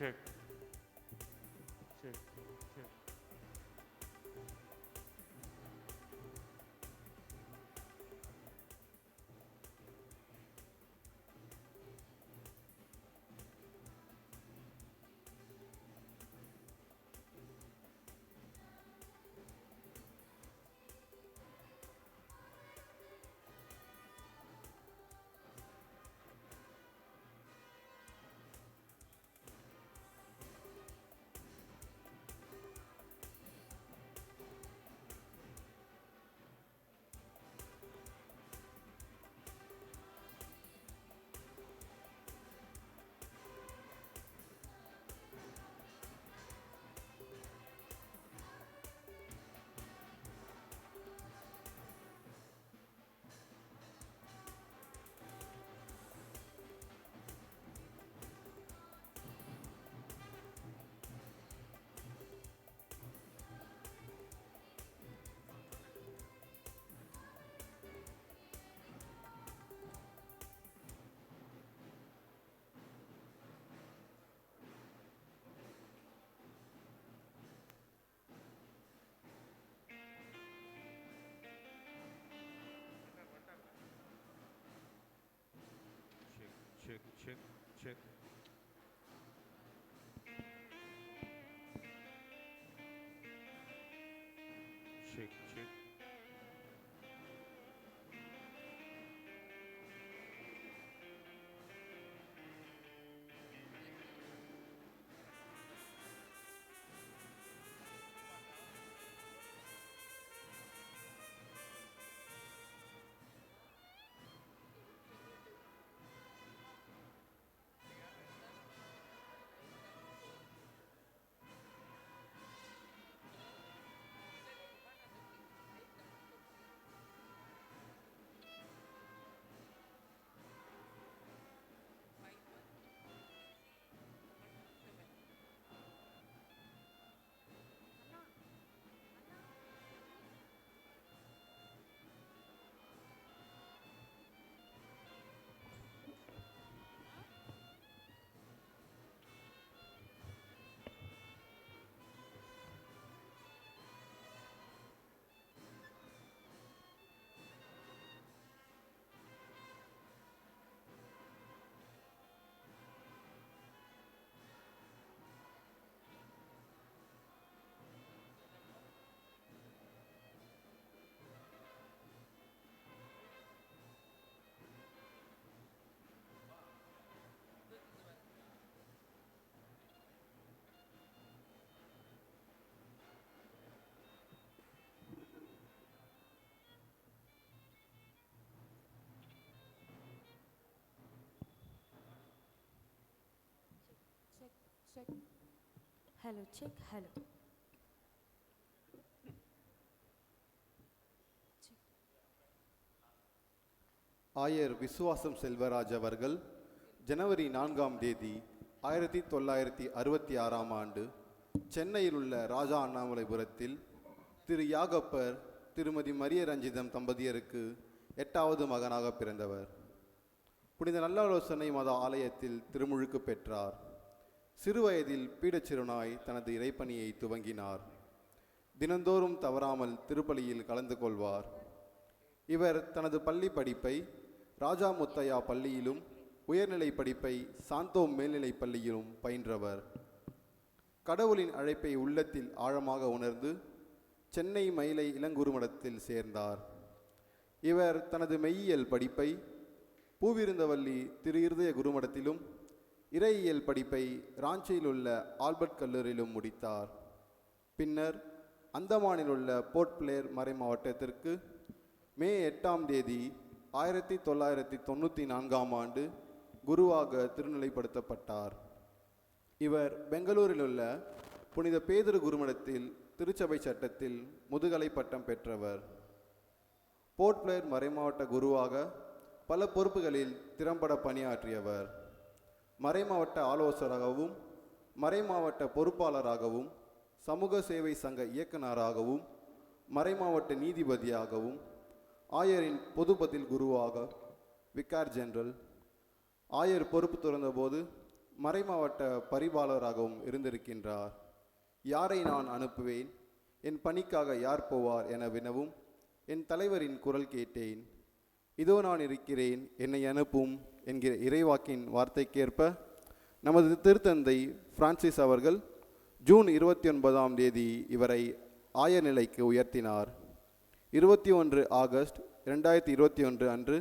check, check, check. Check, check, check. Check, check. Check, check. Hello, check, hello. Check. ஆயர் விசுவாசம் செல்வராஜ் அவர்கள் ஜனவரி 4ஆம் தேதி 1966ஆம் ஆண்டு சென்னையில் உள்ள ராஜா அண்ணாமலைபுரத்தில் திரு யாகப்பர் திருமதி மரிய ரஞ்சிதம் தம்பதியருக்கு 8வது மகனாக பிறந்தவர். புனித நல்லாலோசனை மத ஆலயத்தில் திருமுழுக்கு பெற்றார். சிறுவயதில் பீடச்சிறுநாய் தனது இறைப்பணியை துவங்கினார். தினந்தோறும் தவறாமல் திருப்பலியில் கலந்து கொள்வார். இவர் தனது பள்ளி படிப்பை ராஜா முத்தையா பள்ளியிலும் உயர்நிலை படிப்பை சாந்தோம் மேல்நிலை பள்ளியிலும் பயின்றவர். கடவுளின் அழைப்பை உள்ளத்தில் ஆழமாக உணர்ந்து சென்னை மயிலை இளங்குருமடத்தில் சேர்ந்தார். இவர் தனது மெய்யியல் படிப்பை பூவிருந்தவல்லி திரு இருதய குருமடத்திலும் இறையியல் படிப்பை ராஞ்சியில் உள்ள ஆல்பர்ட் கல்லூரியிலும் முடித்தார். பின்னர் அந்தமானில் உள்ள போர்ட் பிளேர் மறை மாவட்டத்திற்கு மே 8ஆம் தேதி 1994ஆம் ஆண்டு குருவாக திருநிலைப்படுத்தப்பட்டார். இவர் பெங்களூரில் உள்ள புனித பேதுரு குருமடத்தில் திருச்சபை சட்டத்தில் முதுகலை பட்டம் பெற்றவர். போர்ட் பிளேர் மறைமாவட்ட குருவாக பல பொறுப்புகளில் திறம்பட பணியாற்றியவர். மறைமாவட்ட ஆலோசகராகவும் மறைமாவட்ட பொறுப்பாளராகவும் சமூக சேவை சங்க இயக்குநராகவும் மறைமாவட்ட நீதிபதியாகவும் ஆயரின் பொதுப்பதில் குருவாக விக்கார் ஜெனரல் ஆயர் பொறுப்பு துறந்தபோது மறைமாவட்ட பரிபாலராகவும் இருந்திருக்கின்றார். யாரை நான் அனுப்புவேன், என் பணிக்காக யார் போவார் என வினவும் என் தலைவரின் குரல் கேட்டேன். இதோ நான் இருக்கிறேன், என்னை அனுப்பும் என்கிற இறைவாக்கின் வார்த்தைக்கேற்ப நமது திருத்தந்தை பிரான்சிஸ் அவர்கள் ஜூன் 29ஆம் தேதி இவரை ஆயர் நிலைக்கு உயர்த்தினார். 21 ஆகஸ்ட் 2021 அன்று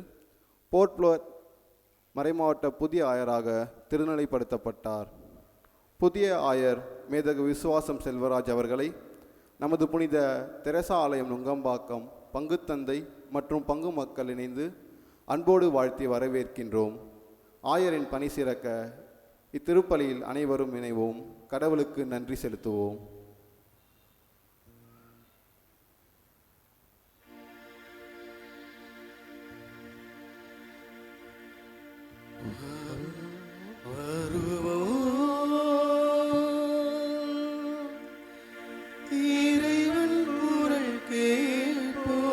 போர்ட் பிளேர் மறைமாவட்ட புதிய ஆயராக திருநிலைப்படுத்தப்பட்டார். புதிய ஆயர் மேதகு விசுவாசம் செல்வராஜ் அவர்களை நமது புனித தெரசா ஆலயம் நுங்கம்பாக்கம் பங்குத்தந்தை மற்றும் பங்கு மக்கள் இணைந்து அன்போடு வாழ்த்தி வரவேற்கின்றோம். ஆயரின் பணி சிறக்க இத்திருப்பலியில் அனைவரும் இணைவோம். கடவுளுக்கு நன்றி செலுத்துவோம். இறைவன் குரல் கேட்போம்,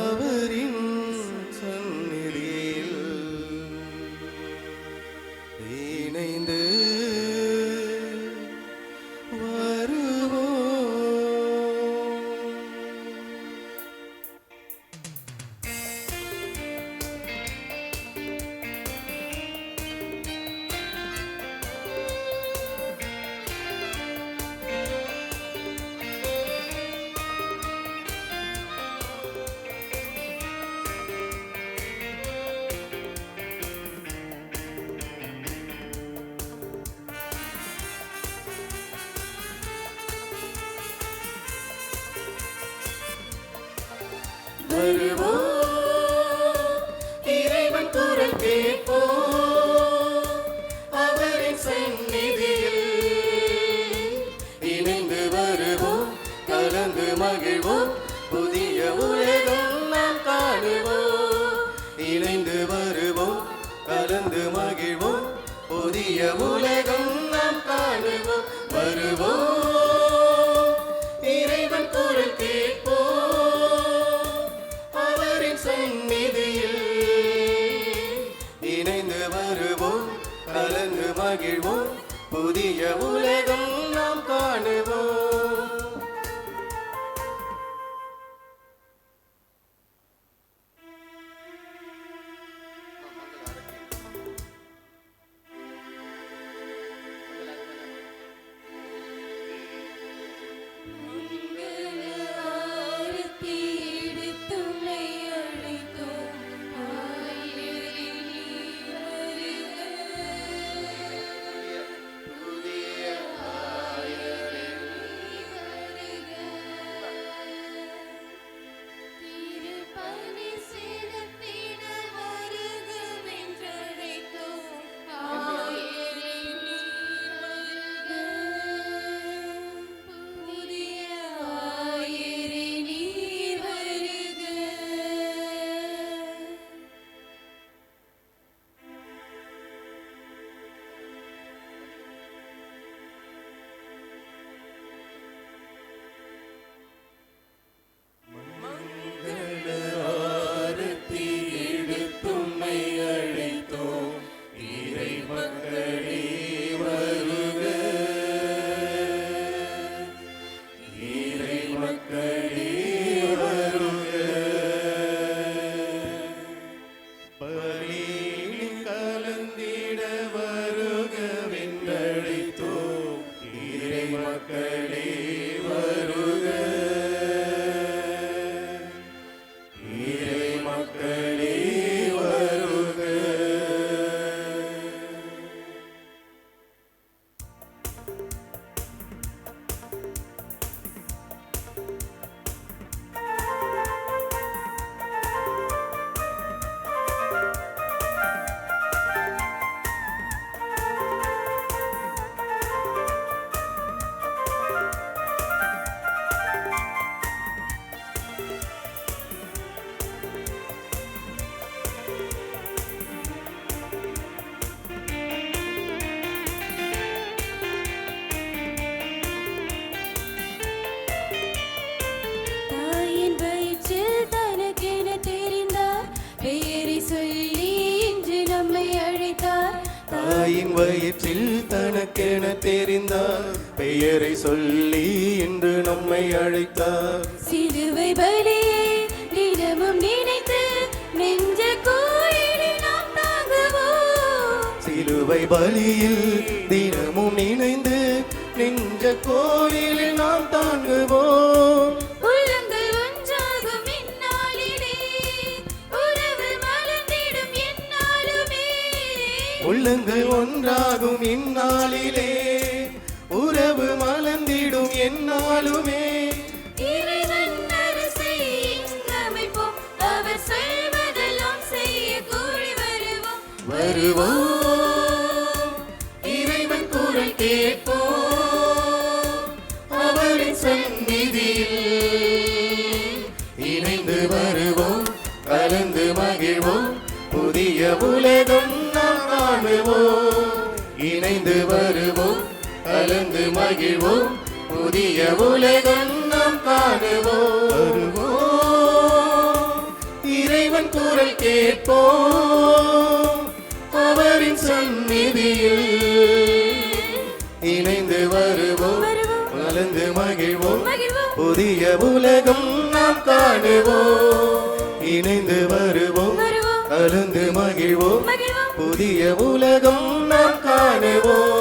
அவரின் சந்நிதியில் இணைந்து வருவோம். வருவோம், இறைவன் குரல் கேட்போம், அவரின் சந்நிதியில் இணைந்து வருவோம், கலந்து மகிழ்வோம், புதிய உலகம் நாம் காணுவோம். இணைந்து வருவோம், கலந்து மகிழ்வோம், புதிய உலகம் நாம் காணுவோம். வருவோம், இறைவன் குரல் கேட்போம், அவரின் சந்நிதியில் இணைந்து வருவோம், கலந்து மகிழ்வோம், புதிய உலகம் நாம் காணுவோம். வயிற்றில் தனக்கென தெரிந்தார், பெயரை சொல்லி இன்று நம்மை அழைத்தார். சிலுவை பலியை தினமும் நினைத்து நெஞ்ச கோயிலில் நாம் தாங்குவோம். சிலுவை பலியில் தினமும் நினைந்து நெஞ்ச கோயிலில் நாம் தாங்குவோம். உள்ளங்கள் ஒன்றாகும் இந்நாளிலே உறவு மலர்ந்திடும் எந்நாளுமே. உள்ளங்கள் ஒன்றாகும் இந்நாளிலே உறவு மலர்ந்திடும் எந்நாளுமே. இறைவன் அரசை இங்கமைப்போம், அவர் சொல்வதெல்லாம் செய்ய கூடி வருவோம். வருவோம், இறைவன் குரல் கேட்போம், அவரின் சந்நிதியில் இணைந்து வருவோம், கலந்து மகிழ்வோம், புதிய உலகம் நாம் காணுவோம். இணைந்து வருவோம், கலந்து மகிழ்வோம், புதிய உலகம் நாம் காணுவோம். வருவோம், இறைவன் குரல் கேட்போம், அவரின் சந்நிதியில் இணைந்து வருவோம், கலந்து மகிழ்வோம், புதிய உலகம் நாம் காணுவோம். இணைந்து வருவோம், கலந்து மகிழ்வோம், புதிய உலகம் நாம் காணுவோம்.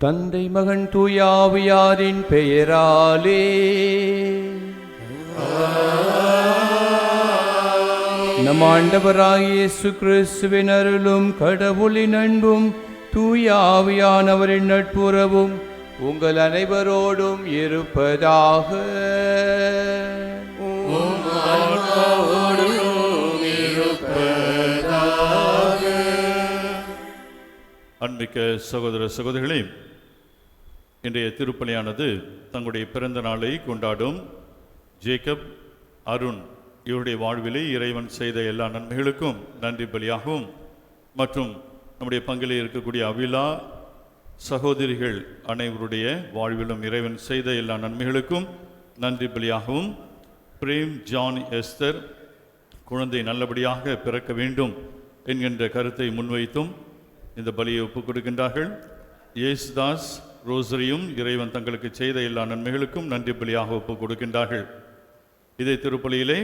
தந்தை மகன் தூயாவியாரின் பெயராலே நம் ஆண்டவராகிய இயேசு கிறிஸ்துவின் அருளும் கடவுளின் அன்பும் தூயாவியானவரின் நட்புறவும் உங்கள் அனைவரோடும் இருப்பதாக. அன்பிக்க சகோதர சகோதரிகளே, இன்றைய திருப்பலியானது தங்களுடைய பிறந்த நாளை கொண்டாடும் ஜேக்கப், அருண் இவருடைய வாழ்விலே இறைவன் செய்த எல்லா நன்மைகளுக்கும் நன்றி பலியாகவும், மற்றும் நம்முடைய பங்கிலே இருக்கக்கூடிய அவிலா சகோதரிகள் அனைவருடைய வாழ்விலும் இறைவன் செய்த எல்லா நன்மைகளுக்கும் நன்றி பலியாகவும், பிரேம், ஜான், எஸ்தர் குழந்தை நல்லபடியாக பிறக்க வேண்டும் என்கின்ற கருத்தை முன்வைத்தும் இந்த பலியை ஒப்புக் கொடுக்கின்றார்கள். இயேசுதாஸ், ரோசரியும் இறைவன் தங்களுக்கு செய்த எல்லா நன்மைகளுக்கும் நன்றி பலியாக ஒப்புக் கொடுக்கின்றார்கள். இதே திருப்பலியிலே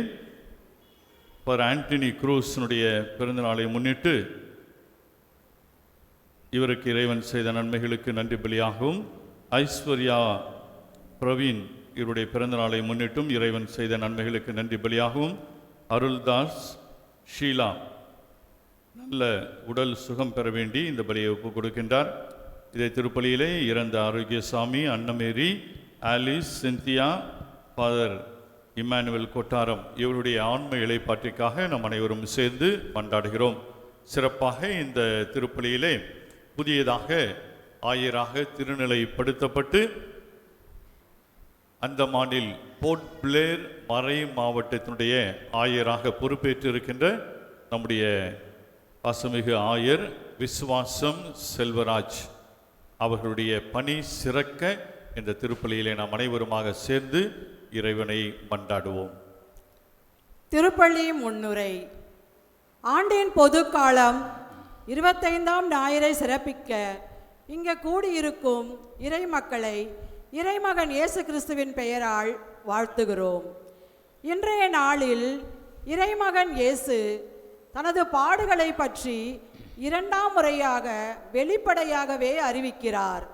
பர் ஆண்டனி குரூஸினுடைய பிறந்த நாளை முன்னிட்டு இவருக்கு இறைவன் செய்த நன்மைகளுக்கு நன்றி பலியாகவும், ஐஸ்வர்யா பிரவீன் இவருடைய பிறந்த நாளை முன்னிட்டும் இறைவன் செய்த நன்மைகளுக்கு நன்றி பலியாகவும், அருள்தாஸ், ஷீலா நல்ல உடல் சுகம் பெற வேண்டி இந்த பலியை ஒப்புக் கொடுக்கின்றார். இதே திருப்பலியிலே இறந்த Arokiasamy, Annamary, Alice, Cynthia, father Emmanuel Kottaram இவருடைய ஆன்ம இளைப்பாற்றிற்காக நம் அனைவரும் சேர்ந்து கொண்டாடுகிறோம். சிறப்பாக இந்த திருப்பலியிலே புதியதாக ஆயராக திருநிலைப்படுத்தப்பட்டு அந்தமானில் போர்ட் பிளேர் மறை மாவட்டத்தினுடைய ஆயராக பொறுப்பேற்றிருக்கின்ற நம்முடைய பாசமிகு ஆயர் விஸ்வாசம் செல்வராஜ் அவர்களுடைய பணி சிறக்க இந்த திருப்பலியிலே நாம் அனைவருமாக சேர்ந்து இறைவனை மன்றாடுவோம். திருப்பலி முன்னுரை. ஆண்டின் பொது காலம் 25ஆம் ஞாயிறை சிறப்பிக்க இங்கே கூடியிருக்கும் இறை மக்களை இறைமகன் இயேசு கிறிஸ்துவின் பெயரால் வாழ்த்துகிறோம். இன்றைய நாளில் இறைமகன் இயேசு தனது பாடுகளை பற்றி 2ஆம் முறையாக வெளிப்படையாகவே அறிவிக்கிறார்.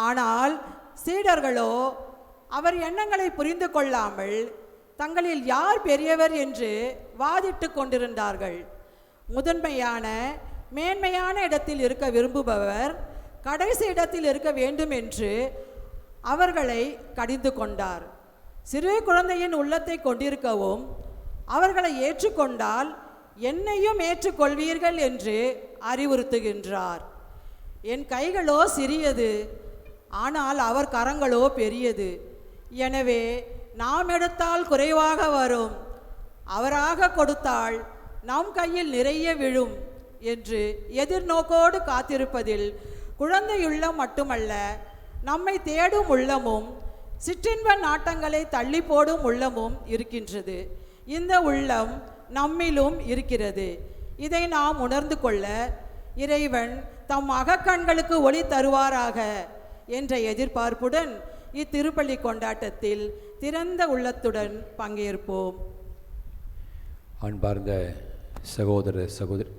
ஆனால் சீடர்களோ அவர் எண்ணங்களை புரிந்து கொள்ளாமல் தங்களில் யார் பெரியவர் என்று வாதிட்டு கொண்டிருந்தார்கள். முதன்மையான மேன்மையான இடத்தில் இருக்க விரும்புபவர் கடைசி இடத்தில் இருக்க வேண்டும் என்று அவர்களை கடிந்து கொண்டார். சிறு குழந்தையின் உள்ளத்தை கொண்டிருக்கவும் அவர்களை ஏற்றுக்கொண்டால் என்னையும் ஏற்றுக்கொள்வீர்கள் என்று அறிவுறுத்துகின்றார். என் கைகளோ சிறியது, ஆனால் அவர் கரங்களோ பெரியது. எனவே நாம் எடுத்தால் குறைவாக வரும், அவராக கொடுத்தால் நம் கையில் நிறைய விழும் என்று எதிர்நோக்கோடு காத்திருப்பதில் குழந்தையுள்ளம் மட்டுமல்ல, நம்மை தேடும் உள்ளமும் சிற்றின்ப நாட்டங்களை தள்ளி போடும் உள்ளமும் இருக்கின்றது. இந்த உள்ளம் நம்மிலும் இருக்கிறது. இதை நாம் உணர்ந்து கொள்ள இறைவன் தம் அகக்கண்களுக்கு ஒளி தருவாராக என்ற எதிர்பார்ப்புடன் இத்திருப்பலி கொண்டாட்டத்தில் திறந்த உள்ளத்துடன் பங்கேற்போம். அன்பார்ந்த சகோதர சகோதரி,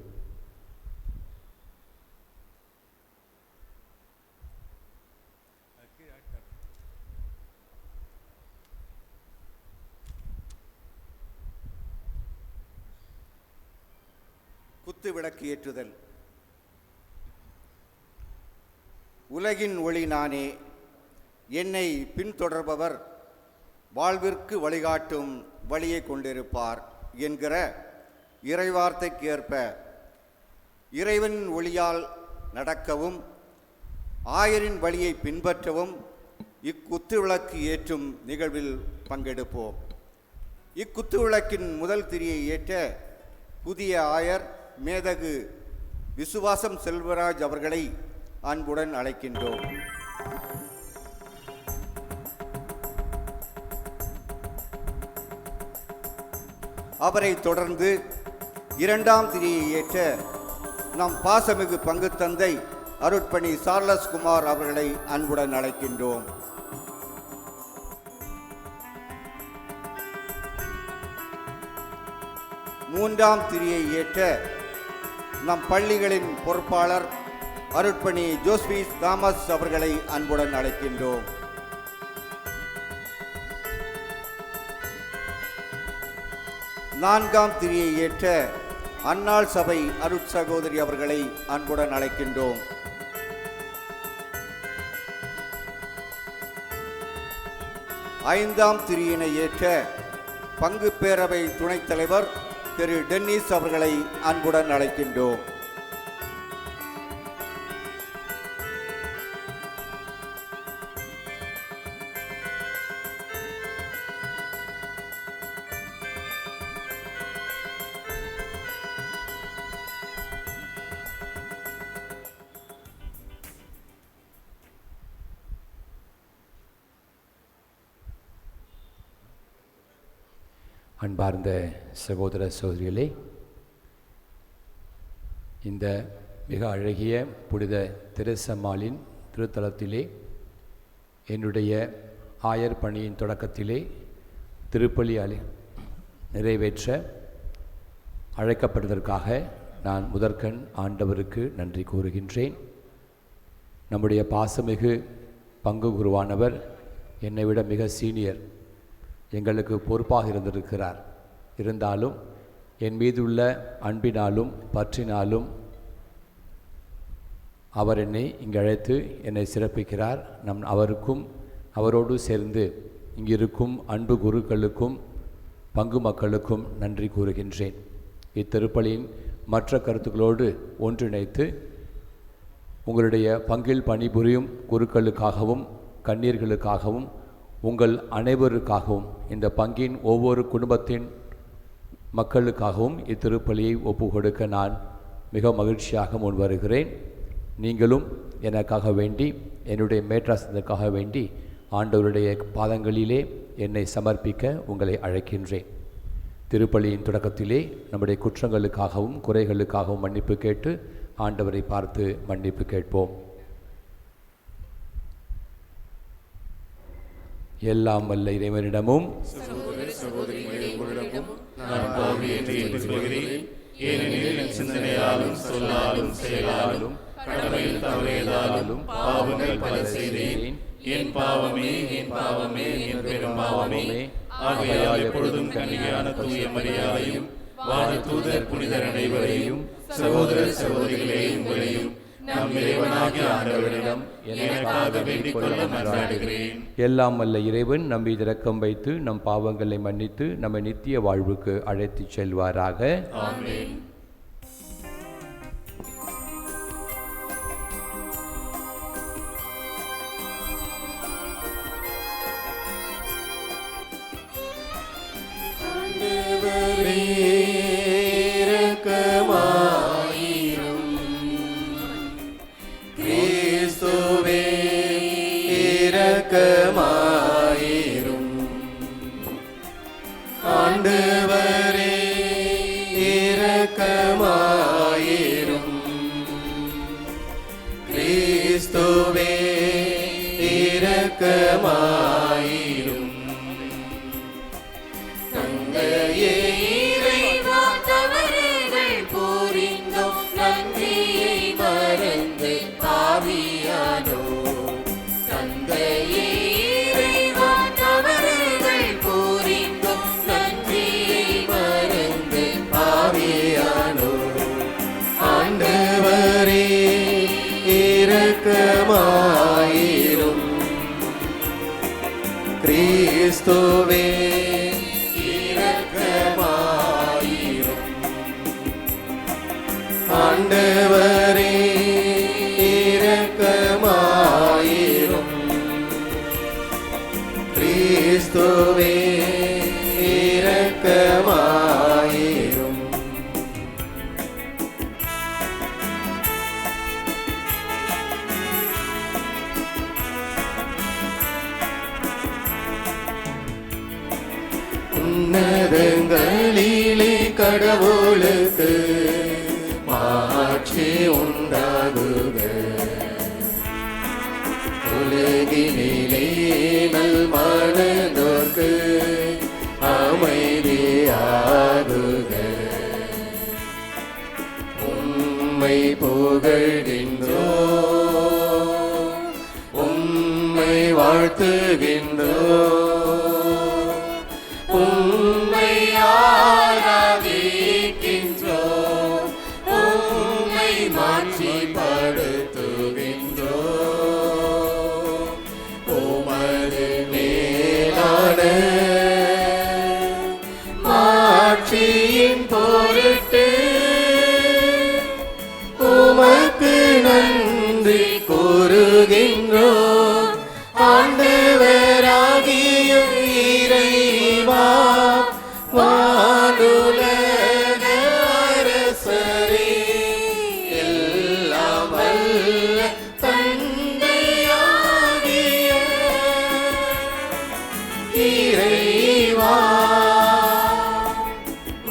குத்து விளக்கு ஏற்றுதல். உலகின் ஒளி நானே, என்னை பின்தொடர்பவர் வாழ்விற்கு வழிகாட்டும் வழியை கொண்டிருப்பார் என்கிற இறைவார்த்தைக்கு ஏற்ப இறைவன் ஒளியால் நடக்கவும் ஆயரின் வழியை பின்பற்றவும் இக்குத்து விளக்கு ஏற்றும் நிகழ்வில் பங்கெடுப்போம். இக்குத்து விளக்கின் முதல் திரியை ஏற்ற புதிய ஆயர் மேதகு விசுவாசம் செல்வராஜ் அவர்களை அன்புடன் அழைக்கின்றோம். அவரை தொடர்ந்து இரண்டாம் திரியை ஏற்ற நம் பாசமிகு பங்கு தந்தை அருட்பணி சார்லஸ் குமார் அவர்களை அன்புடன் அழைக்கின்றோம். மூன்றாம் திரியை ஏற்ற நம் பள்ளிகளின் பொறுப்பாளர் அருட்பணி ஜோஸ்பீஸ் தாமஸ் அவர்களை அன்புடன் அழைக்கின்றோம். நான்காம் திரியை ஏற்ற அன்னாள் சபை அருட்சகோதரி அவர்களை அன்புடன் அழைக்கின்றோம். ஐந்தாம் திரியினை ஏற்ற பங்கு பேரவை துணைத் தலைவர் திரு டென்னிஸ் அவர்களை அன்புடன் அழைக்கின்றோம். அன்பார்ந்த சகோதர சகோதரிகளே, இந்த மிக அழகிய புனித தெரசம்மாளின் திருத்தலத்திலே என்னுடைய ஆயர் பணியின் தொடக்கத்திலே திருப்பலி நிறைவேற்ற அழைக்கப்படுவதற்காக நான் முதற்கண் ஆண்டவருக்கு நன்றி கூறுகின்றேன். நம்முடைய பாசமிகு பங்கு குருவானவர் என்னை விட மிக சீனியர், எங்களுக்கு பொறுப்பாக இருந்திருக்கிறார். இருந்தாலும் என் மீதுள்ள அன்பினாலும் பற்றினாலும் அவர் என்னை இங்கு அழைத்து என்னை சிறப்பிக்கிறார். அவருக்கும் அவரோடு சேர்ந்து இங்கிருக்கும் அன்பு குருக்களுக்கும் பங்கு மக்களுக்கும் நன்றி கூறுகின்றேன். இத்திருப்பலியின் மற்ற கருத்துக்களோடு ஒன்றிணைத்து உங்களுடைய பங்கில் பணிபுரியும் குருக்களுக்காகவும் கண்ணீர்களுக்காகவும் உங்கள் அனைவருக்காகவும் இந்த பங்கின் ஒவ்வொரு குடும்பத்தின் மக்களுக்காகவும் இத்திருப்பலியை ஒப்பு கொடுக்க நான் மிக மகிழ்ச்சியாக முன் வருகிறேன். நீங்களும் எனக்காக வேண்டி, என்னுடைய மேற்றாசனத்துக்காக வேண்டி ஆண்டவருடைய பாதங்களிலே என்னை சமர்ப்பிக்க உங்களை அழைக்கின்றேன். திருப்பலியின் தொடக்கத்திலே நம்முடைய குற்றங்களுக்காகவும் குறைகளுக்காகவும் மன்னிப்பு கேட்டு ஆண்டவரை பார்த்து மன்னிப்பு கேட்போம். எல்லாம் வல்ல இறைவனிடமும் நான் பாவி என்று ஏற்றுக்கொள்கிறேன். ஏனெனில் என் சிந்தனையாலும் சொல்லாலும் செயலாலும் கடமையில் தவறியதாலும் பாவங்கள் பல செய்தேன். என் பாவமே என் பாவமே என் பெரும் பாவமே. ஆகையால் எப்பொழுதும் கன்னிகையான தூய மரியாதையும் வானதூதர் புனிதர் அனைவரையும் சகோதர சகோதரிகளே உங்களையும் நம் இறைவனாகிய ஆண்டவரிடம் எனக்காக வேண்டிக் கொள்ள மன்றாடுகிறேன். எல்லாம் வல்ல இறைவன் நம் மீது இரக்கம் வைத்து நம் பாவங்களை மன்னித்து நம்மை நித்திய வாழ்வுக்கு அழைத்துச் செல்வாராக. ஆமென். இரக்கமாயிரும் இரக்கமாயிரும். தந்தையே இறைவா, தவறுகள் புரிந்தோம், நன்றியை மறந்து பாவியானோ. தந்தையே இறைவா, தவறுகள் புரிந்தோம், நன்றியை மறந்து பாவியானோ. ஆண்டவரே இரக்கமாயிரும். கிறிஸ்துவே இரக்கமாயிரும். ஆண்டவரே இரக்கமாயிரும். கிறிஸ்துவே இரக்கமாயிரும். உன்னதங்களிலே கடவுளுக்கு மாட்சி உண்டாகுக. உலகினிலே நல் மனதோர்க்கு அமைதியாகுக. உம்மை புகழ்கின்றோம், உம்மை வாழ்த்துகின்றோம், உம்மை ஆராதிக்கின்றோம், உம்மை மாட்சிப்படுத்துகின்றோம். உமது மேலான மாட்சியின் பொருட்டு உமக்கு நன்றி கூறுகின்றோம். ஆண்டவராகிய இறைவா, வானுலக அரசரே, எல்லாம் வல்ல தந்தையாகிய இறைவா,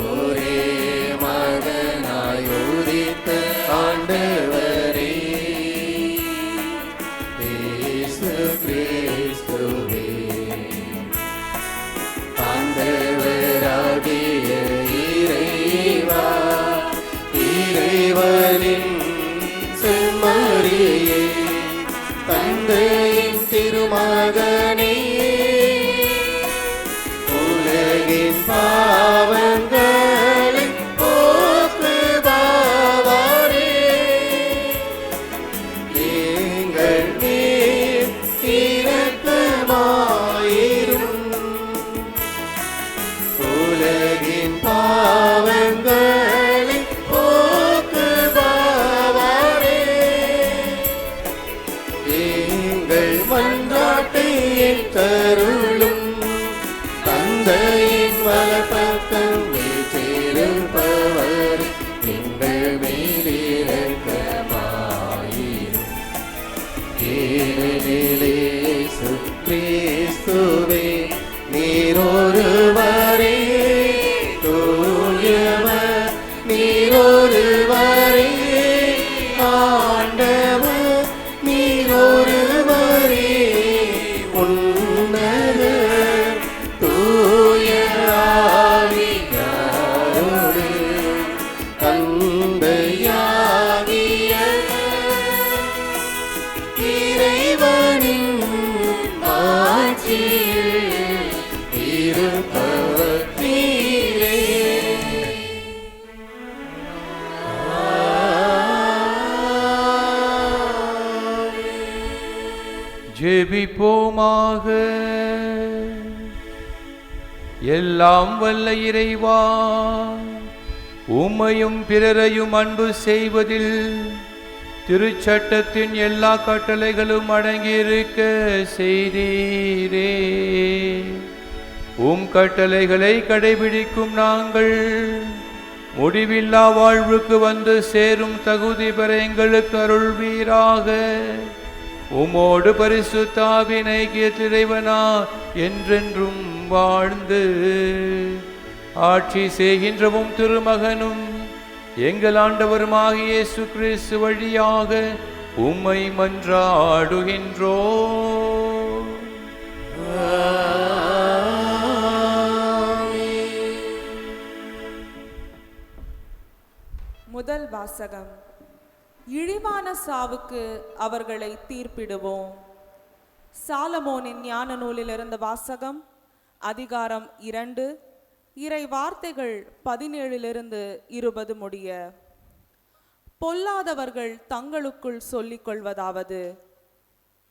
ஒரே மகனாய் உதித்த ஆண்டவரே, இயேசு கிறிஸ்துவே, ஆண்டவராகிய இறைவா, இறைவனின் செம்மறியே, தந்தையின் திருமகனே, உலகின் பாவங்களை போக்குபவரே, எங்கள் மேல் இரக்கமாயிரும். உலகின் பாவங்களை போக்குபவரே, எங்கள் மன்றாட்டை ஏற்றருளும். தந்தையின் வலப்பக்கம் வீற்றிருப்பவர் எங்கள் மேல் இரக்கமாயிரும். ஏனெனில் இயேசு கிறிஸ்துவே நீரொருவரே தூயவர், நீரொருவரே ஆண்டவர், நீரொருவரே உன்னத தூய ஆவியாரோடு தந்தையாகிய இறைவனின் ஆட்சியில் இருப்பவர் நீரே. ஜெபிப்போமாக. எல்லாம் வல்ல இறைவா, உம்மையும் பிறரையும் அன்பு செய்வதில் திருச்சட்டத்தின் எல்லா கட்டளைகளும் அடங்கியிருக்க செய்தீரே. உம் கட்டளைகளை கடைபிடிக்கும் நாங்கள் முடிவில்லா வாழ்வுக்கு வந்து சேரும் தகுதி பெற எங்களுக்கு அருள்வீராக. உமோடு பரிசுத்த ஆவியின் ஐக்கியத்தில் இறைவனா என்றென்றும் வாழ்ந்து ஆட்சி செய்கின்றவும் திருமகனும் எங்கள் ஆண்டவருமாகிய இயேசு கிறிஸ்து வழியாக உம்மை மன்றாடுகின்றோம். முதல் வாசகம். இழிவான சாவுக்கு அவர்களை தீர்ப்பிடுவோம். சாலமோனின் ஞான நூலிலிருந்த வாசகம், அதிகாரம் 2, இறை வார்த்தைகள் 17-20 முடிய. பொல்லாதவர்கள் தங்களுக்குள் சொல்லிக் கொள்வதாவது,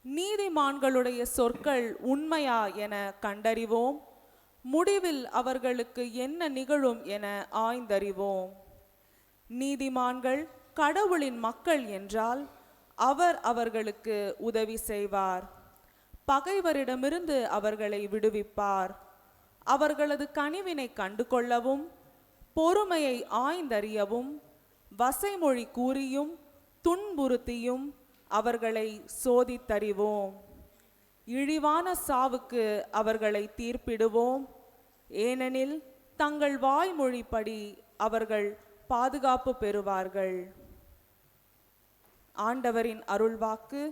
நீதிமான்களுடைய சொற்கள் உண்மையா என கண்டறிவோம், முடிவில் அவர்களுக்கு என்ன நிகழும் என ஆய்ந்தறிவோம். நீதிமான்கள் கடவுளின் மக்கள் என்றால் அவர் அவர்களுக்கு உதவி செய்வார், பகைவரிடமிருந்து அவர்களை விடுவிப்பார். அவர்களது கனிவினை கண்டு கொள்ளவும், பொறுமையை ஆய்ந்தறியவும், வசைமொழி கூறியும் துன்புறுத்தியும் அவர்களை சோதித்தறிவோம். இழிவான சாவுக்கு அவர்களை தீர்ப்பிடுவோம், ஏனெனில் தங்கள் வாய்மொழிப்படி அவர்கள் பாதுகாப்பு பெறுவார்கள். ஆண்டவரின் அருள்வாக்கு.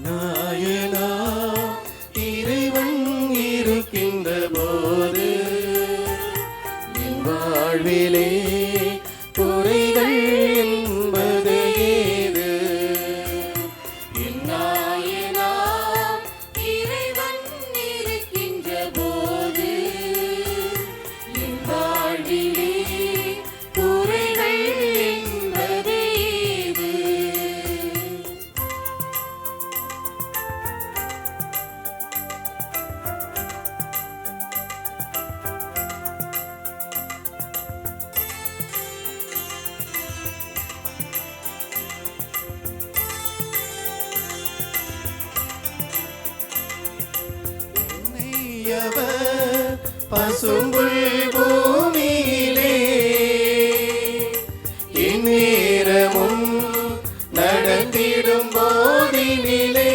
நாயனா இறைவன் இருக்கின்ற போது என் வாழ்விலே குறைகள் என்பது ஏது? என் நாயனா இறைவன் இருக்கின்ற போது என் வாழ்விலே குறைகள் என்பது ஏது? அவர் பசும்புல் பூமியிலே இந்நேரமும் நடத்திடும் போதினிலே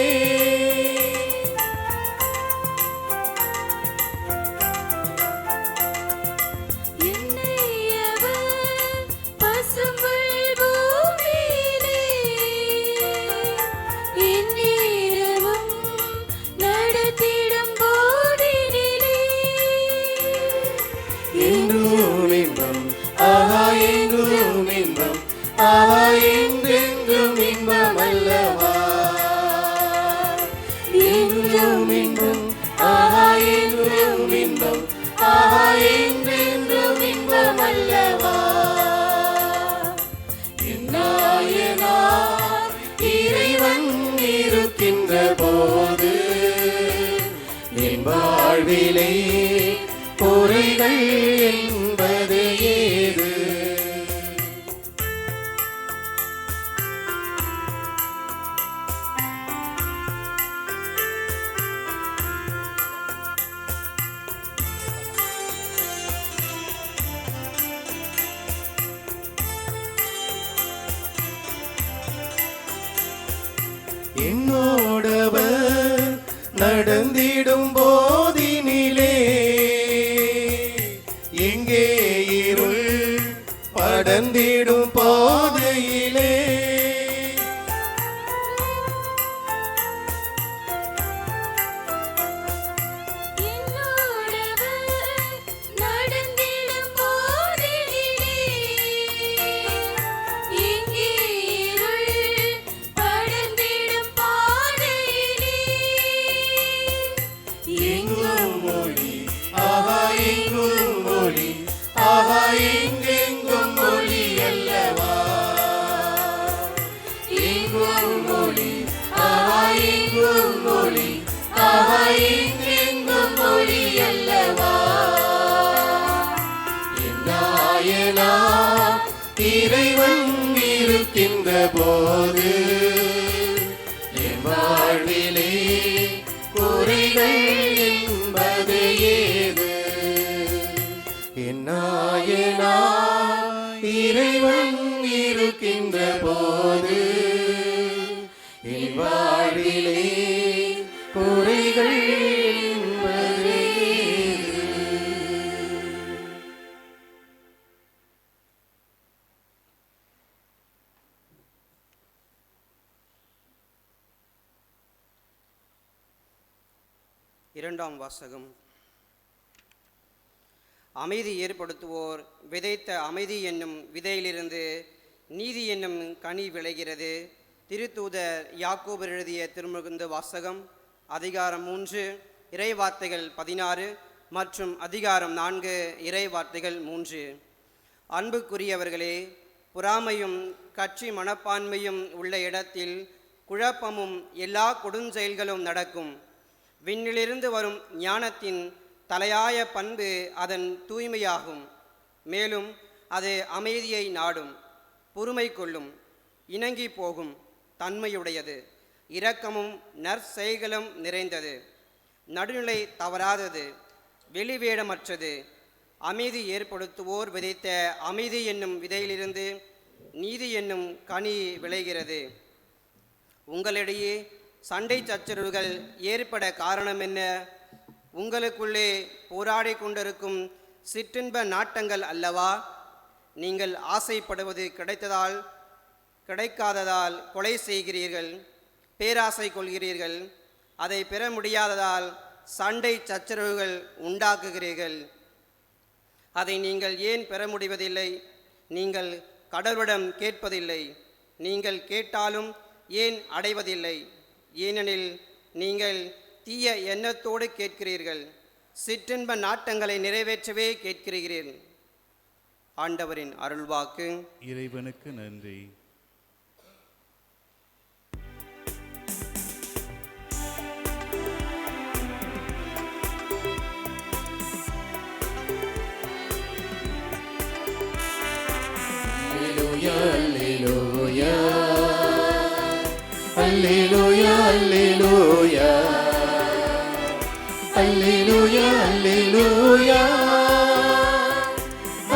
என்னை அவர் பசும்புல் பூமியிலே எந்நேரமும் நடத்திடும் போதினிலே என்றும் இன்பம் ஆஹா என்றும் இன்பம் ஆஹா என்றென்றும் இன்பம் அல்லவா? என்றும் இன்பம் ஆஹா என்றும் இன்பம் ஆஹா என்றென்றும் இன்பம் அல்லவா? என் நாயனா இறைவன் இருக்கின்ற போது என் வாழ்விலே குறைகள் என்பது ஏது? என்னோடவர் நடந்திடும் போதினிலே எங்கே இருள் படர்ந்திடும் பாதையிலே என்னோடவர் நடந்திடும் போதினிலே எங்கே இருள் படர்ந்திடும் பாதையிலே எங்கும் ஒளி ஆஹா எங்கும் ஒளி ஆஹா எங்கெங்கும் ஒளி அல்லவா? எங்கும் ஒளி ஆஹா எங்கும் ஒளி ஆஹா எங்கெங்கும் ஒளி அல்லவா? என் நாயனா இறைவன் இருக்கின்ற போது என் வாழ்விலே குறைகள் என்பது ஏது? என் நாயனா இறைவன் இருக்கின்ற போது என் வாழ்விலே குறைகள் இரண்டாம் வாசகம். அமைதி ஏற்படுத்துவோர் விதைத்த அமைதி என்னும் விதையிலிருந்து நீதி என்னும் கனி விளைகிறது. திருத்தூதர் யாக்கோபர் எழுதிய திருமுகந்து வாசகம் அதிகாரம் 3 இறைவார்த்தைகள் 16 மற்றும் அதிகாரம் 4 இறைவார்த்தைகள் 3. அன்புக்குரியவர்களே, பொறாமையும் கட்சி மனப்பான்மையும் உள்ள இடத்தில் குழப்பமும் எல்லா கொடுஞ்செயல்களும் நடக்கும். விண்ணிலிருந்து வரும் ஞானத்தின் தலையாய பண்பு அதன் தூய்மையாகும். மேலும் அது அமைதியை நாடும், பொறுமை கொள்ளும், இணங்கி போகும் தன்மையுடையது, இரக்கமும் நற்செய்களும் நிறைந்தது, நடுநிலை தவறாதது, வெளிவேடமற்றது. அமைதி ஏற்படுத்துவோர் விதைத்த அமைதி என்னும் விதையிலிருந்து நீதி என்னும் கனி விளைகிறது. உங்களிடையே சண்டை சச்சரவுகள் ஏற்பட காரணம் என்ன? உங்களுக்குள்ளே போராடி கொண்டிருக்கும் சிற்றின்ப நாட்டங்கள் அல்லவா? நீங்கள் ஆசைப்படுவது கிடைக்காததால் கொலை செய்கிறீர்கள், பேராசை கொள்கிறீர்கள். அதை பெற முடியாததால் சண்டை சச்சரவுகள் உண்டாக்குகிறீர்கள். அதை நீங்கள் ஏன் பெற முடிவதில்லை? நீங்கள் கடவுளிடம் கேட்பதில்லை. நீங்கள் கேட்டாலும் ஏன் அடைவதில்லை? ஏனெனில் நீங்கள் தீய எண்ணத்தோடு கேட்கிறீர்கள், சிற்றின்ப நாட்டங்களை நிறைவேற்றவே கேட்கிறீர்கள். ஆண்டவரின் அருள்வாக்கு. இறைவனுக்கு நன்றி. Alleluia, Alleluia, Alleluia, Alleluia, Alleluia,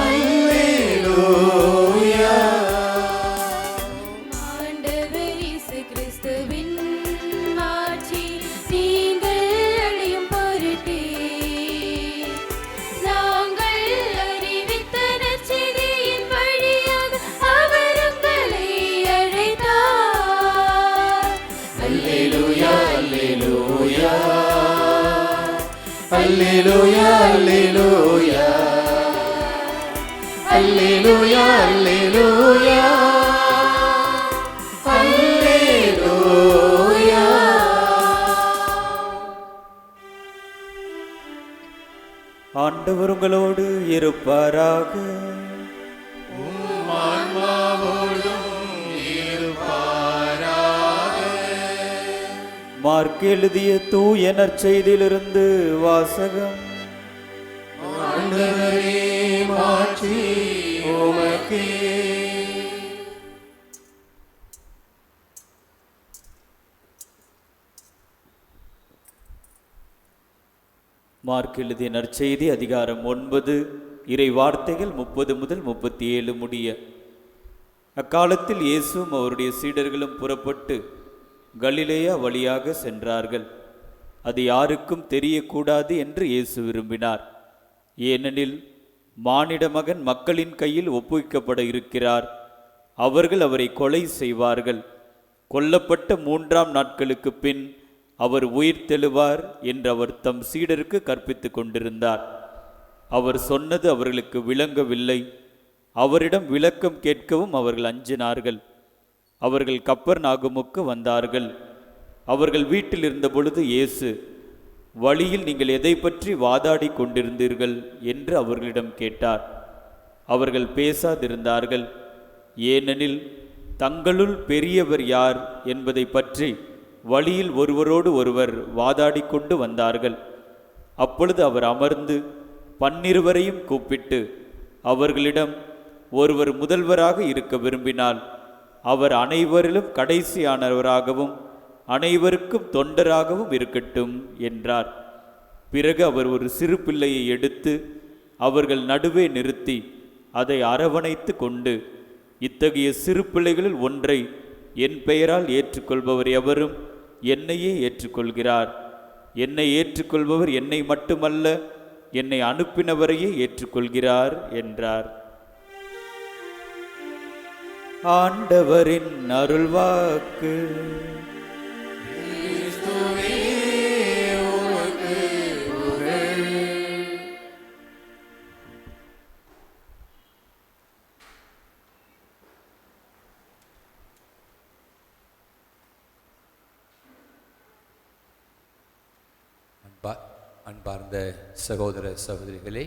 Alleluia. ஆண்டவர் இயேசு கிறிஸ்துவின் மாட்சி நீங்கள் அடையும் பொருட்டே நாங்கள் அறிவித்த நற்செய்தியின் வழியாக அவர் உங்களை அழைத்தார். Alleluia, Alleluia, Alleluia, Alleluia, Alleluia, Alleluia, Alleluia. ஆண்டவர் உங்களோடு இருப்பாராக. மார்க் எழுதிய தூய நற்செய்தியிலிருந்து வாசகம். ஆண்டவரே, மாட்சி உமக்கே. மார்க் எழுதிய நற்செய்தி அதிகாரம் 9 இறை வார்த்தைகள் 30 முதல் 37 முடிய. அக்காலத்தில் இயேசுவும் அவருடைய சீடர்களும் புறப்பட்டு கலிலேயா வழியாக சென்றார்கள். அது யாருக்கும் தெரியக்கூடாது என்று இயேசு விரும்பினார். ஏனெனில் மானிட மகன் மக்களின் கையில் ஒப்புவிக்கப்பட இருக்கிறார். அவர்கள் அவரை கொலை செய்வார்கள். கொல்லப்பட்ட 3ஆம் நாட்களுக்கு பின் அவர் உயிர் தெழுவார் என்று அவர் தம் சீடருக்கு கற்பித்து கொண்டிருந்தார். அவர் சொன்னது அவர்களுக்கு விளங்கவில்லை. அவரிடம் விளக்கம் கேட்கவும் அவர்கள் அஞ்சினார்கள். அவர்கள் கப்பர்நாகுமுக்கு வந்தார்கள். அவர்கள் வீட்டில் இருந்தபொழுது இயேசு, வழியில் நீங்கள் எதை பற்றி வாதாடி கொண்டிருந்தீர்கள் என்று அவர்களிடம் கேட்டார். அவர்கள் பேசாதிருந்தார்கள். ஏனெனில் தங்களுள் பெரியவர் யார் என்பதை பற்றி வழியில் ஒருவரோடு ஒருவர் வாதாடி கொண்டு வந்தார்கள். அப்பொழுது அவர் அமர்ந்து 12 கூப்பிட்டு அவர்களிடம், ஒருவர் முதல்வராக இருக்க விரும்பினால் அவர் அனைவரிலும் கடைசியானவராகவும் அனைவருக்கும் தொண்டராகவும் இருக்கட்டும் என்றார். பிறகு அவர் ஒரு சிறு பிள்ளையை எடுத்து அவர்கள் நடுவே நிறுத்தி அதை அரவணைத்து கொண்டு, இத்தகைய சிறு பிள்ளைகளில் ஒன்றை என் பெயரால் ஏற்றுக்கொள்பவர் எவரும் என்னையே ஏற்றுக்கொள்கிறார். என்னை ஏற்றுக்கொள்பவர் என்னை மட்டுமல்ல, என்னை அனுப்பினவரையே ஏற்றுக்கொள்கிறார் என்றார். ஆண்டவரின் அருள்வாக்கு. கிறிஸ்துவே உமக்கு அன்பார்ந்த சகோதர சகோதரிகளே,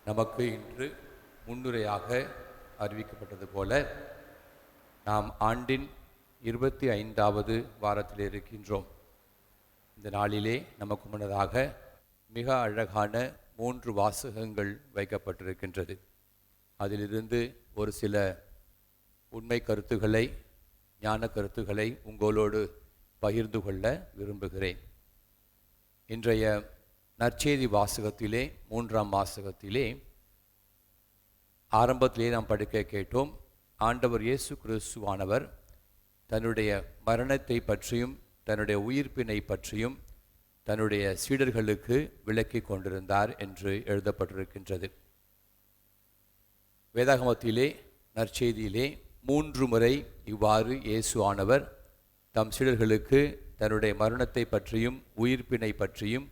நமக்கு இன்று முன்னுரையாக அறிவிக்கப்பட்டது போல நாம் ஆண்டின் 25வது வாரத்தில் இருக்கின்றோம். இந்த நாளிலே நமக்கு முன்னதாக மிக அழகான 3 வாசகங்கள் வைக்கப்பட்டிருக்கின்றது. அதிலிருந்து ஒரு சில உண்மை கருத்துக்களை, ஞான கருத்துக்களை உங்களோடு பகிர்ந்து கொள்ள விரும்புகிறேன். இன்றைய நற்செய்தி வாசகத்திலே 3ஆம் வாசகத்திலே ஆரம்பத்திலே நாம் படிக்க கேட்டோம். ஆண்டவர் இயேசு கிறிஸ்துவானவர் தன்னுடைய மரணத்தை பற்றியும் தன்னுடைய உயிர்ப்பினை பற்றியும் தன்னுடைய சீடர்களுக்கு விளக்கி கொண்டிருந்தார் என்று எழுதப்பட்டிருக்கின்றது. வேதாகமத்திலே நற்செய்தியிலே 3 முறை இவ்வாறு இயேசு ஆனவர் தம் சீடர்களுக்கு தன்னுடைய மரணத்தை பற்றியும் உயிர்ப்பினை பற்றியும்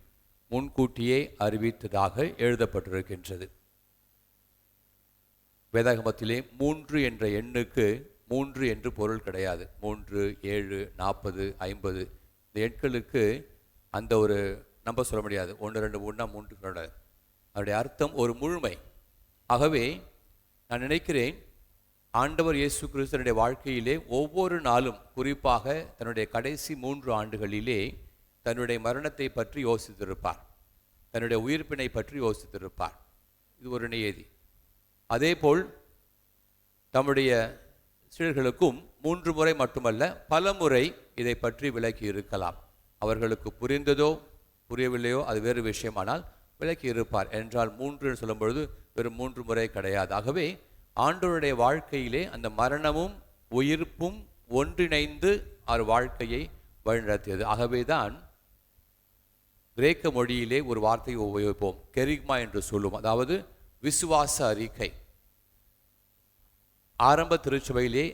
முன்கூட்டியே அறிவித்ததாக எழுதப்பட்டிருக்கின்றது. வேதாகமத்திலே 3 என்ற எண்ணுக்கு 3 என்று பொருள் கிடையாது. 3, 7, 40, 50 இந்த எண்களுக்கு அந்த ஒரு நம்பர் சொல்ல முடியாது. 1, 2, 3 3 கிடையாது. அதனுடைய அர்த்தம் ஒரு முழுமை. ஆகவே நான் நினைக்கிறேன், ஆண்டவர் இயேசு கிறிஸ்துவனுடைய வாழ்க்கையிலே ஒவ்வொரு நாளும், குறிப்பாக தன்னுடைய கடைசி 3 ஆண்டுகளிலே தன்னுடைய மரணத்தை பற்றி யோசித்திருப்பார், தன்னுடைய உயிர்ப்பினை பற்றி யோசித்திருப்பார். இது ஒரு நியதி. அதேபோல் தம்முடைய சீடர்களுக்கும் 3 முறை மட்டுமல்ல, பல முறை இதை பற்றி விளக்கி இருக்கலாம். அவர்களுக்கு புரிந்ததோ புரியவில்லையோ அது வேறு விஷயமானால் விளக்கி இருப்பார். என்றால் 3 சொல்லும் பொழுது வெறும் 3 முறை கிடையாது. ஆகவே ஆண்டவருடைய வாழ்க்கையிலே அந்த மரணமும் உயிர்ப்பும் ஒன்றிணைந்து அவர் வாழ்க்கையை வழிநடத்தியது. ஆகவேதான் கிரேக்க மொழியிலே ஒரு வார்த்தையை உபயோகிப்போம், கெரிக்மா என்று சொல்லும். அதாவது விசுவாச அறிக்கை. ஆரம்ப திருச்சபையிலே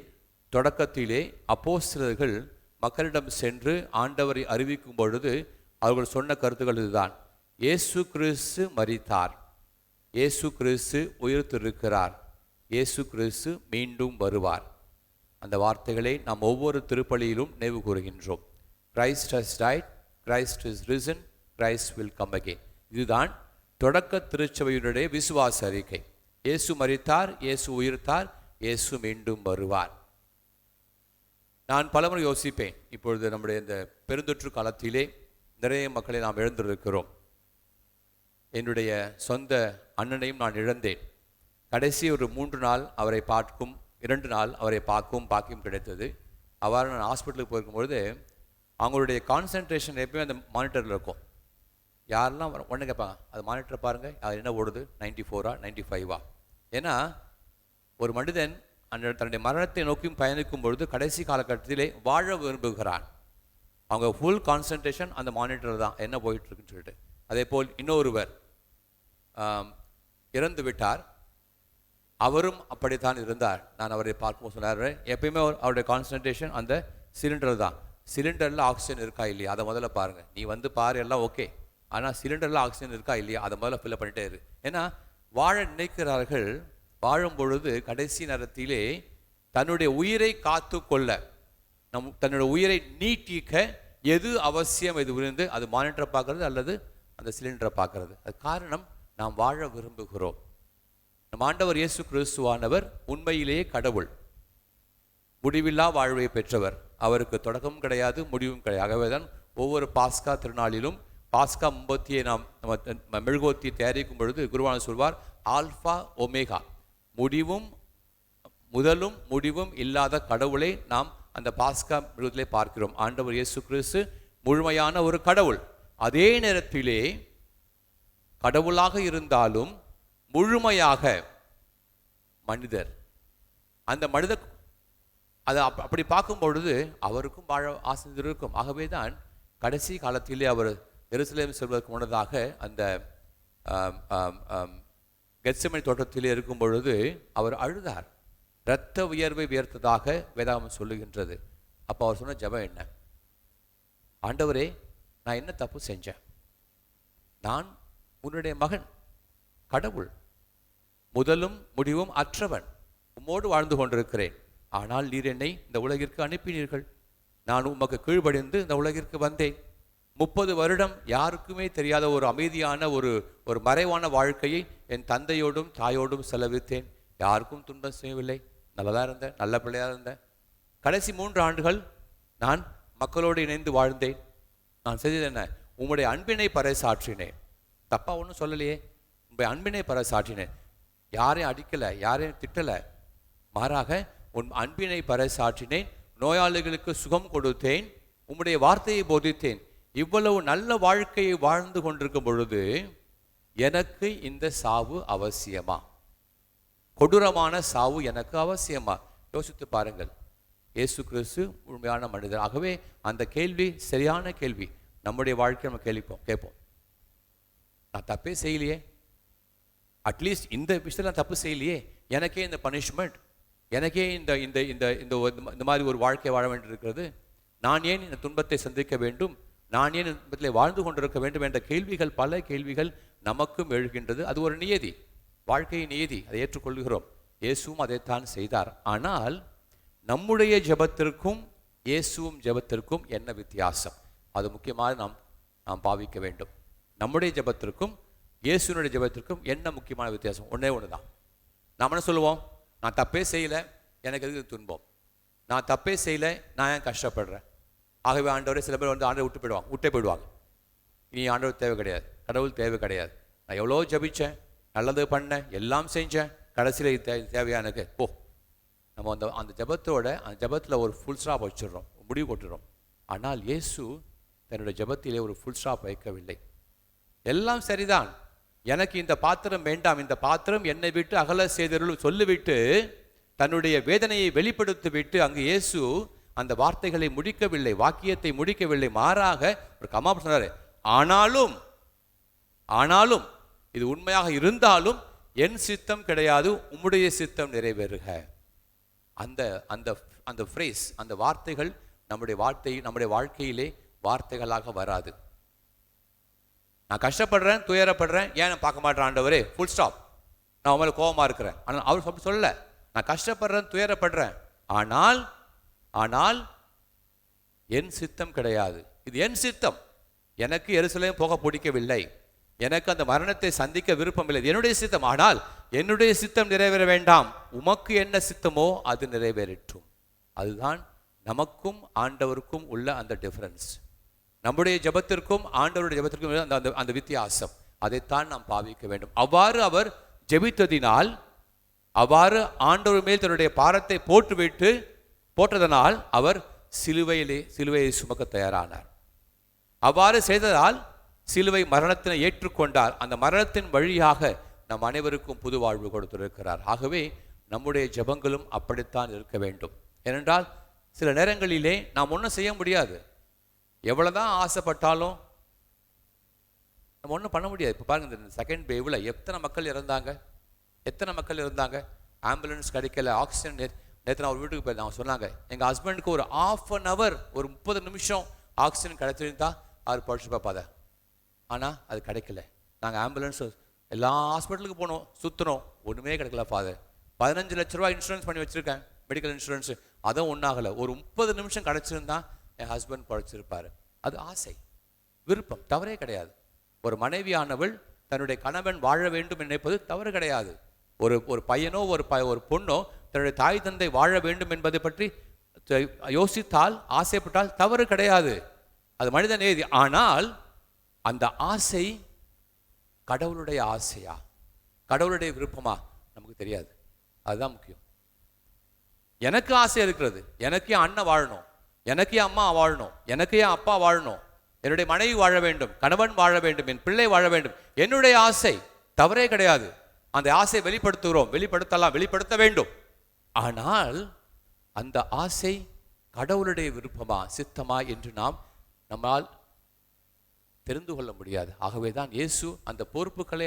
தொடக்கத்திலே அப்போஸ்தலர்கள் மக்களிடம் சென்று ஆண்டவரை அறிவிக்கும் பொழுது அவர்கள் சொன்ன கருத்துக்கள் இதுதான்: இயேசு கிறிஸ்து மரித்தார், இயேசு கிறிஸ்து உயிர்த்திருக்கிறார், இயேசு கிறிஸ்து மீண்டும் வருவார். அந்த வார்த்தைகளை நாம் ஒவ்வொரு திருப்பலியிலும் நினைவு கூறுகின்றோம். Christ has died, Christ is risen, Christ will come again. இதுதான் தொடக்க திருச்சபையினுடைய விசுவாச அறிக்கை. இயேசு மரித்தார், இயேசு உயிர்த்தார், இயேசு மீண்டும் வருவார். நான் பலமுறை யோசிப்பேன், இப்பொழுது நம்முடைய இந்த பெருந்தொற்று காலத்திலே நிறைய மக்களை நாம் இழந்திருக்கிறோம். என்னுடைய சொந்த அண்ணனையும் நான் இழந்தேன். கடைசி ஒரு 3 நாள் அவரை பார்க்கும், 2 நாள் அவரை பார்க்கும் பாக்கியம் கிடைத்தது. அவ்வாறு நான் ஹாஸ்பிட்டலுக்கு போயிருக்கும்பொழுது அவங்களுடைய கான்சன்ட்ரேஷன் எப்பயுமே அந்த மானிட்டரில் இருக்கும். யாரெல்லாம் ஒன்று கேட்பாங்க, அது மானிட்டரை பாருங்கள், அது என்ன ஓடுது, 94ஆ 95ஆ? ஏன்னா ஒரு மனிதன் அந்த தன்னுடைய மரணத்தை நோக்கியும் பயணிக்கும் பொழுது கடைசி காலகட்டத்திலே வாழ விரும்புகிறான். அவங்க ஃபுல் கான்சன்ட்ரேஷன் அந்த மானிட்டர் தான், என்ன போயிட்டுருக்குன்னு சொல்லிட்டு. அதே போல் இன்னொருவர் இறந்து விட்டார், அவரும் அப்படித்தான் இருந்தார். நான் அவரை பார்க்கும்போது சொன்னார், எப்பயுமே அவருடைய கான்சன்ட்ரேஷன் அந்த சிலிண்டர் தான். சிலிண்டரில் ஆக்சிஜன் இருக்கா இல்லையா அதை முதல்ல பாருங்கள். நீ வந்து பாரு, எல்லாம் ஓகே, ஆனால் சிலிண்டரில் ஆக்சிஜன் இருக்கா இல்லையா அதை முதல்ல ஃபில்அப் பண்ணிட்டே இரு. ஏன்னா வாழ நினைக்கிறார்கள். வாழும் பொழுது கடைசி நேரத்திலே தன்னுடைய உயிரை காத்து கொள்ள, தன்னுடைய உயிரை நீட்டிக்க எது அவசியம், எது புரிந்து அது மானிட்டரை பார்க்கறது அல்லது அந்த சிலிண்டரை பார்க்கறது. அது காரணம், நாம் வாழ விரும்புகிறோம். நம் ஆண்டவர் இயேசு கிறிஸ்துவானவர் உண்மையிலேயே கடவுள், முடிவில்லா வாழ்வை பெற்றவர். அவருக்கு தொடக்கமும் கிடையாது, முடிவும் கிடையாது. ஆகவே தான் ஒவ்வொரு பாஸ்கா திருநாளிலும் பாஸ்கா மும்பத்தியை நாம் நம்ம மெழுகோத்தி தயாரிக்கும் பொழுது குருவான சொல்வார், ஆல்ஃபா ஒமேகா, முடிவும் முதலும் முடிவும் இல்லாத கடவுளை நாம் அந்த பாஸ்கா மெழுகத்திலே பார்க்கிறோம். ஆண்டவர் இயேசு கிறிஸ்து முழுமையான ஒரு கடவுள். அதே நேரத்திலே கடவுளாக இருந்தாலும் முழுமையாக மனிதர். அந்த மனிதர் அதை அப்படி பார்க்கும் பொழுது அவருக்கும் வாழ ஆசை இருக்கும். ஆகவே தான் கடைசி காலத்திலே அவர் எருசலேம் செல்வதற்கு முன்னதாக அந்த கெத்செமனே தோட்டத்திலே இருக்கும் பொழுது அவர் அழுதார். இரத்த உயர்வை வியர்த்ததாக வேதாகமம் சொல்லுகின்றது. அப்போ அவர் சொன்ன ஜெபம் என்ன? ஆண்டவரே, நான் என்ன தப்பு செஞ்சேன்? நான் உன்னுடைய மகன், கடவுள், முதலும் முடிவும் அற்றவன், உம்மோடு வாழ்ந்து கொண்டிருக்கிறேன். ஆனால் நீர் என்னை இந்த உலகிற்கு அனுப்பினீர்கள். நான் உமக்கு கீழ்ப்படிந்து இந்த உலகிற்கு வந்தேன். 30 வருடம் யாருக்குமே தெரியாத ஒரு அமைதியான ஒரு மறைவான வாழ்க்கையை என் தந்தையோடும் தாயோடும் செலவித்தேன். யாருக்கும் துன்பம் செய்யவில்லை. நல்லதாக இருந்தேன், நல்ல பிள்ளையாக இருந்தேன். கடைசி 3 ஆண்டுகள் நான் மக்களோடு இணைந்து வாழ்ந்தேன். நான் செய்தது என்ன? உம்முடைய அன்பினை பறைசாற்றினேன். தப்பா ஒன்றும் சொல்லலையே. உங்களுடைய அன்பினை பறைசாற்றினேன். யாரையும் அடிக்கலை, யாரையும் திட்டலை. மாறாக உன் அன்பினை பறைசாற்றினேன். நோயாளிகளுக்கு சுகம் கொடுத்தேன். உம்முடைய வார்த்தையை போதித்தேன். இவ்வளவு நல்ல வாழ்க்கையை வாழ்ந்து கொண்டிருக்கும் பொழுது எனக்கு இந்த சாவு அவசியமா? கொடூரமான சாவு எனக்கு அவசியமா? யோசித்து பாருங்கள். இயேசு கிறிஸ்து உண்மையான மனிதர். ஆகவே அந்த கேள்வி சரியான கேள்வி. நம்முடைய வாழ்க்கையை நம்ம கேட்போம். நான் தப்பே செய்யலையே, அட்லீஸ்ட் இந்த விஷயத்தில் நான் தப்பு செய்யலையே, எனக்கே இந்த பனிஷ்மெண்ட், எனக்கே இந்த இந்த இந்த இந்த மாதிரி ஒரு வாழ்க்கை வாழ வேண்டியிருக்கிறது, நான் ஏன் இந்த துன்பத்தை சந்திக்க வேண்டும், நான் ஏன் இந்த துன்பத்தில் வாழ்ந்து கொண்டிருக்க வேண்டும் என்ற கேள்விகள், பல கேள்விகள் நமக்கும் எழுகின்றது. அது ஒரு நியதி, வாழ்க்கையின் நியதி, அதை ஏற்றுக்கொள்கிறோம். இயேசுவும் அதைத்தான் செய்தார். ஆனால் நம்முடைய ஜெபத்திற்கும் இயேசுவும் ஜெபத்திற்கும் என்ன வித்தியாசம்? அது முக்கியமாக நாம் பாவிக்க வேண்டும். நம்முடைய ஜெபத்திற்கும் இயேசுனுடைய ஜெபத்திற்கும் என்ன முக்கியமான வித்தியாசம்? ஒன்றே ஒன்று தான். நாம் என்ன சொல்லுவோம்? நான் தப்பே செய்யலை, எனக்கு எதுக்கு துன்பம்? நான் தப்பே செய்யலை, நான் ஏன் கஷ்டப்படுறேன்? ஆகவே ஆண்டவரே, சில பேர் வந்து ஆண்டவர் விட்டே போயிடுவாங்க. இனி ஆண்டவர் தேவை கிடையாது, கடவுள் தேவை கிடையாது. நான் எவ்வளோ ஜபித்தேன், நல்லது பண்ணேன், எல்லாம் செஞ்சேன், கடைசியில் தேவையா எனக்கு? போ. நம்ம அந்த ஜபத்தில் ஒரு ஃபுல் ஸ்டாப் வச்சிடுறோம், முடிவு போட்டுடுறோம். ஆனால் இயேசு தன்னுடைய ஜபத்திலே ஒரு ஃபுல் ஸ்டாப் வைக்கவில்லை. எல்லாம் சரிதான், எனக்கு இந்த பாத்திரம் வேண்டாம், இந்த பாத்திரம் என்னை விட்டு அகல செய்தருள் சொல்லிவிட்டு தன்னுடைய வேதனையை வெளிப்படுத்தி விட்டு அங்கு இயேசு அந்த வார்த்தைகளை முடிக்கவில்லை, வாக்கியத்தை முடிக்கவில்லை. மாறாக ஒரு கமா சொன்னாரு, ஆனாலும் இது உண்மையாக இருந்தாலும் என் சித்தம் கிடையாது, உம்முடைய சித்தம் நிறைவேறுக. அந்த அந்த அந்த ஃப்ரேஸ், அந்த வார்த்தைகள் நம்முடைய வாழ்க்கையிலே வார்த்தைகளாக வராது. நான் கஷ்டப்படுறேன், துயரப்படுறேன், ஏன் நான் பார்க்க மாட்டேன் ஆண்டவரே, ஃபுல் ஸ்டாப். நான் உன் மேலே கோபமாக இருக்கிறேன். ஆனால் அவர் அப்படி சொல்லலை. நான் கஷ்டப்படுறேன், துயரப்படுறேன், ஆனால் என் சித்தம் கிடையாது, இது என் சித்தம். எனக்கு எருசலேம் போக பிடிக்கவில்லை, எனக்கு அந்த மரணத்தை சந்திக்க விருப்பம் இல்லை, என்னுடைய சித்தம். ஆனால் என்னுடைய சித்தம் நிறைவேற வேண்டாம், உமக்கு என்ன சித்தமோ அது நிறைவேறட்டும். அதுதான் நமக்கும் ஆண்டவருக்கும் உள்ள அந்த டிஃபரன்ஸ். நம்முடைய ஜெபத்திற்கும் ஆண்டவருடைய ஜெபத்திற்கும் அந்த வித்தியாசம். அதைத்தான் நாம் பாவிக்க வேண்டும். அவ்வாறு அவர் ஜெபித்ததினால், அவ்வாறு ஆண்டவர் மேல் தன்னுடைய பாரத்தை போட்டதனால் அவர் சிலுவையை சுமக்க தயாரானார். அவ்வாறு செய்ததால் சிலுவை மரணத்தினை ஏற்றுக்கொண்டார். அந்த மரணத்தின் வழியாக நம் அனைவருக்கும் புது வாழ்வு கொடுத்திருக்கிறார். ஆகவே நம்முடைய ஜெபங்களும் அப்படித்தான் இருக்க வேண்டும். ஏனென்றால் சில நேரங்களிலே நாம் ஒன்றும் செய்ய முடியாது. எவ்வளோதான் ஆசைப்பட்டாலும் நம்ம ஒன்றும் பண்ண முடியாது. இப்போ பாருங்க, இந்த செகண்ட் வேவ்ல எத்தனை மக்கள் இருந்தாங்க. ஆம்புலன்ஸ் கிடைக்கல, ஆக்சிஜன். நேற்று நான் ஒரு வீட்டுக்கு போயிருந்தேன். அவங்க சொன்னாங்க, எங்கள் ஹஸ்பண்டுக்கு ஒரு 1/2 hour, ஒரு 30 நிமிஷம் ஆக்சிஜன் கிடைச்சிருந்தா அவர் பழிச்சு பார்ப்பாத. ஆனால் அது கிடைக்கல. நாங்கள் ஆம்புலன்ஸ் எல்லா ஹாஸ்பிட்டலுக்கு போனோம், சுற்றினோம், ஒன்றுமே கிடைக்கல ஃபாதர். 15 லட்ச ரூபா இன்சூரன்ஸ் பண்ணி வச்சுருக்கேன், மெடிக்கல் இன்சூரன்ஸு, அதுவும் ஒன்றாகலை. ஒரு 30 நிமிஷம் கிடச்சிருந்தா என் ஹஸ்பண்ட் பழிச்சிருப்பார். அது ஆசை, விருப்பம், தவறே கிடையாது. ஒரு மனைவியானவள் தன்னுடைய கணவன் வாழ வேண்டும் நினைப்பது தவறு கிடையாது. ஒரு பையனோ ஒரு பொண்ணோ தன்னுடைய தாய் தந்தை வாழ வேண்டும் என்பதை பற்றி யோசித்தால், ஆசைப்பட்டால் தவறு கிடையாது. அது மனித நேதி. ஆனால் அந்த ஆசை கடவுளுடைய ஆசையா, கடவுளுடைய விருப்பமா நமக்கு தெரியாது. அதுதான் முக்கியம். எனக்கு ஆசை இருக்கிறது, எனக்கு என் அண்ணன் வாழணும், எனக்கு என் அம்மா வாழணும், எனக்கு என் அப்பா வாழணும், என்னுடைய மனைவி வாழ வேண்டும், கணவன் வாழ வேண்டும், என் பிள்ளை வாழ வேண்டும், என்னுடைய ஆசை, தவறே கிடையாது. அந்த ஆசை வெளிப்படுத்தலாம், வெளிப்படுத்த வேண்டும். ஆனால் அந்த ஆசை கடவுளுடைய விருப்பமா, சித்தமா என்று நம்மால் தெரிந்து கொள்ள முடியாது. ஆகவே தான் இயேசு அந்த பொறுப்புகளை,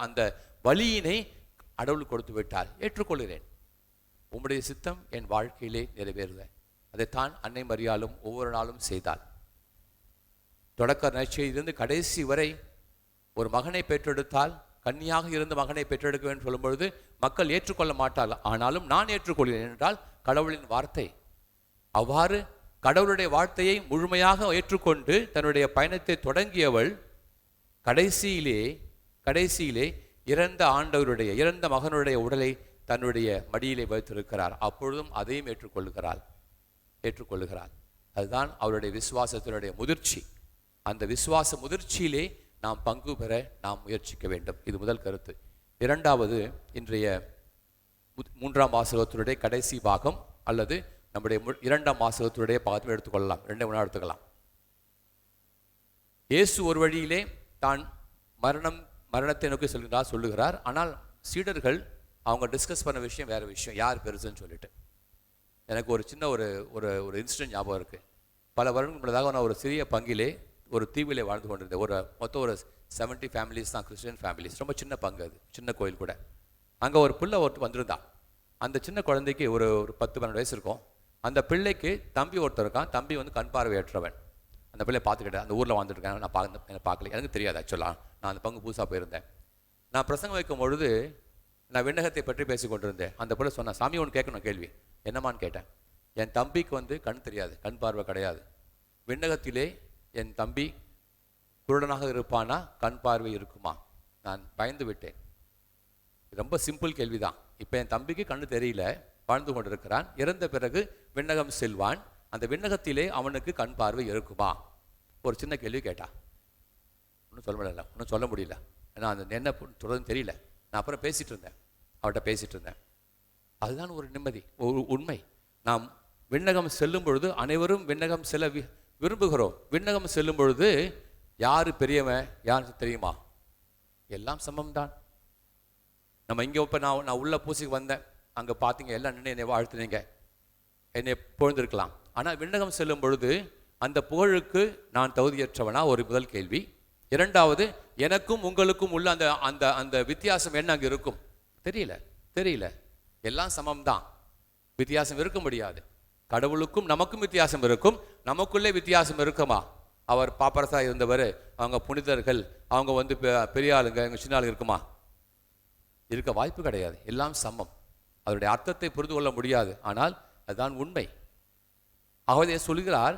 அந்த வலியினை கடவுள் கொடுத்து விட்டார். ஏற்றுக்கொள்கிறேன், உம்முடைய சித்தம் என் வாழ்க்கையிலே நிறைவேறுக. அதைத்தான் அன்னை மரியாளும் ஒவ்வொரு நாளும் செய்தாள். தொடக்க நற்செய்தியிலிருந்து கடைசி வரை ஒரு மகனை பெற்றெடுத்தால், கன்னியாக இருந்து மகனை பெற்றெடுக்க வேண்டும் சொல்லும் பொழுது மக்கள் ஏற்றுக்கொள்ள மாட்டார்கள். ஆனாலும் நான் ஏற்றுக்கொள்கிறேன் என்றால் கடவுளின் வார்த்தை. அவ்வாறு கடவுளுடைய வார்த்தையை முழுமையாக ஏற்றுக்கொண்டு தன்னுடைய பயணத்தை தொடங்கியவள் கடைசியிலே இறந்த மகனுடைய உடலை தன்னுடைய மடியிலே வைத்திருக்கிறார். அப்பொழுதும் அதையும் ஏற்றுக்கொள்ளுகிறாள். அதுதான் அவருடைய விசுவாசத்தினுடைய முதிர்ச்சி. அந்த விசுவாச முதிர்ச்சியிலே நாம் பங்கு பெற நாம் முயற்சிக்க வேண்டும். இது முதல் கருத்து. இரண்டாவது, இன்றைய 3ஆம் வாசகத்தினுடைய கடைசி பாகம் அல்லது நம்முடைய 2ஆம் வாசகத்தினுடைய பாகத்தை எடுத்துக்கொள்ளலாம். 2 ஒன்றா எடுத்துக்கலாம். இயேசு ஒரு வழியிலே தான் மரணத்தை நோக்கி சொல்லுகிறார். ஆனால் சீடர்கள் அவங்க டிஸ்கஸ் பண்ண விஷயம் வேற விஷயம், யார் பெருசுன்னு சொல்லிட்டு. எனக்கு ஒரு சின்ன ஒரு இன்சிடென்ட் ஞாபகம் இருக்குது. பல வருடங்கள் முன்னதாக நான் ஒரு சிறிய பங்கிலே ஒரு தீவிலே வாழ்ந்து கொண்டிருந்தேன். மொத்தம் ஒரு 70 ஃபேமிலிஸ் தான், கிறிஸ்டியன் ஃபேமிலிஸ். ரொம்ப சின்ன பங்கு, அது சின்ன கோயில் கூட. அங்கே ஒரு பிள்ளை வந்திருந்தான். அந்த சின்ன குழந்தைக்கு ஒரு 10-12 வயசு இருக்கும். அந்த பிள்ளைக்கு தம்பி ஒருத்தர் இருக்கான். தம்பி கண் பார்வையற்றவன். அந்த பிள்ளையை பார்த்துக்கிட்டேன். அந்த ஊரில் வாழ்ந்துட்டுருக்கேன். நான் பார்க்கல, எனக்கு தெரியாது ஆக்சுவலாக. நான் அந்த பங்கு புதுசாக போயிருந்தேன். நான் பிரசங்கம் வைக்கும் பொழுது நான் விண்ணகத்தை பற்றி பேசி கொண்டிருந்தேன். அந்த பிள்ளை சொன்னேன், சாமி ஒன்று கேட்கணும் கேள்வி. என்னமான்னு கேட்டேன். என் தம்பிக்கு கண் தெரியாது, கண் பார்வை கிடையாது. விண்ணகத்திலே என் தம்பி குருடனாக இருப்பானா, கண் பார்வை இருக்குமா? நான் பயந்து விட்டேன். ரொம்ப சிம்பிள் கேள்விதான். இப்போ என் தம்பிக்கு கண்ணு தெரியல, வாழ்ந்து கொண்டிருக்கிறான். இறந்த பிறகு விண்ணகம் செல்வான். அந்த விண்ணகத்திலே அவனுக்கு கண் பார்வை இருக்குமா? ஒரு சின்ன கேள்வி கேட்டா. ஒன்றும் சொல்ல முடியல. ஏன்னா அந்த என்ன சொல்றதுன்னு தெரியல. நான் அப்புறம் அவர்கிட்ட பேசிட்டு இருந்தேன். அதுதான் ஒரு நிம்மதி, ஒரு உண்மை. நாம் விண்ணகம் செல்லும் பொழுது அனைவரும் விண்ணகம் செல்ல விரும்புகிறோம். விண்ணகம் செல்லும் பொழுது யாரு பெரியவன் யாருக்கு தெரியுமா? எல்லாம் சமம்தான். நம்ம இங்கே இப்போ நான் உள்ள பூசிக்கு வந்தேன். அங்கே பார்த்தீங்க, எல்லாம் நின்று என்னை வாழ்த்துனீங்க, என்னை புகழ்ந்திருக்கலாம். ஆனால் விண்ணகம் செல்லும் பொழுது அந்த புகழுக்கு நான் தகுதியற்றவனா? ஒரு முதல் கேள்வி. இரண்டாவது, எனக்கும் உங்களுக்கும் உள்ள அந்த அந்த அந்த வித்தியாசம் என்ன அங்கே இருக்கும்? தெரியல. எல்லாம் சமம்தான். வித்தியாசம் இருக்க முடியாது. கடவுளுக்கும் நமக்கும் வித்தியாசம் இருக்கும். நமக்குள்ளே வித்தியாசம் இருக்குமா? அவர் பாப்பரசா இருந்தவர், அவங்க புனிதர்கள், அவங்க பெரிய ஆளுங்க, எங்கள் சின்ன ஆளுங்க இருக்குமா? இருக்க வாய்ப்பு கிடையாது. எல்லாம் சமம். அதனுடைய அர்த்தத்தை புரிந்து கொள்ள முடியாது. ஆனால் அதுதான் உண்மை. ஆகவே சொல்கிறார்,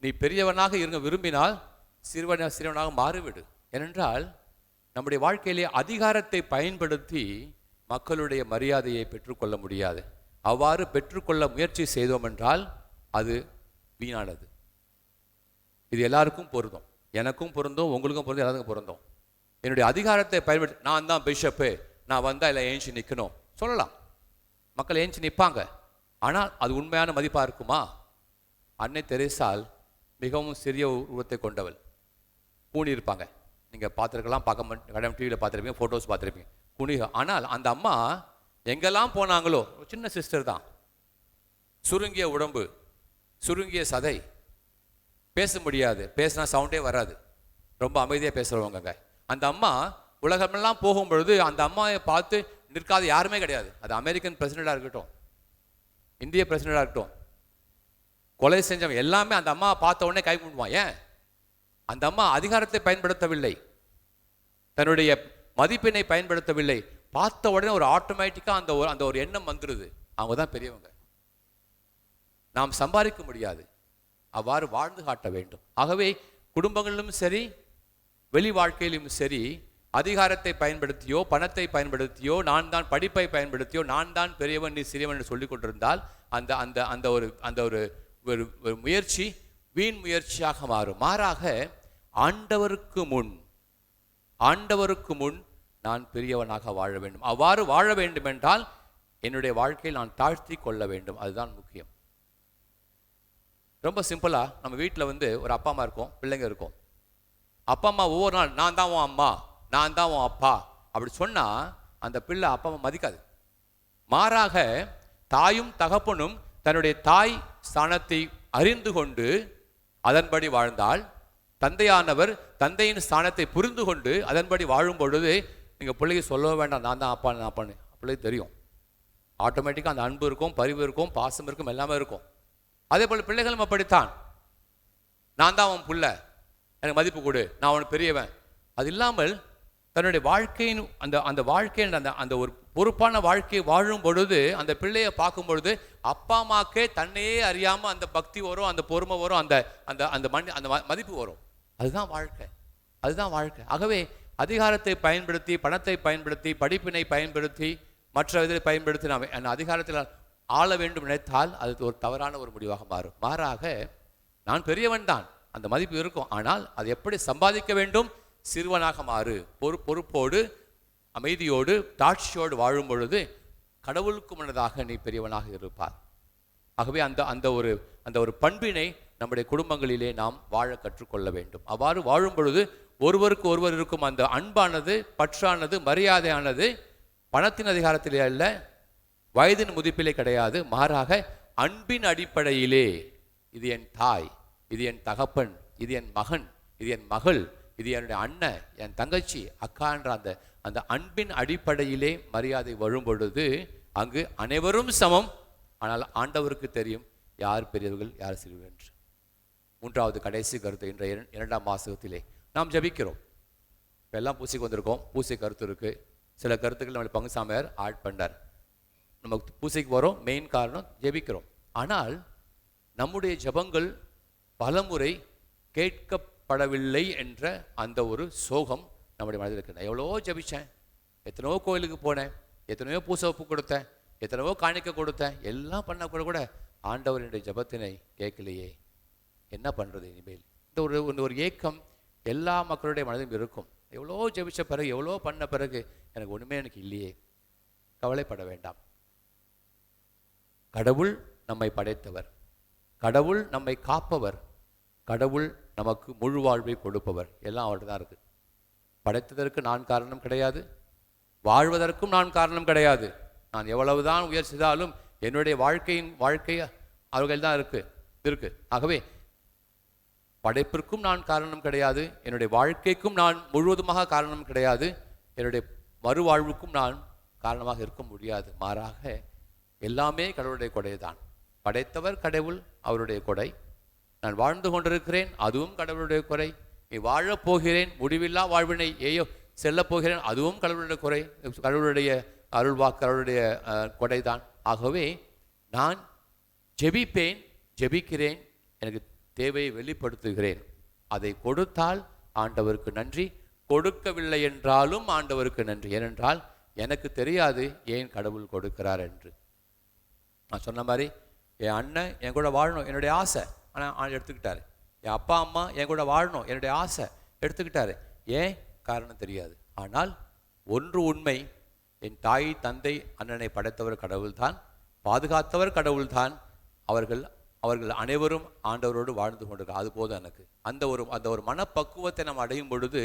நீ பெரியவனாக இருக்க விரும்பினால் சிறுவனாக மாறிவிடு. ஏனென்றால் நம்முடைய வாழ்க்கையிலே அதிகாரத்தை பயன்படுத்தி மக்களுடைய மரியாதையை பெற்றுக்கொள்ள முடியாது. அவ்வாறு பெற்றுக்கொள்ள முயற்சி செய்தோம் என்றால் அது வீணானது. இது எல்லாருக்கும் பொருந்தும். எனக்கும் பொருந்தும், உங்களுக்கும் பொருந்தும், எல்லாருக்கும் பொருந்தும். என்னுடைய அதிகாரத்தை பயன்படுத்தி நான் தான் பிஷப்பு, நான் வந்தால் இல்லை ஏஞ்சி நிற்கணும் சொல்லலாம். மக்கள் ஏஞ்சி நிற்பாங்க. ஆனால் அது உண்மையான மதிப்பாக இருக்குமா? அன்னை தெரேசால் மிகவும் சிறிய உருவத்தை கொண்டவள். கூணி இருப்பாங்க. நீங்கள் பார்த்துருக்கலாம், டிவியில் பார்த்துருப்பீங்க, ஃபோட்டோஸ் பார்த்துருப்பீங்க. குனி. ஆனால் அந்த அம்மா எங்கெல்லாம் போனாங்களோ, ஒரு சின்ன சிஸ்டர் தான், சுருங்கிய உடம்பு, சுருங்கிய சதை, பேச முடியாது, பேசினா சவுண்டே வராது, ரொம்ப அமைதியாக பேசுகிறவங்க. அந்த அம்மா உலகமெல்லாம் போகும்பொழுது அந்த அம்மாவை பார்த்து நிற்காத யாருமே கிடையாது. அது அமெரிக்கன் பிரசிடெண்டாக இருக்கட்டும், இந்திய பிரசிடெண்டாக இருக்கட்டும், கொலை செஞ்சவன் எல்லாமே அந்த அம்மா பார்த்த உடனே கை கும்பிடுவான். ஏன்? அந்த அம்மா அதிகாரத்தை பயன்படுத்தவில்லை, தன்னுடைய மதிப்பெண்ணை பயன்படுத்தவில்லை. பார்த்த உடனே ஒரு ஆட்டோமேட்டிக்காக அந்த ஒரு எண்ணம் வந்துடுது, அவங்க தான் பெரியவங்க. நாம் சம்பாதிக்க முடியாது, அவ்வாறு வாழ்ந்து காட்ட வேண்டும். ஆகவே குடும்பங்களிலும் சரி, வெளி வாழ்க்கையிலும் சரி, அதிகாரத்தை பயன்படுத்தியோ, பணத்தை பயன்படுத்தியோ, நான் தான் படிப்பை பயன்படுத்தியோ, நான் தான் பெரியவன் நீ சிறியவன் என்று சொல்லிக் கொண்டிருந்தால் அந்த அந்த அந்த ஒரு முயற்சி வீண் முயற்சியாக மாறும். மாறாக ஆண்டவருக்கு முன் நான் பெரியவனாக வாழ வேண்டும். அவ்வாறு வாழ வேண்டும் என்றால் என்னுடைய வாழ்க்கையில் நான் தாழ்த்தி கொள்ள வேண்டும். அதுதான் முக்கியம். ரொம்ப சிம்பிளா, நம்ம வீட்டில் ஒரு அப்பா அம்மா இருக்கும், பிள்ளைங்க இருக்கும். அப்பா அம்மா ஒவ்வொரு நாள் நான் தான் உன் அம்மா, நான் தான் உன் அப்பா அப்படி சொன்னா அந்த பிள்ளை அப்பா அம்மா மதிக்காது. மாறாக தாயும் தகப்பனும் தன்னுடைய தாய் ஸ்தானத்தை அறிந்து கொண்டு அதன்படி வாழ்ந்தால், தந்தையானவர் தந்தையின் ஸ்தானத்தை புரிந்து கொண்டு அதன்படி வாழும் பொழுது நீங்கள் பிள்ளைக்கு சொல்லவே வேண்டாம், நான் தான் அப்பா நான் அப்பான்னு. பிள்ளைக்கு தெரியும். ஆட்டோமேட்டிக்காக அந்த அன்பு இருக்கும், பரிவு இருக்கும், பாசம் இருக்கும், எல்லாமே இருக்கும். அதே போல் பிள்ளைகளும் அப்படித்தான். நான் தான் அவன் பிள்ளை, எனக்கு மதிப்பு கொடு, நான் அவனுக்கு பெரியவன். அது இல்லாமல் தன்னுடைய வாழ்க்கையின் அந்த வாழ்க்கையின் அந்த ஒரு பொறுப்பான வாழ்க்கையை வாழும் பொழுது அந்த பிள்ளையை பார்க்கும் பொழுது அப்பா அம்மாக்கே தன்னையே அறியாமல் அந்த பக்தி வரும், அந்த பொறுமை வரும், அந்த அந்த அந்த அந்த மதிப்பு வரும். அதுதான் வாழ்க்கை, அதுதான் வாழ்க்கை. ஆகவே அதிகாரத்தை பயன்படுத்தி, பணத்தை பயன்படுத்தி, படிப்பினை பயன்படுத்தி, மற்ற இதை பயன்படுத்தி நாம் அந்த அதிகாரத்தில் ஆள வேண்டும் நினைத்தால் அது ஒரு தவறான ஒரு முடிவாக மாறும். மாறாக நான் பெரியவன் தான், அந்த மதிப்பு இருக்கும். ஆனால் அதை எப்படி சம்பாதிக்க வேண்டும்? சிறுவனாக மாறு, பொறுப்போடு அமைதியோடு தாட்சியோடு வாழும் பொழுது கடவுளுக்கு முன்னதாக நீ பெரியவனாக இருப்பார். ஆகவே அந்த ஒரு பண்பினை நம்முடைய குடும்பங்களிலே நாம் வாழ கற்றுக்கொள்ள வேண்டும். அவ்வாறு வாழும் பொழுது ஒருவருக்கு ஒருவர் இருக்கும் அந்த அன்பானது, பற்றானது, மரியாதையானது பணத்தின் அதிகாரத்திலே அல்ல, வயதின் முதிப்பிலே கிடையாது. மாறாக அன்பின் அடிப்படையிலே இது என் தாய், இது என் தகப்பன், இது என் மகன், இது என் மகள், இது என்னுடைய அண்ணன், என் தங்கச்சி, அக்கா என்ற அந்த அன்பின் அடிப்படையிலே மரியாதை வரும் பொழுது அங்கு அனைவரும் சமம். ஆனால் ஆண்டவருக்கு தெரியும் யார் பெரியவர்கள் யார் சிறியவர்கள் என்று. மூன்றாவது கடைசி கருத்து, இன்றைய 2ஆம் வாசகத்திலே நாம் ஜபிக்கிறோம். இப்போ எல்லாம் பூசைக்கு வந்திருக்கோம், பூசை கருத்து இருக்குது. சில கருத்துக்கள் நம்மளை பங்குசாமியார் ஆட் பண்ணார். நம்ம பூசைக்கு வரோம், மெயின் காரணம் ஜெபிக்கிறோம். ஆனால் நம்முடைய ஜபங்கள் பலமுறை கேட்கப்படவில்லை என்ற அந்த ஒரு சோகம் நம்முடைய மனதில் இருக்கு. நான் எவ்வளோ ஜபித்தேன், எத்தனையோ கோயிலுக்கு போனேன், எத்தனையோ பூசை ஒப்பு கொடுத்தேன், எத்தனையோ காணிக்க கொடுத்தேன், எல்லாம் பண்ண கூட ஆண்டவருடைய ஜபத்தினை கேட்கலையே, என்ன பண்ணுறது இனிமேல்? இந்த ஒரு ஏக்கம் எல்லா மக்களுடைய மனதிலும் இருக்கும். எவ்வளோ ஜபிச்ச பிறகு, எவ்வளோ பண்ண பிறகு எனக்கு ஒன்றுமே எனக்கு இல்லையே. கவலைப்பட வேண்டாம். கடவுள் நம்மை படைத்தவர், கடவுள் நம்மை காப்பவர், கடவுள் நமக்கு முழு வாழ்வை கொடுப்பவர். எல்லாம் அவர்கிட்ட தான் இருக்குது. படைத்ததற்கு நான் காரணம் கிடையாது, வாழ்வதற்கும் நான் காரணம் கிடையாது. நான் எவ்வளவுதான் உயர் செய்தாலும் என்னுடைய வாழ்க்கை அவர்கள் தான் இருக்கு. ஆகவே படைப்பிற்கும் நான் காரணம் கிடையாது, என்னுடைய வாழ்க்கைக்கும் நான் முழுவதுமாக காரணம் கிடையாது, என்னுடைய மறுவாழ்வுக்கும் நான் காரணமாக இருக்க முடியாது. மாறாக எல்லாமே கடவுளுடைய கொடை தான். படைத்தவர் கடவுள், அவருடைய கொடை. நான் வாழ்ந்து கொண்டிருக்கிறேன், அதுவும் கடவுளுடைய குறை. நீ வாழப் போகிறேன், முடிவில்லா வாழ்வினை செல்லப் போகிறேன், அதுவும் கடவுளுடைய குறை, கடவுளுடைய அருள்வாக்கு, கடவுளுடைய கொடை தான். ஆகவே நான் ஜெபிப்பேன், ஜெபிக்கிறேன், எனக்கு தேவையை வெளிப்படுத்துகிறேன். அதை கொடுத்தால் ஆண்டவருக்கு நன்றி, கொடுக்கவில்லை என்றாலும் ஆண்டவருக்கு நன்றி. ஏனென்றால் எனக்கு தெரியாது ஏன் கடவுள் கொடுக்கிறார் என்று. நான் சொன்ன மாதிரி என் அண்ணன் என் கூட வாழணும் என்னுடைய ஆசை, ஆனால் எடுத்துக்கிட்டாரு. என் அப்பா அம்மா என் கூட வாழணும் என்னுடைய ஆசை, எடுத்துக்கிட்டாரு. ஏன் காரணம் தெரியாது. ஆனால் ஒன்று உண்மை, என் தாய் தந்தை அண்ணனை படைத்தவர் கடவுள்தான், பாதுகாத்தவர் கடவுள்தான். அவர்கள் அனைவரும் ஆண்டவரோடு வாழ்ந்து கொண்டிருக்கார். அது போதும் எனக்கு. அந்த ஒரு மனப்பக்குவத்தை நாம் அடையும் பொழுது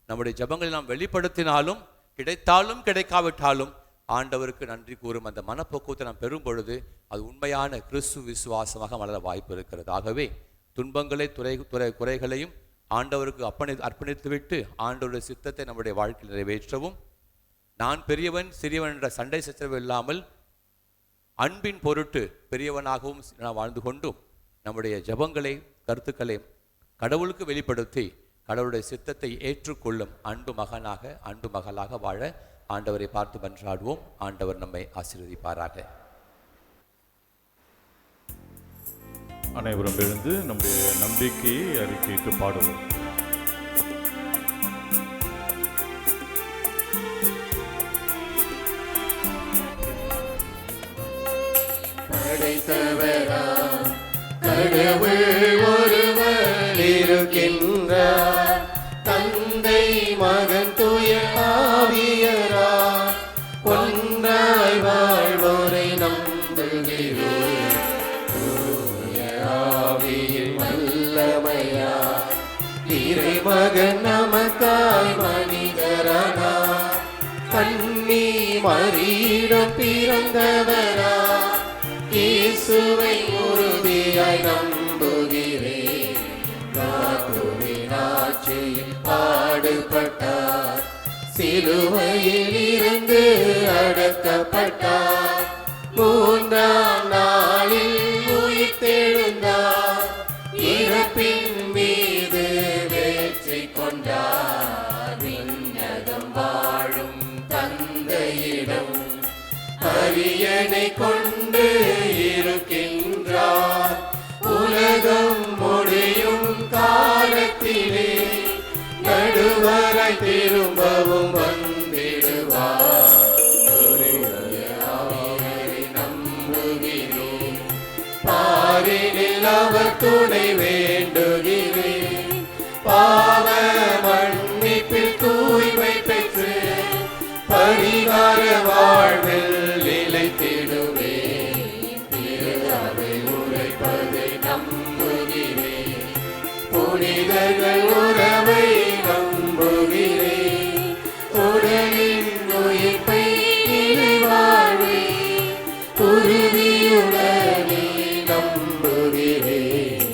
நம்முடைய ஜபங்களை நாம் வெளிப்படுத்தினாலும் கிடைத்தாலும் கிடைக்காவிட்டாலும் ஆண்டவருக்கு நன்றி கூறும் அந்த மனப்பக்குவத்தை நாம் பெறும் பொழுது அது உண்மையான கிறிஸ்து விசுவாசமாக வளர வாய்ப்பு இருக்கிறது. ஆகவே துன்பங்களை குறைகளையும் ஆண்டவருக்கு அர்ப்பணித்துவிட்டு ஆண்டவருடைய சித்தத்தை நம்முடைய வாழ்க்கையில் நிறைவேற்றவும், நான் பெரியவன் சிறியவன் என்ற சண்டை சச்சரவு இல்லாமல் அன்பின் பொருட்டு பெரியவனாகவும் நாம் வாழ்ந்து கொண்டும் நம்முடைய ஜபங்களை கருத்துக்களை கடவுளுக்கு வெளிப்படுத்தி கடவுளுடைய சித்தத்தை ஏற்றுக்கொள்ளும் அன்பு மகனாக அன்பு மகளாக வாழ ஆண்டவரை பார்த்து மன்றாடுவோம். ஆண்டவர் நம்மை ஆசீர்வதிப்பாராக. அனைவரும் எழுந்து நம்முடைய நம்பிக்கையை அறிக்கையிட்டு பாடுவோம். படைத்தவரா கடவுள் ஒருவர் இருக்கின்றார், தந்தை மகன் தூய ஆவியரா ஒன்றாய் வாழ்வோரை நம்புகிறோம். தூய ஆவியின் வல்லமையா இறைமகன் நமக்காய் மனிதரானார், கன்னி மரியிடம் பிறந்தவரா இயேசுவை உறுதியாய் நம்புகிறேன். காத்துவின் ஆட்சியில் பாடுபட்டார், சிலுவையில் இருந்து அடக்கப்பட்டார், மூன்றாம் நாளில் உயிர்த்தெழுந்தார், இறப்பின் மீது வெற்றி கொண்டார். விண்ணகம் வாழும் தந்தையிடம் மகிமையாய் திரும்பவும் வந்திடுவார். தூய ஆவியை நம்புகிறேன், பாரினில் அவர் துணை வேண்டுகிறேன். பாவ மன்னிப்பில் தூய்மை பெற்று பரிகார வாழ்வில் நிலைத்திடுவேன். திரு அவை உரைப்பதை நம்புகிறேன், புனிதர்கள் உறவை நம்புகிறேன். உடலின் உயிர்ப்பை வாழ்வை உறுதியுடனே நம்புகிறேன்.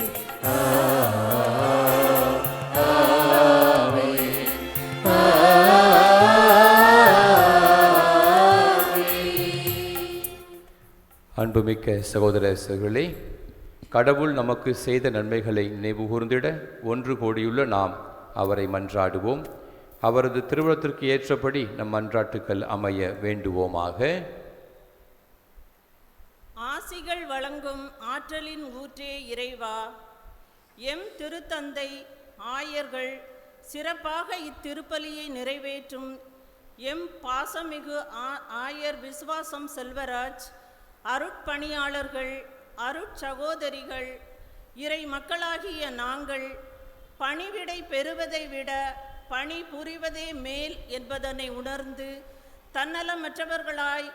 அன்புமிக்க சகோதர சகோதரிகளே, கடவுள் நமக்கு செய்த நன்மைகளை நினைவுகூர்ந்திட ஒன்று கூடியுள்ள நாம் அவரை மன்றாடுவோம். அவரது திருவுளத்திற்கு ஏற்றபடி நம் மன்றாட்டுக்கள் அமைய வேண்டுவோமாக. ஆசிகள் வழங்கும் ஆற்றலின் ஊற்றே இறைவா, எம் திருத்தந்தை ஆயர்கள் சிறப்பாக இத்திருப்பலியை நிறைவேற்றும் எம் பாசமிகு ஆயர் விசுவாசம் செல்வராஜ், அருட்பணியாளர்கள், அருட்சகோதரிகள், இறை மக்களாகிய நாங்கள் பணிவிடை பெறுவதை விட பணி புரிவதே மேல் என்பதனை உணர்ந்து தன்னலமற்றவர்களாய்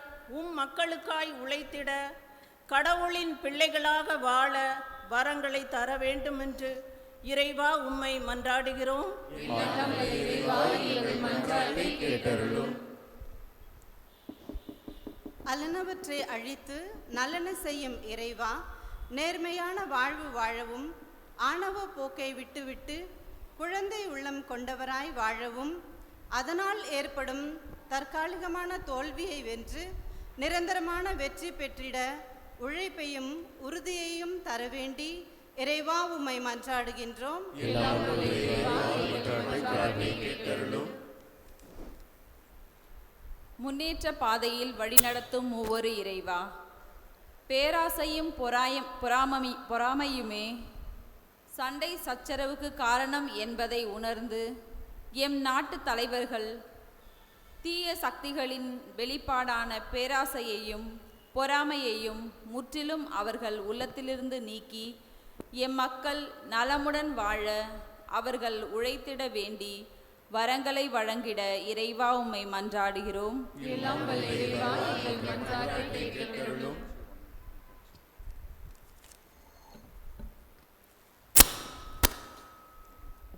மக்களுக்காய் உழைத்திட கடவுளின் பிள்ளைகளாக வாழ வரங்களை தர வேண்டுமென்று இறைவா உம்மை மன்றாடுகிறோம். அல்லனவற்றை அழித்து நல்லன செய்யும் இறைவா, நேர்மையான வாழ்வு வாழவும் ஆணவ போக்கை விட்டுவிட்டு குழந்தை உள்ளம் கொண்டவராய் வாழவும், அதனால் ஏற்படும் தற்காலிகமான தோல்வியை வென்று நிரந்தரமான வெற்றி பெற்றிட உழைப்பையும் உறுதியையும் தர வேண்டி இறைவா உம்மை மன்றாடுகின்றோம். முன்னேற்ற பாதையில் வழிநடத்தும் ஒவ்வொரு இறைவா, பேராசையும் பொறாமையுமே சண்டை சச்சரவுக்கு காரணம் என்பதை உணர்ந்து எம் நாட்டு தலைவர்கள் தீய சக்திகளின் வெளிப்பாடான பேராசையையும் பொறாமையையும் முற்றிலும் அவர்கள் உள்ளத்திலிருந்து நீக்கி எம் மக்கள் நலமுடன் வாழ அவர்கள் உழைத்திட வேண்டி வரங்களை வழங்கிட இறைவா உம்மை மன்றாடுகிறோம்.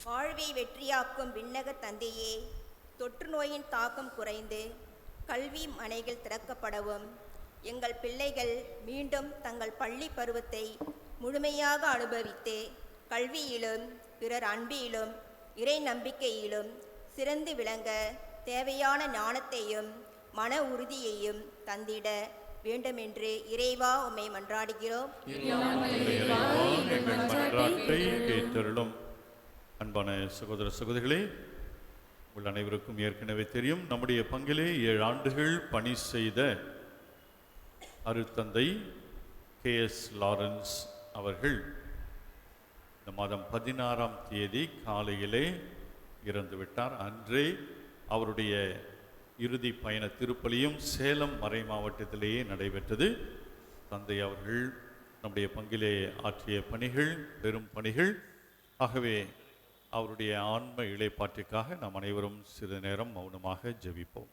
வாழ்வை வெற்றியாக்கும் விண்ணக தந்தையே, தொற்று நோயின் தாக்கம் குறைந்து கல்வி மனைகள் திறக்கப்படவும் எங்கள் பிள்ளைகள் மீண்டும் தங்கள் பள்ளி பருவத்தை முழுமையாக அனுபவித்து கல்வியிலும் பிறர் அன்பிலும் இறை நம்பிக்கையிலும் சிறந்து விளங்க தேவையான ஞானத்தையும் மன உறுதியையும் தந்திட வேண்டுமென்று இறைவா உம்மை மன்றாடுகிறோம். அன்பான சகோதர சகோதரிகளே, உங்கள் அனைவருக்கும் ஏற்கனவே தெரியும், நம்முடைய பங்கிலே 7 ஆண்டுகள் பணி செய்த அருட்தந்தை KS லாரன்ஸ் அவர்கள் இந்த மாதம் 16ஆம் தேதி காலையிலே இறந்துவிட்டார். அன்றே அவருடைய இறுதி பயண திருப்பலியும் சேலம் மறை மாவட்டத்திலேயே நடைபெற்றது. தந்தை அவர்கள் நம்முடைய பங்கிலே ஆற்றிய பணிகள் பெரும் பணிகள். ஆகவே அவருடைய ஆன்ம இளைப்பாற்றிற்காக நாம் அனைவரும் சிறிது நேரம் மௌனமாக ஜெபிப்போம்.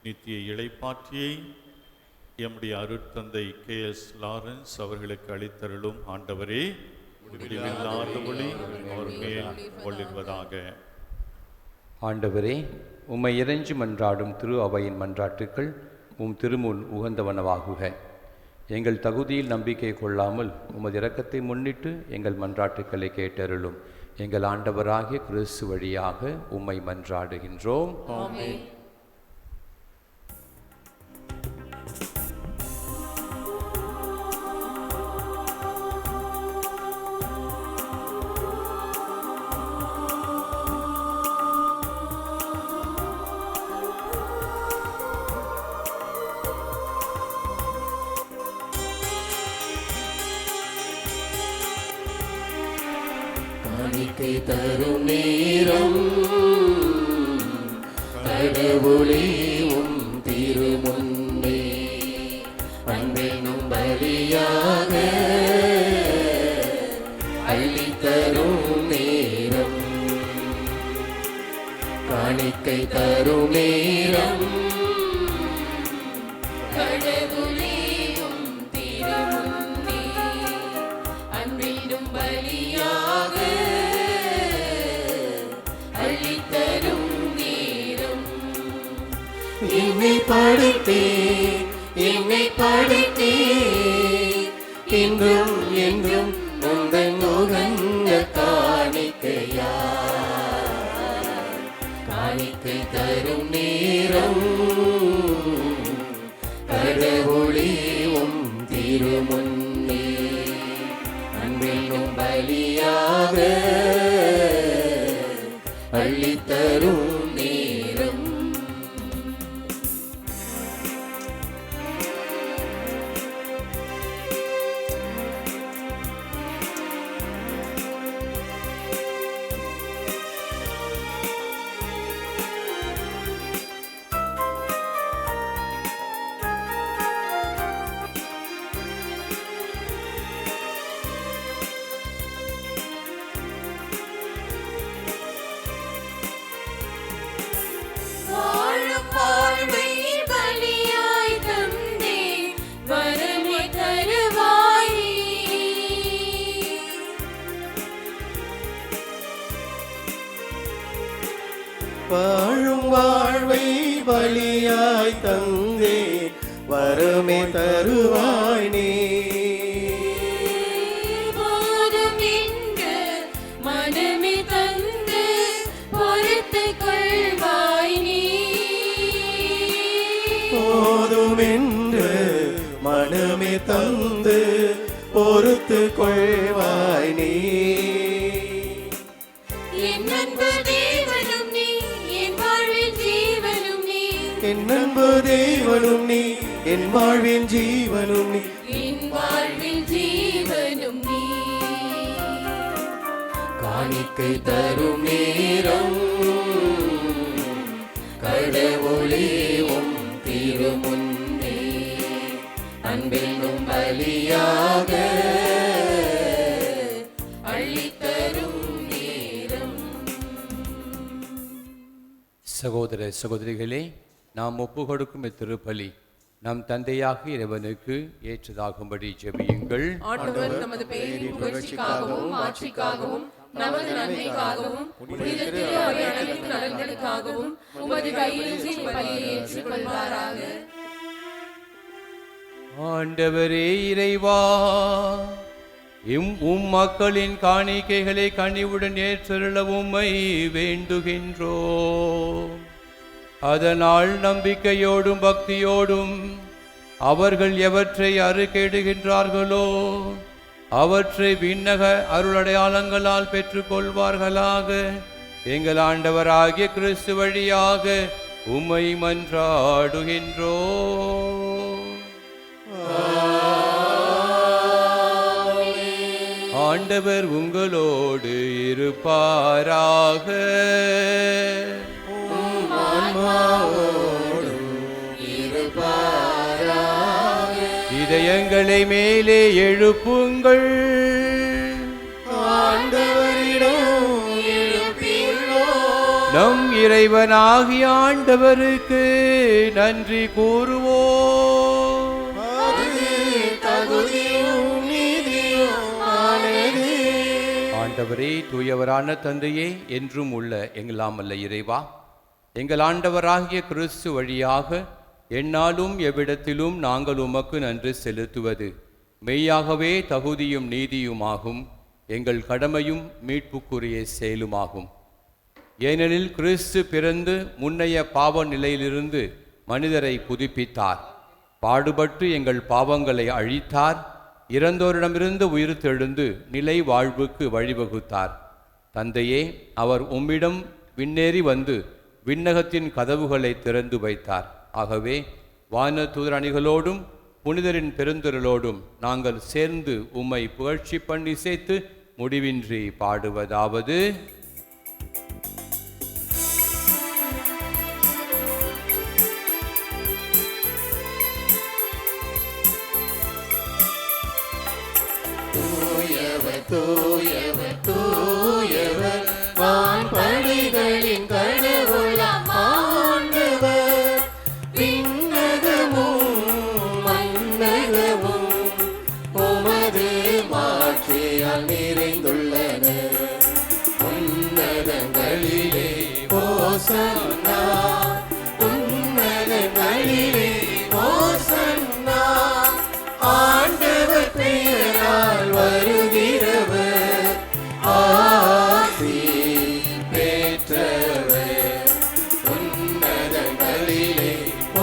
நித்திய இளைப்பாற்றியை எம்முடைய அருட்தந்தை KS லாரன்ஸ் அவர்களுக்கு அளித்தருளும் ஆண்டவரே, முடிவில்லாத ஒளி அவர் மேல் ஒளிர்வதாக. ஆண்டவரே, உம்மை இறைஞ்சி மன்றாடும் திரு அவையின் மன்றாட்டுக்கள் உம் திருமுன் உகந்தவனவாகுக. எங்கள் தகுதியில் நம்பிக்கை கொள்ளாமல் உமது இரக்கத்தை முன்னிட்டு எங்கள் மன்றாட்டுக்களை கேட்டருளும். எங்கள் ஆண்டவராகிய கிறிஸ்து வழியாக உம்மை மன்றாடுகின்றோம். ஆமென். தரும் நேரம் கடவுளே உம் திருமுன்னே அன்பெனும் பலியாக அள்ளித்தரும் நேரம் காணிக்கை தரும் நேரம் கடவுளே உம் திருமுன்னே அன்பினும் பலியாக அள்ளித்தரும் நேரம் என்னை படைத்தே இன்றும் என்றும் உந்தன் உகந்த காணிக்கையா காணிக்கை தரும் நேரம் கடவுளே உம் திருமுன்னே அன்பெனும் பலியாக அள்ளித்தரும் நேரம் வாழும் வாழ்வை பலியாய் தந்தே வரமே தருவாய் வாழும் வாழ்வை பலியாய் தந்தே வரமே தருவாய் நீ போதும் என்று மனமே தந்து பொறுத்து கொள்வாய் நீ போதும் என்று மனமே தந்து பொறுத்து கொள்வாய் நீ என் அன்பு தேவனும் நீ என் வாழ்வின் ஜீவனும் நீ என் அன்பு தேவனும் நீ என் வாழ்வின் ஜீவனும் நீ என் வாழ்வின் ஜீவனும் நீ காணிக்கை தரும் நேரம் கடவுளே உம் திருமுன்னே அன்பெனும் பலியாக அள்ளித்தரும் நேரம் சகோதர சகோதரிகளே, நாம் ஒப்பு கொடுக்கும் இத்திருப்பலி நம் தந்தையாக இறைவனுக்கு ஏற்றதாகும்படி ஜெபியுங்கள். ஆண்டவர் தமது பெயரின் புகழ்ச்சிக்காகவும் ஆட்சிக்காகவும் நமது நன்மைக்காகவும் புனித திரு அவை அனைத்து நலன்களுக்காகவும் உமது கையில் பலியை ஏற்றுக்கொள்வாராக. ஆண்டவரே இறைவா, உம் மக்களின் காணிக்கைகளை கனிவுடன் ஏற்றருள உம்மை வேண்டுகின்றோம். அதனால் நம்பிக்கையோடும் பக்தியோடும் அவர்கள் எவற்றை அறுக்கேடுகின்றார்களோ அவற்றை விண்ணக அருளடையாளங்களால் பெற்றுக்கொள்வார்களாக. எங்கள் ஆண்டவராகிய கிறிஸ்து வழியாக உம்மை மன்றாடுகின்றோம். ஆண்டவர் உங்களோடு இருப்பாராக. இதயங்களை மேலே எழுப்புங்கள். நம் இறைவனாகிய ஆண்டவருக்கு நன்றி கூறுவோம். ஆண்டவரே, தூயவரான தந்தையே, என்றும் உள்ள எங்களாம் அல்ல இறைவா, எங்கள் ஆண்டவராகிய கிறிஸ்து வழியாக எந்நாளும் எவ்விடத்திலும் நாங்கள் உமக்கு நன்றி செலுத்துவது மெய்யாகவே தகுதியும் நீதியுமாகும், எங்கள் கடமையும் மீட்புக்குரிய செயலுமாகும். ஏனெனில் கிறிஸ்து பிறந்து முன்னைய பாவ நிலையிலிருந்து மனிதரை புதுப்பித்தார், பாடுபட்டு எங்கள் பாவங்களை அழித்தார், இறந்தோரிடமிருந்து உயிர்த்தெழுந்து நிலை வாழ்வுக்கு வழிவகுத்தார். தந்தையே, அவர் உம்மிடம் விண்ணேறி வந்து விண்ணகத்தின் கதவுகளை திறந்து வைத்தார். ஆகவே வான தூதர் அணிகளோடும் புனிதரின் பெருந்திரளோடும் நாங்கள் சேர்ந்து உம்மை புகழ்ச்சி பண்ணி சேர்த்து முடிவின்றி பாடுவதாவது: தூயவர் தூயவர் தூயவர் வான்படைகளின் கடவுளாம் ஆண்டவர். விண்ணகமும் மண்ணகமும் உமது மாட்சியால் நிறைந்துள்ளன. உன்னதங்களிலே ஓசன்னா, உன்னதங்களிலே ஓசன்னா. ஆண்டவர் பெயரால் வருகிறவர் ஆசி பெற்றவர். உன்னதங்களிலே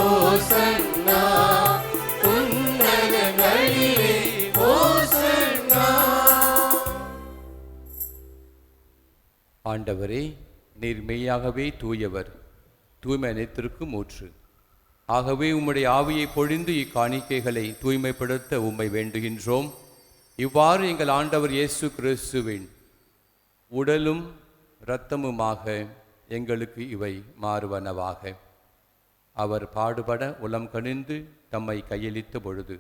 ஓசன்னா, உன்னதங்களிலே ஓசன்னா. ஆண்டவரே, நீர் மெய்யாகவே தூயவர், தூய்மை அனைத்திற்கும் ஊற்று. ஆகவே உம்முடைய ஆவியை பொழிந்து இக்காணிக்கைகளை தூய்மைப்படுத்த உம்மை வேண்டுகின்றோம். இவ்வாறு எங்கள் ஆண்டவர் இயேசு கிறிஸ்துவின் உடலும் இரத்தமுமாக எங்களுக்கு இவை மாறுவனவாக. அவர் பாடுபட உளம் கனிந்து தம்மை கையளித்த பொழுது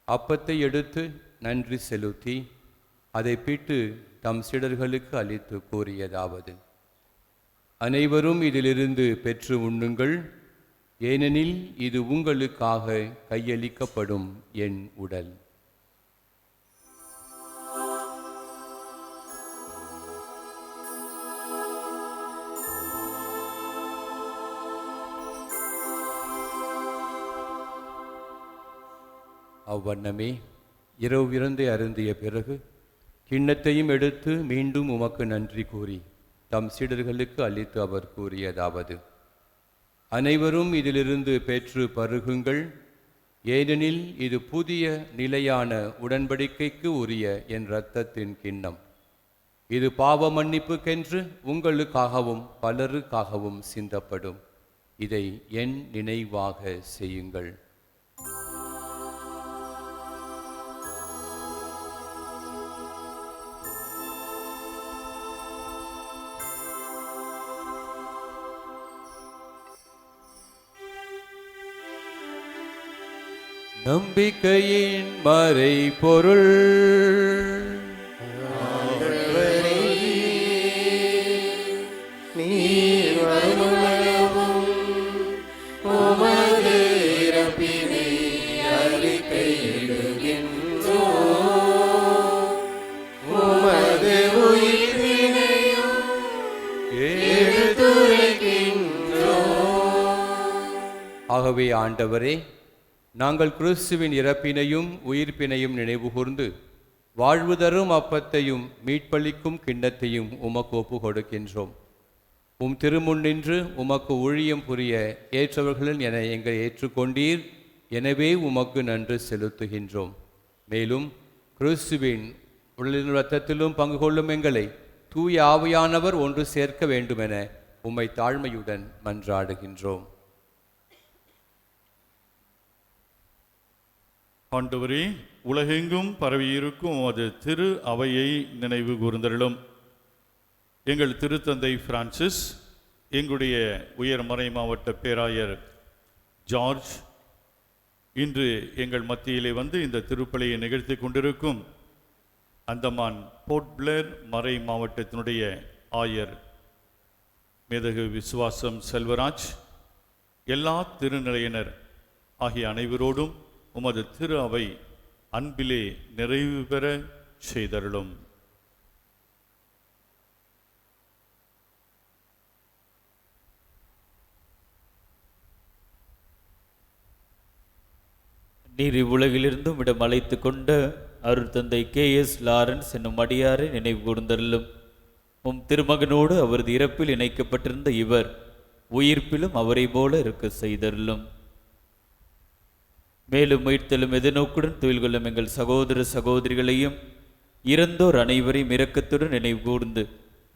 அப்பத்தை எடுத்து நன்றி செலுத்தி அதை பிட்டு தம் சீடர்களுக்கு அளித்து கூறியதாவது: அனைவரும் இதிலிருந்து பெற்று உண்ணுங்கள், ஏனெனில் இது உங்களுக்காக கையளிக்கப்படும் என் உடல். அவ்வண்ணமே இரவு விருந்தை அருந்திய பிறகு கிண்ணத்தையும் எடுத்து மீண்டும் உமக்கு நன்றி கூறி தம் சீடர்களுக்கு அளித்து அவர் கூறியதாவது: அனைவரும் இதிலிருந்து பெற்று பருகுங்கள், ஏனெனில் இது புதிய நிலையான உடன்படிக்கைக்கு உரிய என் இரத்தத்தின் கிண்ணம். இது பாவ மன்னிப்புக்கென்று உங்களுக்காகவும் பலருக்காகவும் சிந்தப்படும். இதை என் நினைவாக செய்யுங்கள். நம்பிக்கையின் மறைபொருள். நீர் வருமளவும் உமது இறப்பினை அறிக்கையிடுகின்றோம், உமது உயிர்ப்பினையும் எடுத்துரைக்கின்றோம். ஆகவே ஆண்டவரே, நாங்கள் கிறிஸ்துவின் இறப்பினையும் உயிர்ப்பினையும் நினைவுகூர்ந்து வாழ்வு தரும் அப்பத்தையும் மீட்பளிக்கும் கிண்ணத்தையும் உமக்கு ஒப்பு கொடுக்கின்றோம். உம் திருமுன்னின்று உமக்கு ஊழியம் புரிய ஏற்றவர்கள் என எங்களை ஏற்றுக்கொண்டீர். எனவே உமக்கு நன்றி செலுத்துகின்றோம். மேலும் கிறிஸ்துவின் உடலின் இரத்தத்திலும் பங்கு கொள்ளும் எங்களை தூய ஆவியானவர் ஒன்று சேர்க்க வேண்டுமென உம்மை தாழ்மையுடன் மன்றாடுகின்றோம். ஆண்டவரே, உலகெங்கும் பரவியிருக்கும் அது திரு அவையை நினைவு கூர்ந்தருளும். எங்கள் திருத்தந்தை பிரான்சிஸ், எங்களுடைய உயர்மறை மாவட்ட பேராயர் ஜார்ஜ் இன்று எங்கள் மத்தியிலே வந்து இந்த திருப்பலியை நிகழ்த்தி கொண்டிருக்கும் அந்தமான் போர்ட் பிளேர் மறை மாவட்டத்தினுடைய ஆயர் மேதகு விசுவாசம் செல்வராஜ், எல்லா திருநிலையினர் ஆகிய அனைவரோடும் உமது திரு அவை அன்பிலே நிறைவு பெற செய்தருளும். நீர் இவ்வுலகிலிருந்தும் இடம் அழைத்து கொண்ட அருட்தந்தை K.S. லாரன்ஸ் என்னும் அடியாரை நினைவு கூர்ந்தருளும். உம் திருமகனோடு அவரது இறப்பில் இணைக்கப்பட்டிருந்த இவர் உயிர்ப்பிலும் அவரை போல இருக்க செய்தருளும். மேலும் உயிர்த்தெழும் எதிர்நோக்குடன் தொழில் கொள்ளும் எங்கள் சகோதர சகோதரிகளையும் இறந்தோர் அனைவரையும் இரக்கத்துடன் நினைவு கூர்ந்து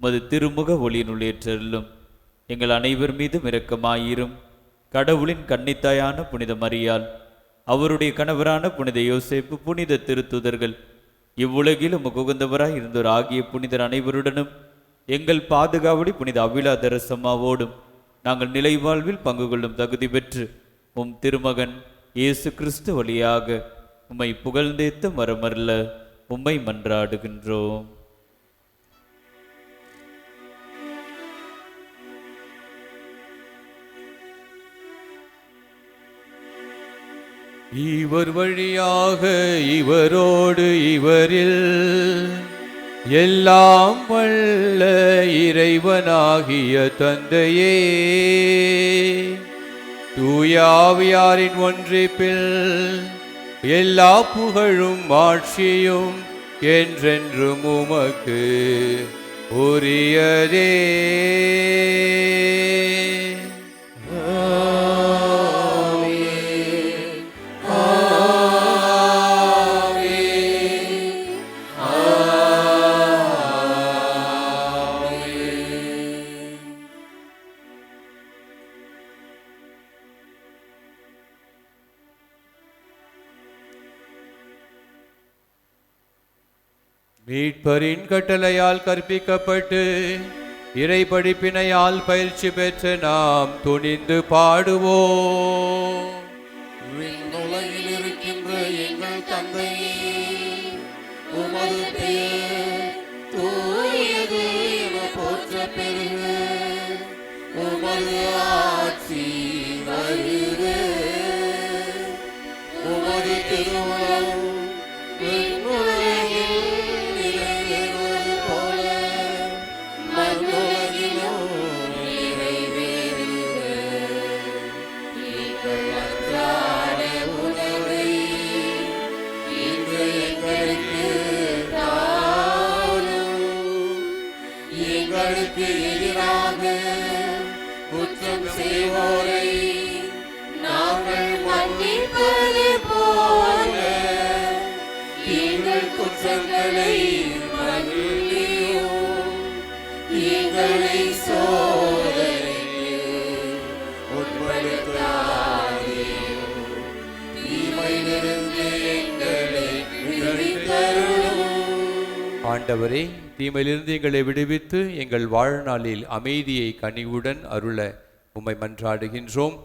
மது திருமுக ஒளியினுள் ஏற்றருளும். எங்கள் அனைவர் மீதும் இரக்கமாயிரும். கடவுளின் கன்னித்தாயான புனித மரியாள், அவருடைய கணவரான புனித யோசேப்பு, புனித திருத்துதர்கள், இவ்வுலகில் உமக்கு உகந்தவராய் இருந்தோர் ஆகிய புனிதர் அனைவருடனும் எங்கள் பாதுகாவடி புனித அவிலா தரசம்மாவோடும் நாங்கள் நிலை வாழ்வில் பங்கு கொள்ளும் தகுதி பெற்று உம் திருமகன் இயேசு கிறிஸ்து வழியாக உம்மை புகழ்ந்தேத்த மரமல்ல உம்மை மன்றாடுகின்றோம். இவர் வழியாக இவரோடு இவரில் எல்லாம் வல்ல இறைவனாகிய தந்தையே, தூயாவியாரின் ஒன்றிப்பில் எல்லா புகழும் ஆட்சியும் என்றென்றும் உமக்கு உரியதே. மீட்பரின் கட்டளையால் கற்பிக்கப்பட்டு இறை படிப்பினையால் பயிற்சி பெற்ற நாம் துணிந்து பாடுவோம். விண்ணுலகில் இருக்கின்ற எங்கள் தந்தையே, உமது பெயர் தூயது என போற்ற பெறுக. உமது ஆட்சி வருக. உமது திருவுளம் விண்ணுலகில் நிறைவேறுவது போல மண்ணுலகிலும் நிறைவேறுக. எங்கள் அன்றாட உணவை இன்று எங்களுக்கு தாரும். எங்களுக்கு எதிராக குற்றம் செய்வோரை நாங்கள் மன்னிப்பது போல எங்கள் குற்றங்களை மன்னியும். எங்களை சோதனைக்கு உட்படுத்தாதேயும். தீமையிலிருந்து எங்களை விடுவித்தருளும். ஆண்டவரே, தீமையிலிருந்து எங்களை விடுவித்து எங்கள் வாழ்நாளில் அமைதியை கனிவுடன் அருள உம்மை மன்றாடுகின்றோம்.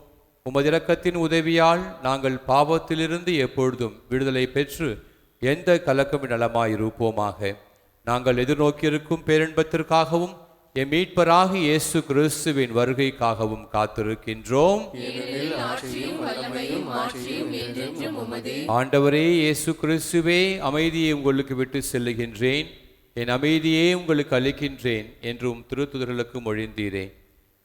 உமது இரக்கத்தின் உதவியால் நாங்கள் பாவத்திலிருந்து எப்பொழுதும் விடுதலை பெற்று எந்த கலக்கம் நலமாயிருப்போமாக. நாங்கள் எதிர்நோக்கியிருக்கும் பேரின்பத்திற்காகவும் எம் மீட்பராகி இயேசு கிறிஸ்துவின் வருகைக்காகவும் காத்திருக்கின்றோம். ஆண்டவரே இயேசு கிறிஸ்துவே, அமைதியை உங்களுக்கு விட்டு செல்லுகின்றேன், என் அமைதியே உங்களுக்கு அளிக்கின்றேன் என்றும் திருத்துதர்களுக்கு மொழிந்தீரே.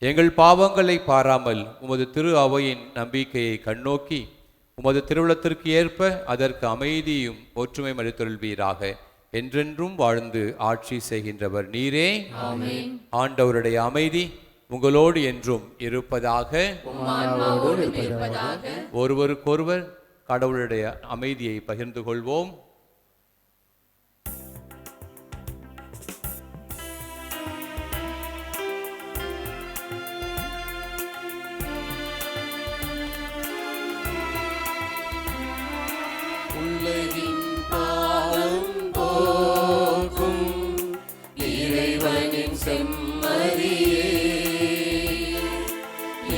எங்கள் பாவங்களை பாராமல் உமது திரு அவையின் நம்பிக்கையை கண்ணோக்கி உமது திருவுளத்திற்கு ஏற்ப அதற்கு அமைதியும் ஒற்றுமை அளித்தருள்வீராக. என்றென்றும் வாழ்ந்து ஆட்சி செய்கின்றவர் நீரே. ஆண்டவருடைய அமைதி உங்களோடு என்றும் இருப்பதாக. ஒருவருக்கொருவர் கடவுளுடைய அமைதியை பகிர்ந்து கொள்வோம். உலகின் பாவம் போக்கும் இறைவனின் செம்மறியே,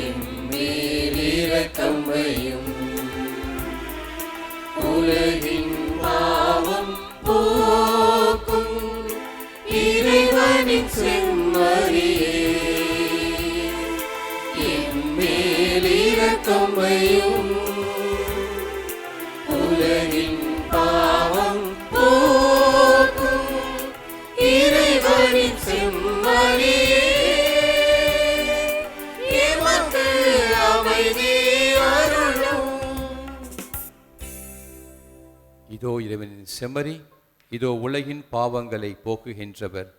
எம்மேல் இரக்கம் வையும். உலகின் பாவம் போக்கும் இறைவனின் செம்மறியே, எம்மேல் இரக்கம் வையும். உலகின் பாவம் போக்கும் இறைவனின் செம்மறியே, எமக்கு அமைதி அருளும். இதோ இறைவனின் செம்மறி, இதோ உலகின் பாவங்களை போக்குகின்றவர்.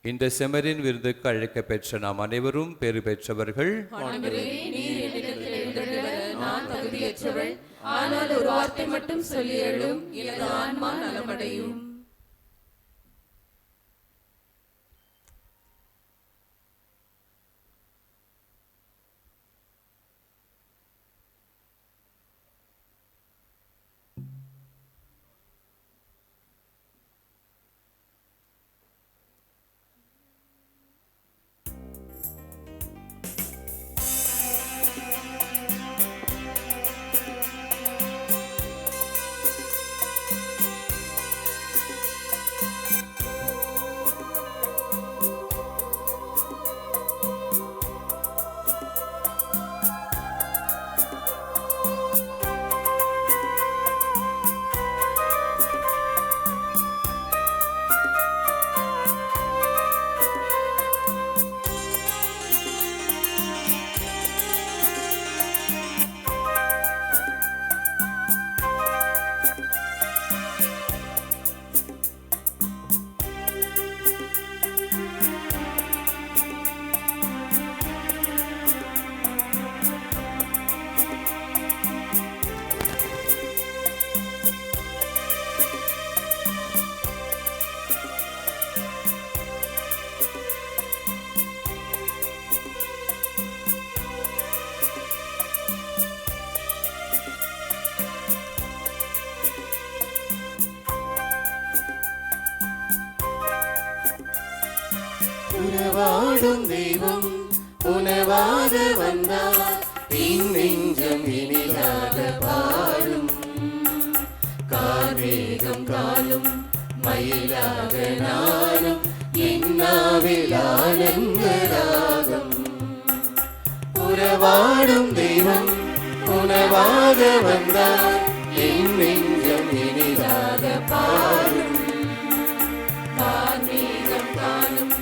இந்த செம்மறின் விருதுக்கு அழைக்க பெற்ற நாம் அனைவரும் பெறு பெற்றவர்கள். நான் தகுதியற்றவள், ஆனால் ஒரு வார்த்தை மட்டும் சொல்லி எழும், எனது ஆன்மா நலமடையும். உறவாடும் தெய்வம் உணவாக வந்தார் என் நெஞ்சம் இனிதாக பாடும் கார்மேகம் காலும் மயிலாக நானும் என்னாவில் ஆனந்த ராகம் உறவாடும் தெய்வம் உணவாக வந்தார் என் நெஞ்சம் இனிதாக பாடும் கார்மேகம் காலும்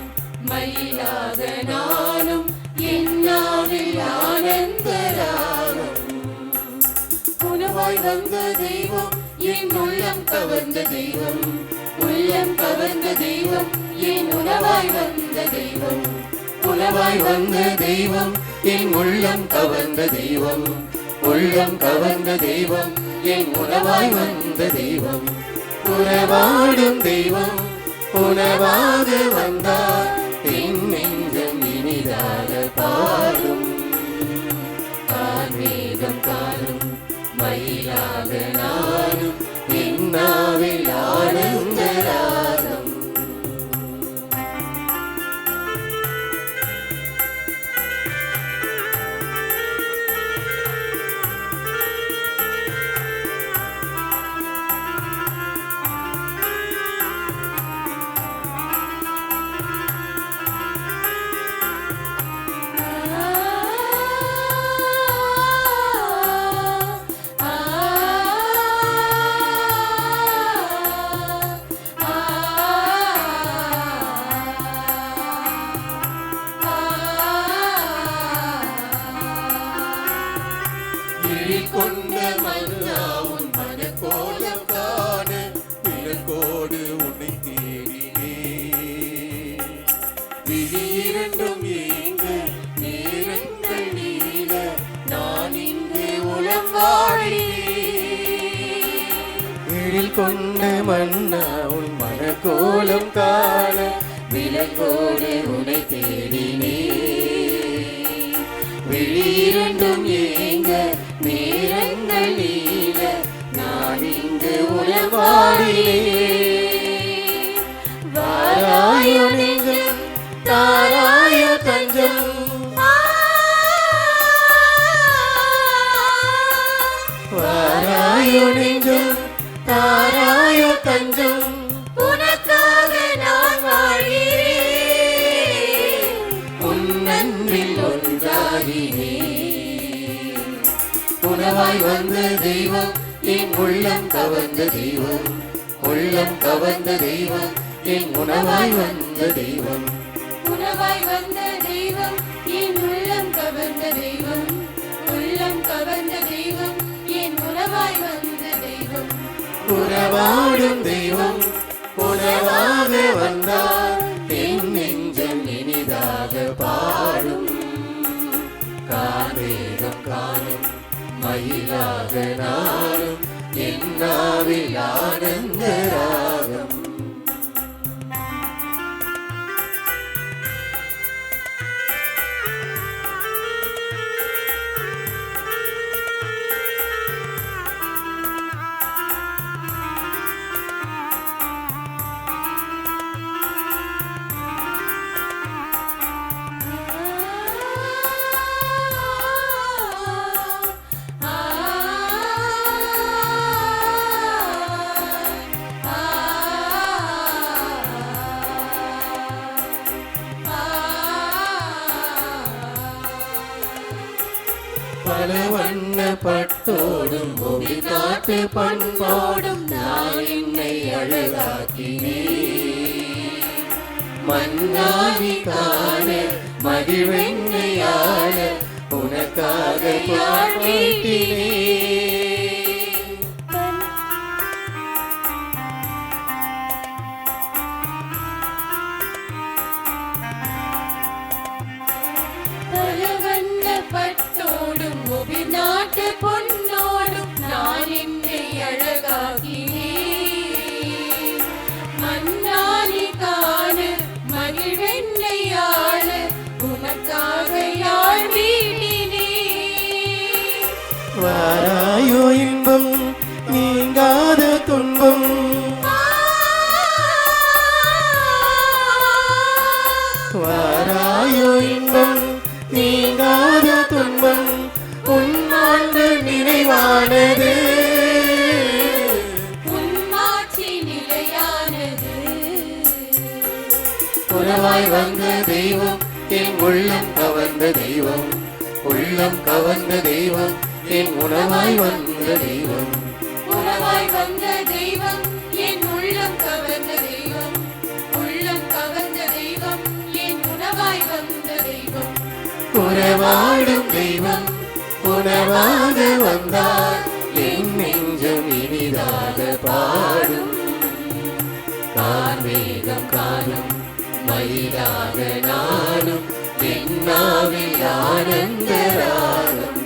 மயிலாக நானும் என்னாவில் ஆனந்த ராகம் உணவாய் வந்த தெய்வம் என் உள்ளம் கவர்ந்த தெய்வம் உள்ளம் கவர்ந்த தெய்வம் என் உணவாய் வந்த தெய்வம் உணவாய் வந்த தெய்வம் என் உள்ளம் கவர்ந்த தெய்வம் உள்ளம் கவர்ந்த தெய்வம் என் உணவாய் வந்த தெய்வம் உறவாடும் தெய்வம் உணவாக வந்தார் என் நெஞ்சம் இனிதாக பாடும் கார்மேகம் காலும் மயிலாக நானும் என்னாவில் ஆனந்த ராகம் கொண்ட மன்னாவும் மனக்கோலம் காண விளக்கோடு உன்னை தேடினே விழி இரண்டும் ஏங்க நேரங்கள் நீள நான் இங்கு உளம் வாழினேன் கொண்ட மன்னாவும் மனக்கோலம் காண விளக்கோடு உன்னை தேடினே விழி இரண்டும் ஏங்க நேரங்கள் நீள நான் இங்கு உளவாடிலே வாராயோ நெஞ்சம் தாராயோ தஞ்சம் வாராயோ நெஞ்சம் தாராயோ தஞ்சம் உனக்காக நான் வாழ்கிறேன் உன் அன்பில் ஒன்றாகினே உணவாய் வந்த தெய்வம் என் உள்ளம் கவர்ந்த தெய்வம் உள்ளம் கவர்ந்த தெய்வம் என் உணவாய் வந்த தெய்வம் உணவாய் வந்த தெய்வம் என் உள்ளம் கவர்ந்த தெய்வம் உள்ளம் கவர்ந்த தெய்வம் என் உணவாய் வந்த தெய்வம் உறவாடும் தெய்வம் உணவாக வந்தார் என் நெஞ்சம் இனிதாக பாடும் கார்மேகம் காணும் மயிலாக நானும் என்னாவில் ஆனந்த ராகம் பல வண்ண பட்டோடும் ஒளி காட்டு பண்போடும் நான் என்னை அழகாக்கினே மன்னாதி காண மகிழ்வெண்ணையாள உனக்காக பாடினே பட்டோடும் ஒபிர் நாட்டு பொன்னோடும் நான் என்னை அழகாக்கினே மன்னானி காண மகிழ்வெண்ணையாள உனக்காக யாழ் வீட்டினே வாராயோ இன்பம் நீங்காத துன்பம் வந்த தெய்வம் என் உள்ளம் கவர்ந்த தெய்வம், உள்ளம் கவர்ந்த தெய்வம் என் உணவாய் வந்த தெய்வம், உறவாய் வந்த தெய்வம் என் உள்ளம் கவர்ந்த தெய்வம், உள்ளம் கவர்ந்த தெய்வம் என் உணவாய் வந்த தெய்வம். உறவாடும் தெய்வம் உணவாக வந்தார், என் நெஞ்சம் இனிதாக பாடும். கார்மேகம் காணும் மயிலாக நானும், என் நாவில் ஆனந்த ராகம்.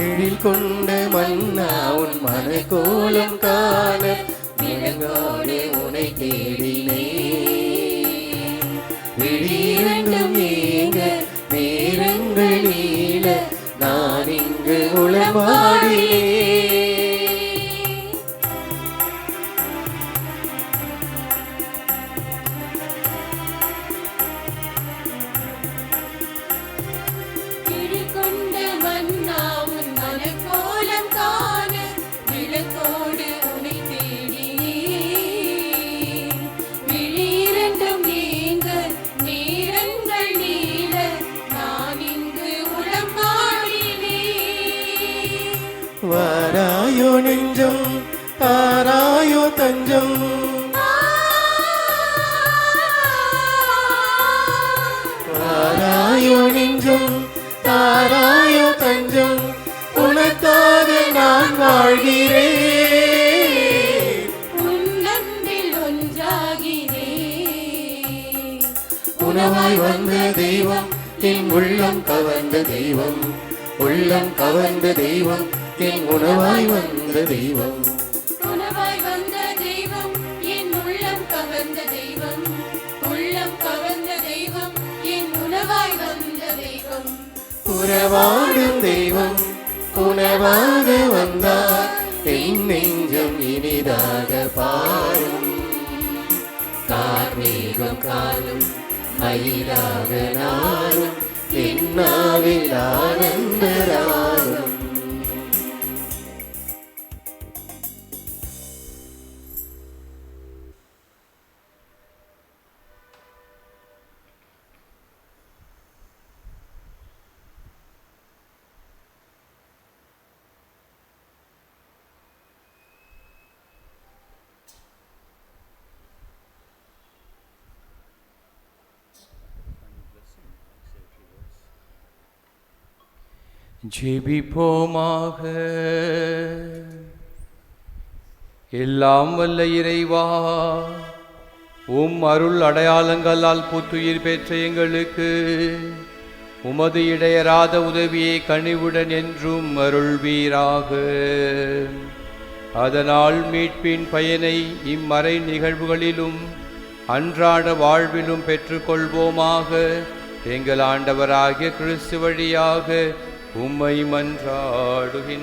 எழில் கொண்ட மன்னா உன் மனக்கோலம் காண, விளங்கோடு உனை தேடினே. விழிரண்டும் ஏங்க நேரங்கள் நீள, நான் இங்கு உளமாடினே. கிழிகொண்ட மன்னா உன் மனக்கோலம் காண, விளக்கோடு உனை தேடினேன். விழிரண்டும் ஏங்க நேரங்கள் நீள, நான் இங்கு உளமாடினேன். வாராயோ நெஞ்சம் தாராயோ தஞ்சம், வாராயோ நெஞ்சம் தாராயோ தஞ்சம், உனக்காக நான் வாழ்கிறேன். உன்னன்பில் ஒன்றாகினேன். உணவாய் வந்த தெய்வம் என் உள்ளம் கவர்ந்த தெய்வம், உள்ளம் கவர்ந்த தெய்வம் என் உணவாய் வந்த தெய்வம், உணவாய் வந்த தெய்வம் என் உள்ளம் கவர்ந்த தெய்வம், உள்ளம் கவர்ந்த தெய்வம் என் உணவாய் வந்த தெய்வம். உறவாடும் தெய்வம் உணவாக வந்தார், என் நெஞ்சம் இனிதாக பாடும். கார்மேகம் காலும் மயிலாக நானும், என் நாவில் ஆனந்த ராகம். ஜெபிப்போமாக. எல்லாம் வல்ல இறைவா, அருள் அடையாளங்களால் புத்துயிர் பெற்ற எங்களுக்கு உமது இடையராத உதவியை கனிவுடன் என்றும் அருள்வீராக. அதனால் மீட்பின் பயனை இம்மறை நிகழ்வுகளிலும் அன்றாட வாழ்விலும் பெற்றுக்கொள்வோமாக. எங்கள் ஆண்டவராகிய கிறிஸ்து வழியாக உம்மை மன்றாடுகின்றோம்.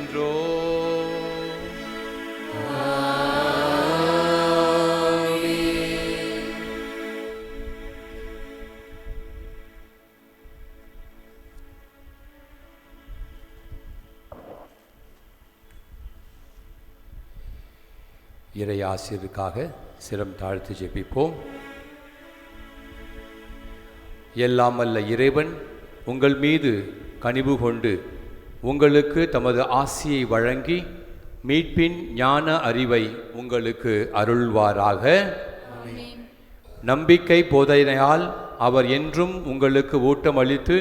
இறை ஆசிரியருக்காக சிரம் தாழ்த்து ஜெபிப்போம். எல்லாம் வல்ல இறைவன் உங்கள் மீது கனிவு கொண்டு உங்களுக்கு தமது ஆசியை வழங்கி மீட்பின் ஞான அறிவை உங்களுக்கு அருள்வாராக. நம்பிக்கை போதனையால் அவர் என்றும் உங்களுக்கு ஊட்டமளித்து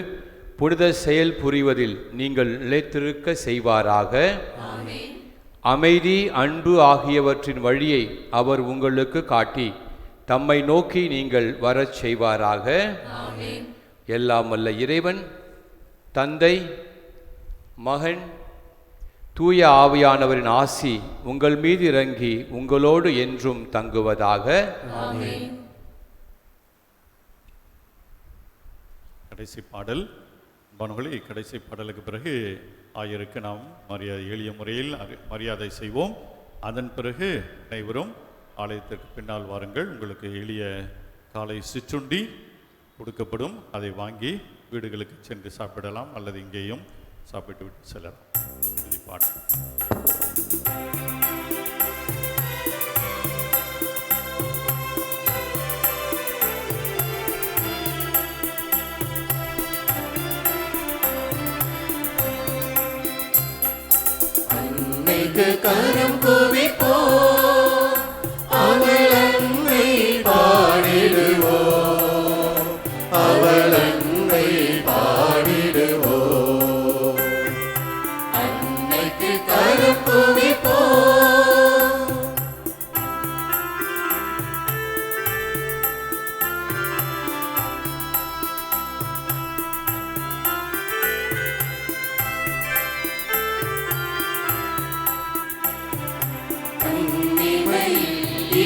புனித செயல் புரிவதில் நீங்கள் நிலைத்திருக்க செய்வாராக. அமைதி, அன்பு ஆகியவற்றின் வழியை அவர் உங்களுக்கு காட்டி தம்மை நோக்கி நீங்கள் வரச் செய்வாராக. எல்லாம் வல்ல இறைவன் தந்தை, மகன், தூய ஆவியானவரின் ஆசி உங்கள் மீது இறங்கி உங்களோடு என்றும் தங்குவதாக. கடைசி பாடல் பனுகளை கடைசி பாடலுக்கு பிறகு ஆயருக்கு நாம் எளிய முறையில் மரியாதை செய்வோம். அதன் பிறகு அனைவரும் ஆலயத்திற்கு பின்னால் வாருங்கள். உங்களுக்கு எளிய காலை சிற்றுண்டி கொடுக்கப்படும். அதை வாங்கி வீடுகளுக்கு சென்று சாப்பிடலாம் அல்லது இங்கேயும் சாப்பிட்டு விட்டு செல்லலாம். இது பாடல். அன்னைக்கு கரம் குவிப்போம், அவள் அன்னை பாடிடுவோம், அவள் அன்னை பாடிடுவோம். அன்னைக்கு கரம் குவிப்போம்.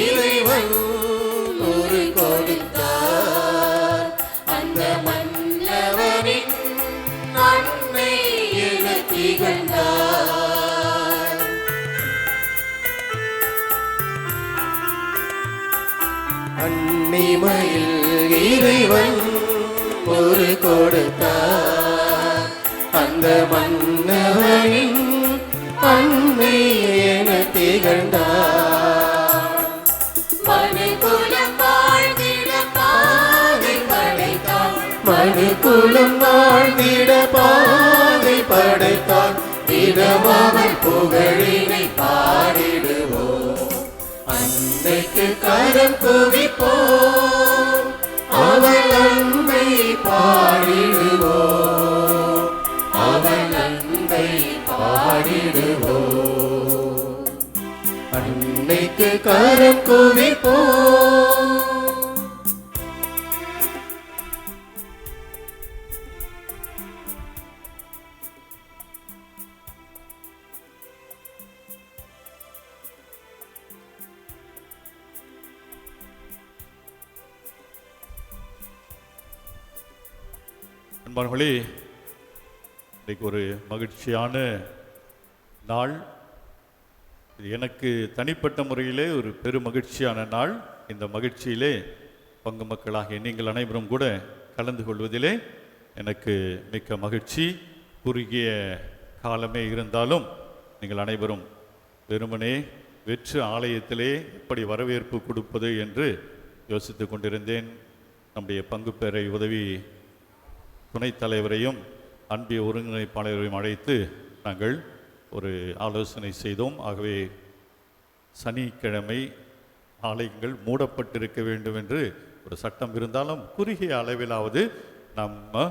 இறைவன் ஒரு கொடுத்தார், அந்த மன்னவனின் அன்னை என திகழ்ந்தார். அன்னிமையில் இறைவன் ஒரு கொடுத்தார், அந்த மன்னவனின் அன்னை என திகழ்ந்தார். மனுக்குலம் வாழ்ந்திட பாதை படைத்தான், மனுக்குலம் வாழ்ந்திட பாதை படைத்தான். தினமவள் புகழினை பாடிடுவோம், அன்னைக்கு கரம் குவிப்போம், அவள் அன்பை பாடிடுவோம், அவள் அன்பை பாடிடுவோம். அன்னைக்கு கரம் குவிப்போம். அன்பார்களே, இன்றைக்கு ஒரு மகிழ்ச்சியான நாள். இது எனக்கு தனிப்பட்ட முறையிலே ஒரு பெரும் மகிழ்ச்சியான நாள். இந்த மகிழ்ச்சியிலே பங்கு மக்களாகிய நீங்கள் அனைவரும் கூட கலந்து கொள்வதிலே எனக்கு மிக்க மகிழ்ச்சி. குறுகிய காலமே இருந்தாலும் நீங்கள் அனைவரும் வெறுமனே வெற்று ஆலயத்திலே எப்படி வரவேற்பு கொடுப்பது என்று யோசித்து கொண்டிருந்தேன். நம்முடைய பங்கு பேரை உதவி துணைத் தலைவரையும் அன்பிய ஒருங்கிணைப்பாளரையும் அழைத்து நாங்கள் ஒரு ஆலோசனை செய்தோம். ஆகவே சனிக்கிழமை ஆலயங்கள் மூடப்பட்டிருக்க வேண்டும் என்று ஒரு சட்டம் இருந்தாலும் குறுகிய அளவிலாவது நம்ம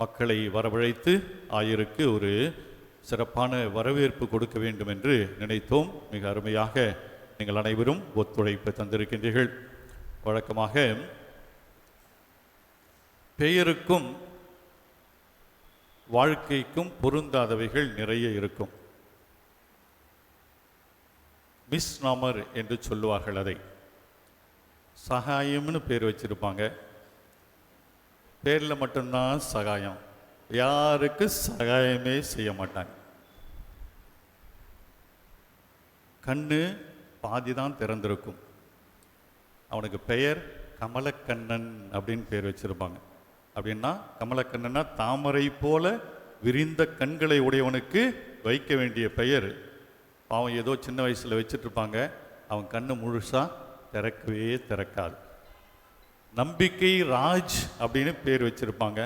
மக்களை வரவழைத்து ஆயருக்கு ஒரு சிறப்பான வரவேற்பு கொடுக்க வேண்டும் என்று நினைத்தோம். மிக அருமையாக நீங்கள் அனைவரும் ஒத்துழைப்பு தந்திருக்கின்றீர்கள். வழக்கமாக பெயருக்கும் வாழ்க்கைக்கும் பொருந்தாதவைகள் நிறைய இருக்கும். மிஸ்நாமர் என்று சொல்லுவார்கள். அதை சகாயம்னு பேர் வச்சிருப்பாங்க. பேரில் மட்டும்தான் சகாயம், யாருக்கு சகாயமே செய்ய மாட்டாங்க. கண்ணு பாதி தான் திறந்திருக்கும். அவனுக்கு பெயர் கமலக்கண்ணன் அப்படின்னு பேர் வச்சிருப்பாங்க. அப்படின்னா கமலக்கண்ணனா தாமரை போல விரிந்த கண்களை உடையவனுக்கு வைக்க வேண்டிய பெயர். அவன் ஏதோ சின்ன வயசில் வச்சுட்ருப்பாங்க, அவன் கண்ணு முழுசாக திறக்கவே திறக்காது. நம்பிக்கை ராஜ் அப்படின்னு பேர் வச்சுருப்பாங்க,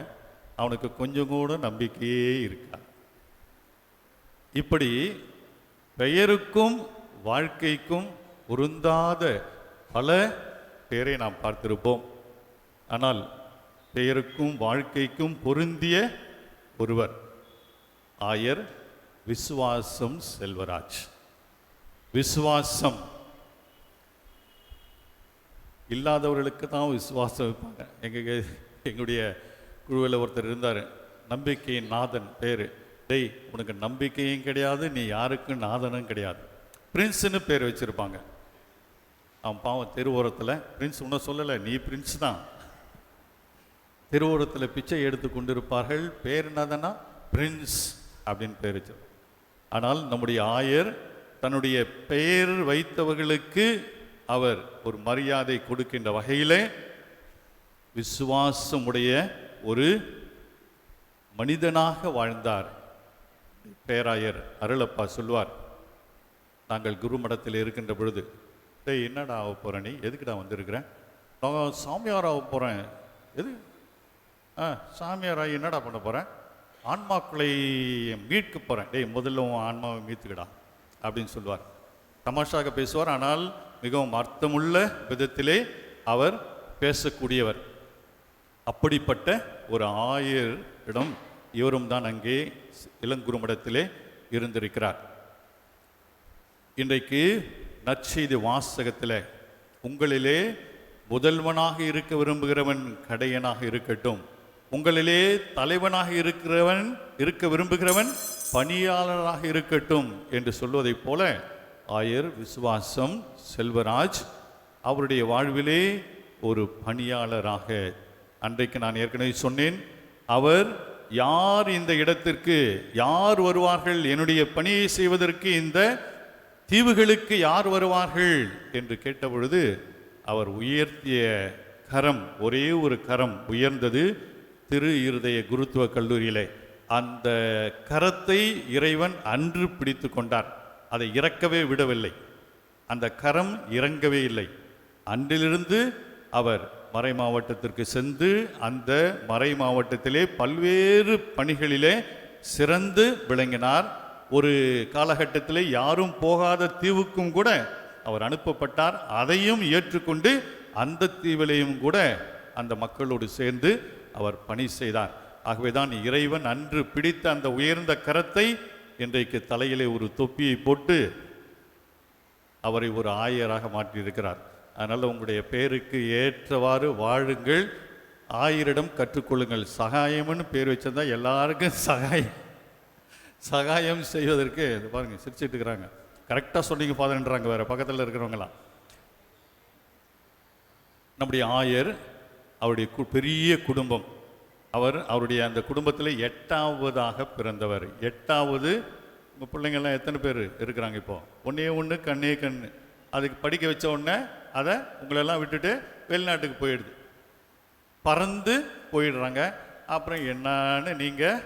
அவனுக்கு கொஞ்சம் கூட நம்பிக்கையே இருக்காது. இப்படி பெயருக்கும் வாழ்க்கைக்கும் பொருந்தாத பல பேரை நாம் பார்த்திருப்போம். ஆனால் பெயருக்கும் வாழ்க்கைக்கும் பொருந்திய ஒருவர் ஆயர் விசுவாசம் செல்வராஜ். விசுவாசம் இல்லாதவர்களுக்கு தான் விசுவாசம் வைப்பாங்க. எங்களுடைய குழுவில் ஒருத்தர் இருந்தார், நம்பிக்கையின் நாதன் பேர். டேய் உனக்கு நம்பிக்கையும் கிடையாது, நீ யாருக்கும் நாதனும் கிடையாது. பிரின்ஸுன்னு பேர் வச்சுருப்பாங்க. அவன் பாவம் தெருவோரத்தில், பிரின்ஸ் உன்னை சொல்லலை, நீ பிரின்ஸ் தான். தெருவோரத்தில் பிச்சை எடுத்து கொண்டிருப்பார்கள். பேர் என்னதுன்னா பிரின்ஸ் அப்படின்னு பேர் வச்சு. ஆனால் நம்முடைய ஆயர் தன்னுடைய பெயர் வைத்தவர்களுக்கு அவர் ஒரு மரியாதை கொடுக்கின்ற வகையிலே விசுவாசமுடைய ஒரு மனிதனாக வாழ்ந்தார். பேராயர் அருளப்பா சொல்வார், நாங்கள் குருமடத்தில் இருக்கின்ற பொழுது, டேய் என்னடா ஆக போகிற, நீ எதுக்குடா வந்திருக்கிறேன்? நான் சாமியார் ஆக போகிறேன். எது? சாமியாராக என்னடா பண்ண போகிறேன்? ஆன்மாக்களை மீட்க போகிறேன். டேய் முதல்ல உன் ஆன்மாவை மீட்டுக்கடா அப்படின்னு சொல்லுவார். தமாஷாக பேசுவார், ஆனால் மிகவும் அர்த்தமுள்ள விதத்திலே அவர் பேசக்கூடியவர். அப்படிப்பட்ட ஒரு ஆயரிடம் இவரும் தான் அங்கே இளங்குருமடத்திலே இருந்திருக்கிறார். இன்றைக்கு நற்செய்தி வாசகத்தில் உங்களிலே முதல்வனாக இருக்க விரும்புகிறவன் கடையனாக இருக்கட்டும், உங்களிலே தலைவனாக இருக்க விரும்புகிறவன் பணியாளராக இருக்கட்டும் என்று சொல்வதைப் போல ஆயர் விசுவாசம் செல்வராஜ் அவருடைய வாழ்விலே ஒரு பணியாளராக, அன்றைக்கு நான் ஏற்கனவே சொன்னேன், அவர் யார் இந்த இடத்திற்கு யார் வருவார்கள், என்னுடைய பணியை செய்வதற்கு இந்த தீவுகளுக்கு யார் வருவார்கள் என்று கேட்டபொழுது அவர் உயர்த்திய கரம், ஒரே ஒரு கரம் உயர்ந்தது திரு இருதய குருத்துவ கல்லூரியிலே. அந்த கரத்தை இறைவன் அன்று பிடித்து கொண்டார். அதை இறக்கவே விடவில்லை. அந்த கரம் இறங்கவே இல்லை. அன்றிலிருந்து அவர் மறை மாவட்டத்திற்கு சென்று அந்த மறை மாவட்டத்திலே பல்வேறு பணிகளிலே சிறந்து விளங்கினார். ஒரு காலகட்டத்திலே யாரும் போகாத தீவுக்கும் கூட அவர் அனுப்பப்பட்டார். அதையும் ஏற்றுக்கொண்டு அந்த தீவிலையும் கூட அந்த மக்களோடு சேர்ந்து அவர் பணி செய்தார். ஆகவேதான் இறைவன் அன்று பிடித்த அந்த உயர்ந்த கரத்தை இன்றைக்கு தலையிலே ஒரு தொப்பியை போட்டு அவரை ஒரு ஆயராக மாற்றியிருக்கிறார். அதனால் உங்களுடைய பேருக்கு ஏற்றவாறு வாழுங்கள், ஆயரிடம் கற்றுக்கொள்ளுங்கள். சகாயம்னு பேர் வச்சிருந்தா எல்லாருக்கும் சகாயம் செய்வதற்கு பாருங்க சிரிச்சிட்டு இருக்கிறாங்க. கரெக்டாக சொன்னீங்க ஃபாதர்ன்றாங்க வேற பக்கத்தில் இருக்கிறவங்களாம். நம்முடைய ஆயர் அவருடைய பெரிய குடும்பம். அவருடைய அந்த குடும்பத்தில் 8ஆவதாக பிறந்தவர். 8ஆவது. உங்கள் பிள்ளைங்கள்லாம் எத்தனை பேர் இருக்கிறாங்க? இப்போ ஒன்றே ஒன்று கண்ணே கண்ணு. அதுக்கு படிக்க வச்ச உடனே அதை உங்களெல்லாம் விட்டுட்டு வெளிநாட்டுக்கு போயிடுது, பறந்து போயிடுறாங்க. அப்புறம் என்னன்னு நீங்கள்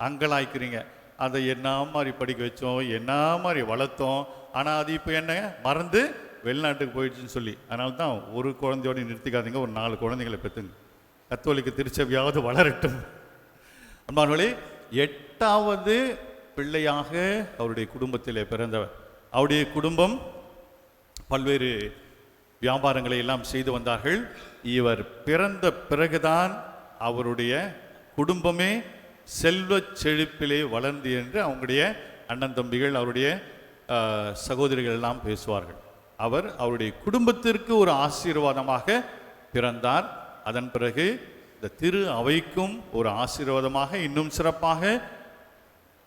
அங்கலாய்க்கிறீங்க. அதை என்ன மாதிரி படிக்க வச்சோம், என்ன மாதிரி வளர்த்தோம், ஆனால் அது இப்போ என்ன மறந்து வெளிநாட்டுக்கு போயிடுச்சுன்னு சொல்லி. அதனால தான் ஒரு குழந்தையோடு நிறுத்திக்காதீங்க, ஒரு 4 குழந்தைங்களை பெற்றுங்க. கத்தோலிக்க திருச்சபையாவது வளரட்டும். அன்பார்களே, 8ஆவது பிள்ளையாக அவருடைய குடும்பத்திலே பிறந்தவர். அவருடைய குடும்பம் பல்வேறு வியாபாரங்களை எல்லாம் செய்து வந்தார்கள். இவர் பிறந்த பிறகுதான் அவருடைய குடும்பமே செல்வ செழிப்பிலே வளர்ந்து என்று அவங்களுடைய அண்ணன் தம்பிகள் அவருடைய சகோதரிகள் எல்லாம் பேசுவார்கள். அவர் அவருடைய குடும்பத்திற்கு ஒரு ஆசீர்வாதமாக பிறந்தார். அதன் பிறகு இந்த திரு அவைக்கும் ஒரு ஆசீர்வாதமாக, இன்னும் சிறப்பாக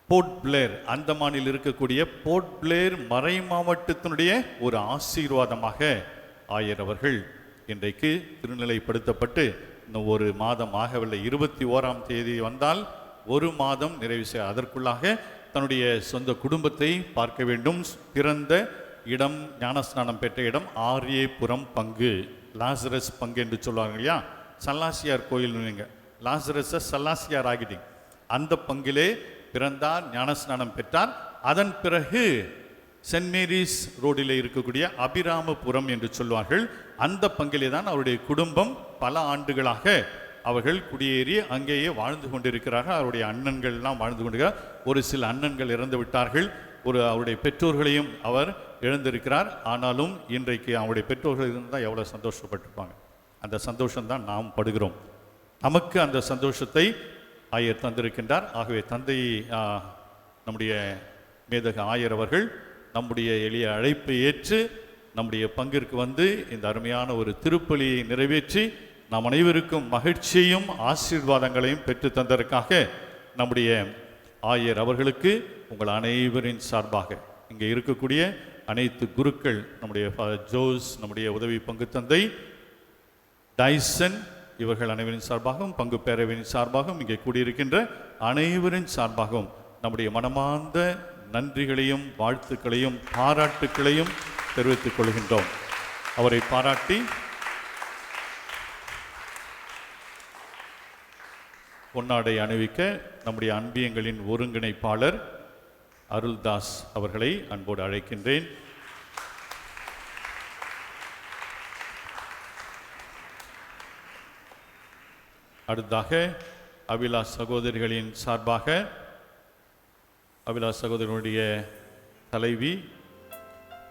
போர்ட் பிளேர், அந்தமானில் இருக்கக்கூடிய போர்ட் பிளேர் மறை மாவட்டத்தினுடைய ஒரு ஆசீர்வாதமாக ஆயர் அவர்கள் இன்றைக்கு திருநிலைப்படுத்தப்பட்டு இன்னும் ஒரு மாதம் ஆகவில்லை. 21ஆம் தேதி வந்தால் ஒரு மாதம் நிறைவு செய்ய, அதற்குள்ளாக தன்னுடைய சொந்த குடும்பத்தை பார்க்க வேண்டும். பிறந்த இடம், ஞானஸ்நானம் பெற்ற இடம் ஆரியபுரம் பங்கு, லாசரஸ் பங்கு என்று சொல்லுவாங்க இல்லையா, சல்லாசியார் கோயில். நீங்கள் லாசரஸை சல்லாசியார் ஆகிட்டீங்க. அந்த பங்கிலே பிறந்தார், ஞானஸ்நானம் பெற்றார். அதன் பிறகு சென்ட் மேரிஸ் ரோடில் இருக்கக்கூடிய அபிராமபுரம் என்று சொல்வார்கள், அந்த பங்கிலே தான் அவருடைய குடும்பம் பல ஆண்டுகளாக அவர்கள் குடியேறி அங்கேயே வாழ்ந்து கொண்டிருக்கிறார்கள். அவருடைய அண்ணன்கள் எல்லாம் வாழ்ந்து கொண்டிருக்கிறார். ஒரு சில அண்ணன்கள் இறந்து விட்டார்கள். அவருடைய பெற்றோர்களையும் அவர் இழந்திருக்கிறார். ஆனாலும் இன்றைக்கு அவருடைய பெற்றோர்கள் இருந்தால் எவ்வளோ சந்தோஷப்பட்டிருப்பாங்க. அந்த சந்தோஷம்தான் நாம் படுகிறோம். நமக்கு அந்த சந்தோஷத்தை ஆயர் தந்திருக்கின்றார். ஆகவே தந்தை நம்முடைய மேதக ஆயர் அவர்கள் நம்முடைய எளிய அழைப்பை ஏற்று நம்முடைய பங்கிற்கு வந்து இந்த அருமையான ஒரு திருப்பலியை நிறைவேற்றி நாம் அனைவருக்கும் மகிழ்ச்சியையும் ஆசீர்வாதங்களையும் பெற்று தந்ததற்காக நம்முடைய ஆயர் அவர்களுக்கு உங்கள் அனைவரின் சார்பாக இங்கே இருக்கக்கூடிய அனைத்து குருக்கள், நம்முடைய ஃபாதர் ஜோஸ், நம்முடைய உதவி பங்கு தந்தை டைசன், இவர்கள் அனைவரின் சார்பாகவும் பங்கு பேரவையின் சார்பாகவும் இங்கே கூடியிருக்கின்ற அனைவரின் சார்பாகவும் நம்முடைய மனமார்ந்த நன்றிகளையும் வாழ்த்துக்களையும் பாராட்டுக்களையும் தெரிவித்துக் கொள்கின்றோம். அவரை பாராட்டி பொன்னாடை அணிவிக்க நம்முடைய அன்பியங்களின் ஒருங்கிணைப்பாளர் அருள்தாஸ் அவர்களை அன்போடு அழைக்கின்றேன். அடுத்ததாக அபிலாஷ் சகோதரிகளின் சார்பாக அபிலாஷ் சகோதரனுடைய தலைவி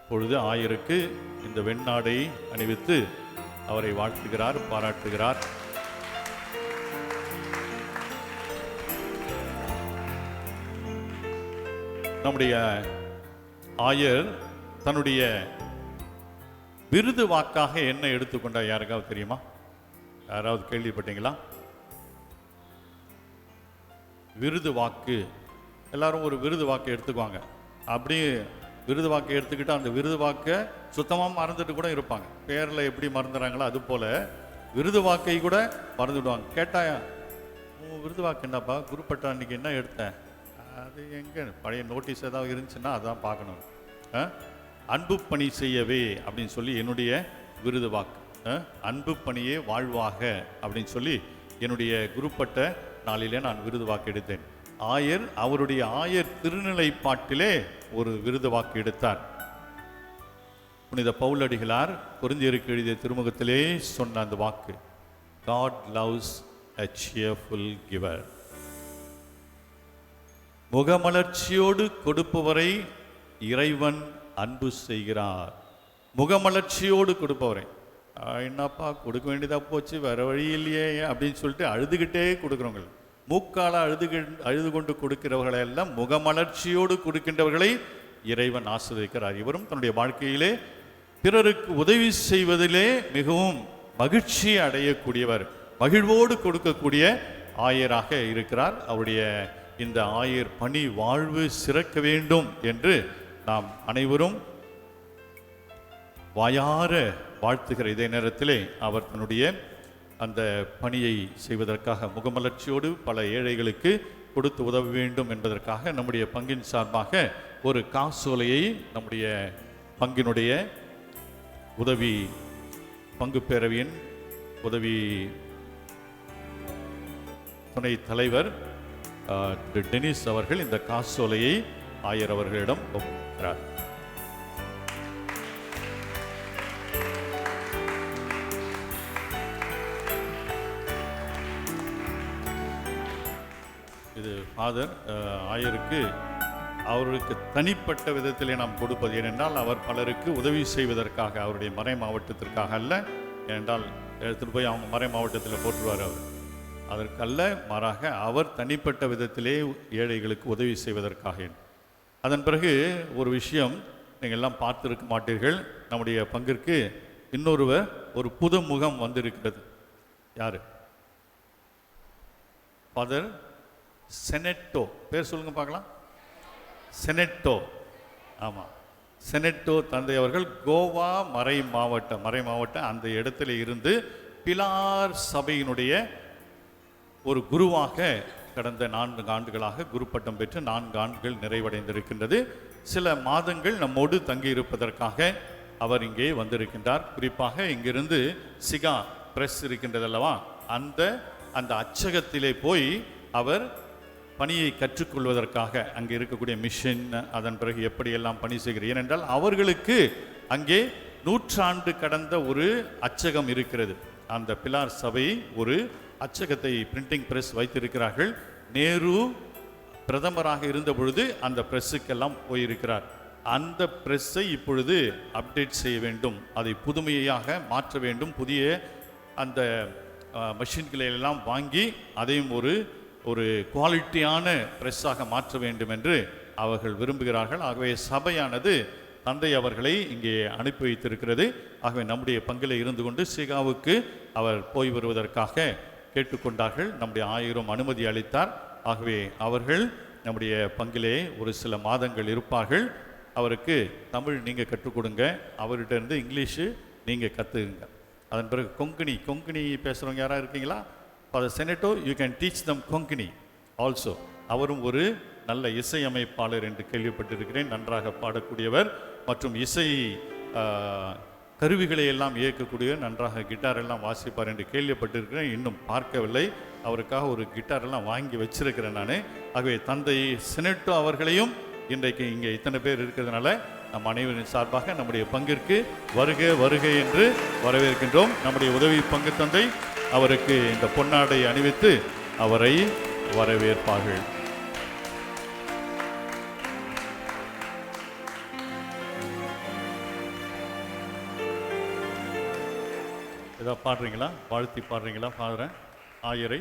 பொழுது ஆயருக்கு இந்த வெண்ணாடை அணிவித்து அவரை வாழ்த்துகிறார், பாராட்டுகிறார். நம்முடைய ஆயர் தன்னுடைய விருது வாக்காக என்ன எடுத்துக்கொண்டார் யாருக்காவது தெரியுமா? யாராவது கேள்விப்பட்டீங்களா? விருது வாக்கு, எல்லாரும் ஒரு விருது வாக்கு எடுத்துக்குவாங்க. அப்படி விருது வாக்கு எடுத்துக்கிட்டு அந்த விருது வாக்கை சுத்தமாக மறந்துட்டு கூட இருப்பாங்க. பேரில் எப்படி மறந்துடுறாங்களோ அது போல் விருது வாக்கை கூட மறந்துவிடுவாங்க. கேட்டாயா விருது வாக்கு என்னப்பா, குருப்பட்டா அன்றைக்கி என்ன எடுத்தேன், அது எங்கே பழைய நோட்டீஸ் ஏதாவது இருந்துச்சுன்னா அதான் பார்க்கணும். அன்பு பணி செய்யவே அப்படின்னு சொல்லி என்னுடைய விருது வாக்கு, அன்பு பணியே வாழ்வாக அப்படின்னு சொல்லி என்னுடைய குருப்பட்ட நாளிலே நான் விருது வாக்கு எடுத்தேன். ஆயர் அவருடைய ஆயர் திருநிலைப்பாட்டிலே ஒரு விருது வாக்கு எடுத்தார். புனித பவுலடிகளார் கொரிந்தியருக்கு எழுதிய திருமுகத்திலே சொன்ன அந்த வாக்கு, God loves a cheerful giver. முகமலர்ச்சியோடு கொடுப்பவரை இறைவன் அன்பு செய்கிறார். முகமலர்ச்சியோடு கொடுப்பவரை, என்னப்பா கொடுக்க வேண்டியதா போச்சு, வேற வழி இல்லையே அப்படின்னு சொல்லிட்டு அழுதுகிட்டே கொடுக்குறவங்க, மூக்கால அழுது கொண்டு கொடுக்கிறவர்களை எல்லாம் முகமலர்ச்சியோடு கொடுக்கின்றவர்களை இறைவன் ஆசீர்வதிக்கிறார். இவரும் தன்னுடைய வாழ்க்கையிலே பிறருக்கு உதவி செய்வதிலே மிகவும் மகிழ்ச்சி அடையக்கூடியவர், மகிழ்வோடு கொடுக்கக்கூடிய ஆயராக இருக்கிறார். அவருடைய இந்த ஆயர் பணி வாழ்வு சிறக்க வேண்டும் என்று நாம் அனைவரும் வாயார வாழ்த்துகிற இதே நேரத்திலே அவர் தன்னுடைய அந்த பணியை செய்வதற்காக முகமலர்ச்சியோடு பல ஏழைகளுக்கு கொடுத்து உதவ வேண்டும் என்பதற்காக நம்முடைய பங்கின் சார்பாக ஒரு காசோலையை நம்முடைய பங்கினுடைய உதவி பங்கு பேரவையின் உதவி துணை தலைவர் திரு டெனிஸ் அவர்கள் இந்த காசோலையை ஆயர் அவர்களிடம் ஒப்புக்கிறார். இது ஃபாதர் ஆயருக்கு அவருக்கு தனிப்பட்ட விதத்திலே நாம் கொடுப்பது. ஏனென்றால் அவர் பலருக்கு உதவி செய்வதற்காக, அவருடைய மறை மாவட்டத்திற்காக அல்ல. ஏனென்றால் எடுத்துகிட்டு போய் அவங்க மறை மாவட்டத்தில் போட்டுருவார் அவர், அதற்கல்ல, மாறாக அவர் தனிப்பட்ட விதத்திலே ஏழைகளுக்கு உதவி செய்வதற்காக. அதன் பிறகு ஒரு விஷயம் நீங்கள் எல்லாம் பார்த்துருக்க மாட்டீர்கள், நம்முடைய பங்கிற்கு இன்னொருவர் ஒரு புது முகம் வந்திருக்கிறது. யார்? ஃபாதர் செனட்டோ. பேர் சொல்லுங்க பார்க்கலாம். செனட்டோ. ஆமாம், செனட்டோ தந்தை அவர்கள் கோவா மறை மாவட்டம் அந்த இடத்துல இருந்து பிலார் சபையினுடைய ஒரு குருவாக கடந்த 4 ஆண்டுகளாக குரு பட்டம் பெற்று 4 ஆண்டுகள் நிறைவடைந்திருக்கின்றது. சில மாதங்கள் நம்மோடு தங்கியிருப்பதற்காக அவர் இங்கே வந்திருக்கின்றார். குறிப்பாக இங்கிருந்து சிகா பிரஸ் இருக்கின்றது அல்லவா, அந்த அச்சகத்திலே போய் அவர் பணியை கற்றுக்கொள்வதற்காக அங்கே இருக்கக்கூடிய மிஷன், அதன் பிறகு எப்படியெல்லாம் பணி செய்கிறார். ஏனென்றால் அவர்களுக்கு அங்கே 100 ஆண்டு கடந்த ஒரு அச்சகம் இருக்கிறது. அந்த பிலார் சபை ஒரு அச்சகத்தை, பிரிண்டிங் பிரஸ் வைத்திருக்கிறார்கள். நேரு பிரதமராக இருந்த பொழுது அந்த பிரஸ்ஸுக்கெல்லாம் போயிருக்கிறார். அந்த பிரஸ்ஸை இப்பொழுது அப்டேட் செய்ய வேண்டும், அதை புதுமையாக மாற்ற வேண்டும், புதிய அந்த மெஷின்களை எல்லாம் வாங்கி அதையும் ஒரு குவாலிட்டியான பிரஸ்ஸாக மாற்ற வேண்டும் என்று அவர்கள் விரும்புகிறார்கள். ஆகவே சபையானது தந்தை அவர்களை இங்கே அனுப்பி வைத்திருக்கிறது. ஆகவே நம்முடைய பங்கில் இருந்து கொண்டு சிகாவுக்கு அவர் போய் வருவதற்காக கேட்டுக்கொண்டார்கள். நம்முடைய ஆயரும் அனுமதி அளித்தார். ஆகவே அவர்கள் நம்முடைய பங்கிலே ஒரு சில மாதங்கள் இருப்பார்கள். அவருக்கு தமிழ் நீங்கள் கற்றுக் கொடுங்க, அவர்கிட்ட இருந்து இங்கிலீஷு நீங்கள் கற்றுக்குங்க. அதன் பிறகு கொங்கினி பேசுகிறவங்க யாராக இருக்கீங்களா? ஃபார் த செனட்டோ you can teach them Konkani also. அவரும் ஒரு நல்ல இசையமைப்பாளர் என்று கேள்விப்பட்டிருக்கிறேன். நன்றாக பாடக்கூடியவர் மற்றும் இசை கருவிகளை எல்லாம் இயக்கக்கூடியவர், நன்றாக கிட்டார் எல்லாம் வாசிப்பார் என்று கேள்விப்பட்டிருக்கிறேன். இன்னும் பார்க்கவில்லை. அவருக்காக ஒரு கிட்டார் எல்லாம் வாங்கி வச்சிருக்கிறேன் நான். ஆகவே தந்தை செனட்டோ அவர்களையும் இன்றைக்கு இங்கே இத்தனை பேர் இருக்கிறதுனால நம் அனைவரின் சார்பாக நம்முடைய பங்கிற்கு வருக வருக என்று வரவேற்கின்றோம். நம்முடைய உதவி பங்கு தந்தை அவருக்கு இந்த பொன்னாடை அணிவித்து அவரை வரவேற்பார்கள். ஏதாவது பாடுறீங்களா? வாழ்த்தி பாடுறீங்களா? பாடுறேன். ஆயரை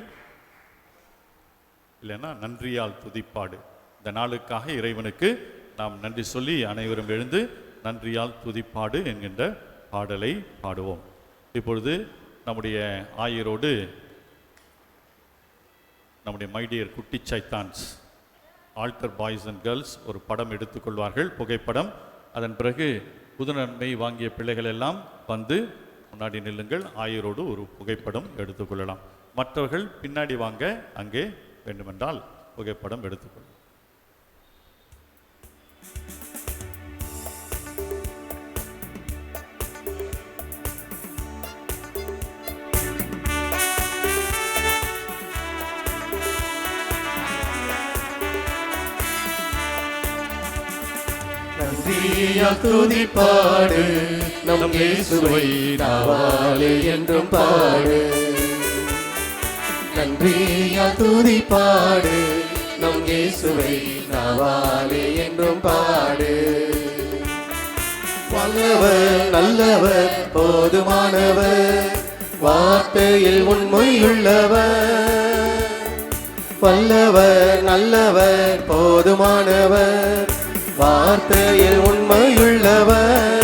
இல்லைன்னா நன்றியால் துதிப்பாடு. இந்த நாளுக்காக இறைவனுக்கு நாம் நன்றி சொல்லி அனைவரும் எழுந்து நன்றியால் துதிப்பாடு என்கின்ற பாடலை பாடுவோம். இப்பொழுது நம்முடைய ஆயரோடு நம்முடைய மைடியர் குட்டி சைத்தான்ஸ் ஆல்டர் பாய்ஸ் அண்ட் கேர்ள்ஸ் ஒரு படம் எடுத்துக்கொள்வார்கள், புகைப்படம். அதன் பிறகு புதுநன்மை வாங்கிய பிள்ளைகள் எல்லாம் வந்து முன்னாடி நில்லுங்கள். ஆயரோடு ஒரு புகைப்படம் எடுத்துக்கொள்ளலாம். மற்றவர்கள் பின்னாடி வாங்க, அங்கே வேண்டுமென்றால் புகைப்படம் எடுத்துக்கொள்ளலாம். நன்றியால் துதிப்பாடு நம் இயேசுவை நாவாலே என்றும் பாடு. நன்றியால் துதிப்பாடு நம் இயேசுவை நாவாலே என்றும் பாடு. வல்லவர் நல்லவர் போதுமானவர், வார்த்தையில் உண்மையுள்ளவர். வல்லவர் நல்லவர் போதுமானவர், வார்த்தையில் உண்மையுள்ளவர்.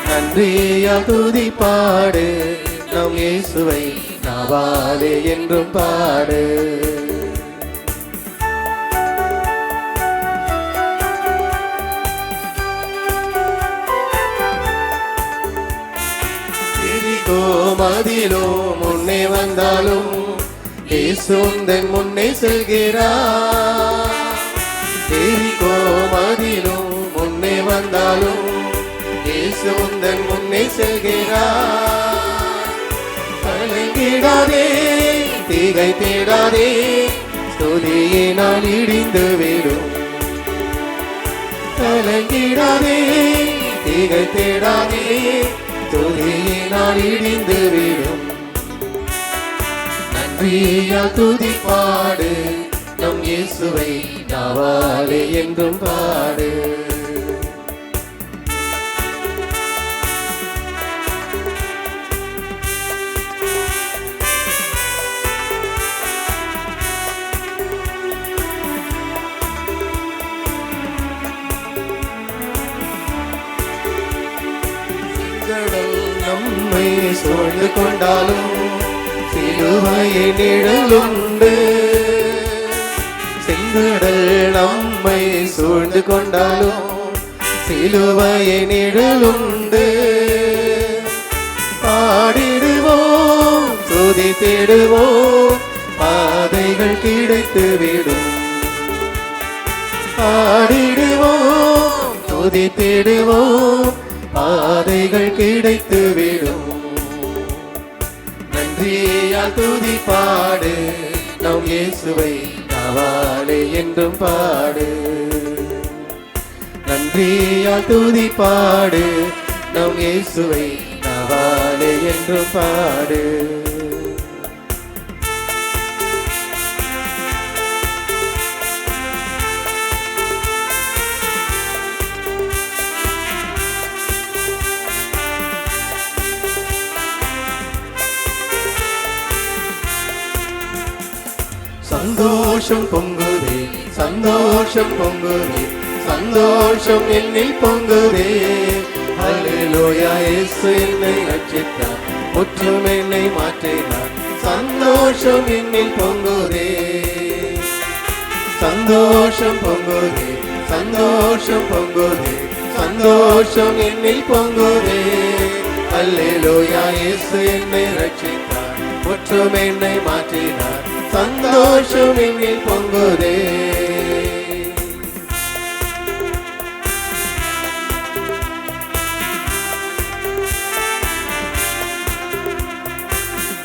நன்றியால் துதிப்பாடு நம் இயேசுவை நாவாலே என்றும் பாடு. எரிகோ மதிலோ முன்னே வந்தாலும் இயேசு உந்தன் முன்னே செல்கிறார். எரிகோ மதிலோ முன்னே வந்தாலும் இயேசு உந்தன் முன்னே செல்கிறார். கலங்கிடாதே தீகை தேடாதே, ஸ்துதியினால் இடிந்து விடும். கலங்கிடாதே தீகை தேடாதே, ஸ்துதியினால் இடிந்து விடும். நன்றியால் துதிப்பாடு நம் இயேசுவை நாவாலே என்றும் பாடு. நம்மை சூழ்ந்து கொண்டாலும் சிலுவையை நிழலுண்டு. செங்கடல் நம்மை சூழ்ந்து கொண்டாலும் சிலுவையை நிழலுண்டு. பாடிடுவோம் துதித்திடுவோம், பாதைகள் கிடைத்து விடும். பாடிடுவோம் துதித்திடுவோம், பாதைகள் கிடைத்து விடும். நன்றியால் துதிப்பாடு நம் இயேசுவை நாவாலே என்றும் பாடு. நன்றியால் துதிப்பாடு நம் இயேசுவை நாவாலே என்றும் பாடு. சந்தோஷம் பொங்குதே சந்தோஷம் பொங்குதே, சந்தோஷம் என்னில் பொங்குதே. அல்லேலூயா இயேசு என்னை ரட்சித்தார், முற்றும் என்னை மாற்றினார். சந்தோஷம் என்னில் பொங்குதே சந்தோஷம் பொங்குதே, சந்தோஷம் பொங்குதே, சந்தோஷம் என்னில் பொங்குதே. அல்லேலூயா, இயேசு என்னை ரட்சித்தார், முற்றும் என்னை மாற்றினார், சந்தோஷம் என்னில் பொங்குதே.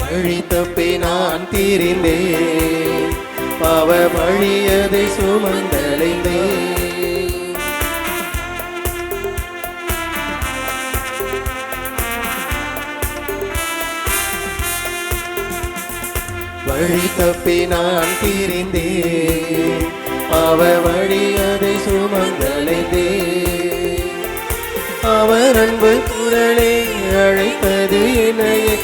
வழி தப்பி நான் தீரிந்தேன், பாவ வழியதை சுமந்தடைந்தேன். வழி தப்பி நான் தீரிந்தேன், பாவ வழியதை சுமந்தடைந்தேன். அவர் அன்பு குரலே அழைத்தது என்னையே,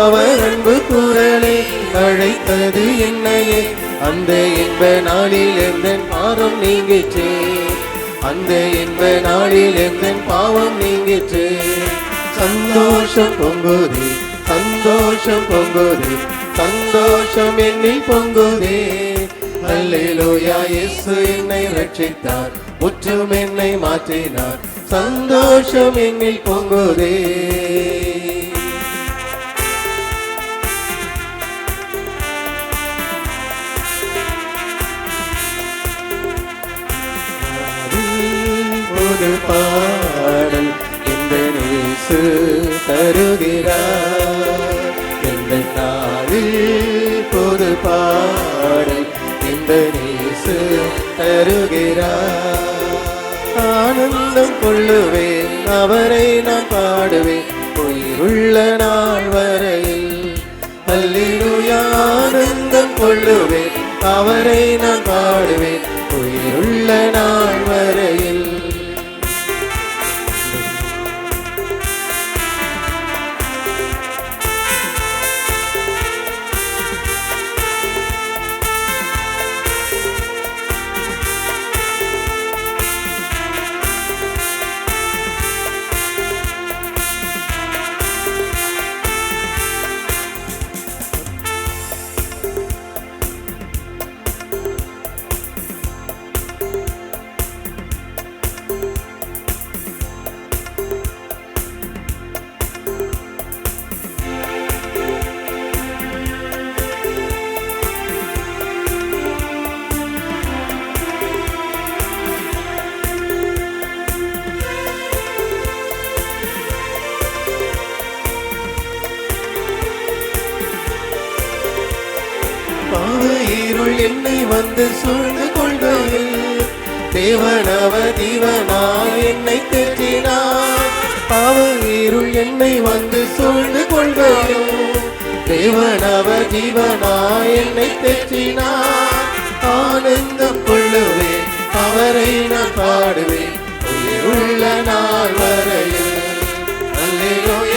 அவர் அன்பு குரலே அழைத்தது என்னையே. அந்த இன்ப நாளில் எந்தன் பாவம் நீங்கிற்று, அந்த இன்ப நாளில் எந்தன் பாவம் நீங்கிற்று. சந்தோஷம் பொங்குதே, சந்தோஷம் பொங்குதே, சந்தோஷம் என்னில் பொங்குதே. அல்லேலூயா, இயேசு என்னை ரட்சித்தார், முற்றும் என்னை மாற்றினார், சந்தோஷம் என்னில் பொங்குதே. ஒரு பாடல் இந்த இயேசு தருகிறார், இந்த நாளில் பொது பாடல் இந்த இயேசு தருகிறார். ஆனந்தம் கொள்ளுவேன், அவரை நான் பாடுவேன், உயிருள்ள நாள் வரையில். அல்லேலூயா, ஆனந்தம் கொள்ளுவேன், அவரை நான் பாடுவேன், உயிருள்ள நாள் வரையில். இருள் என்னை வந்து சூழ்ந்து கொள்கையில், தேவனவ தீவனாய் என்னை தேற்றினார். பாவ இருள் என்னை வந்து சூழ்ந்து கொள்கையில், தேவனவ ஜீவனாய் என்னை தேற்றினார். ஆனந்தம் கொள்ளுவேன், அவரை நான் பாடுவேன், உயிருள்ள நாள் வரையில். அல்லேலூயா,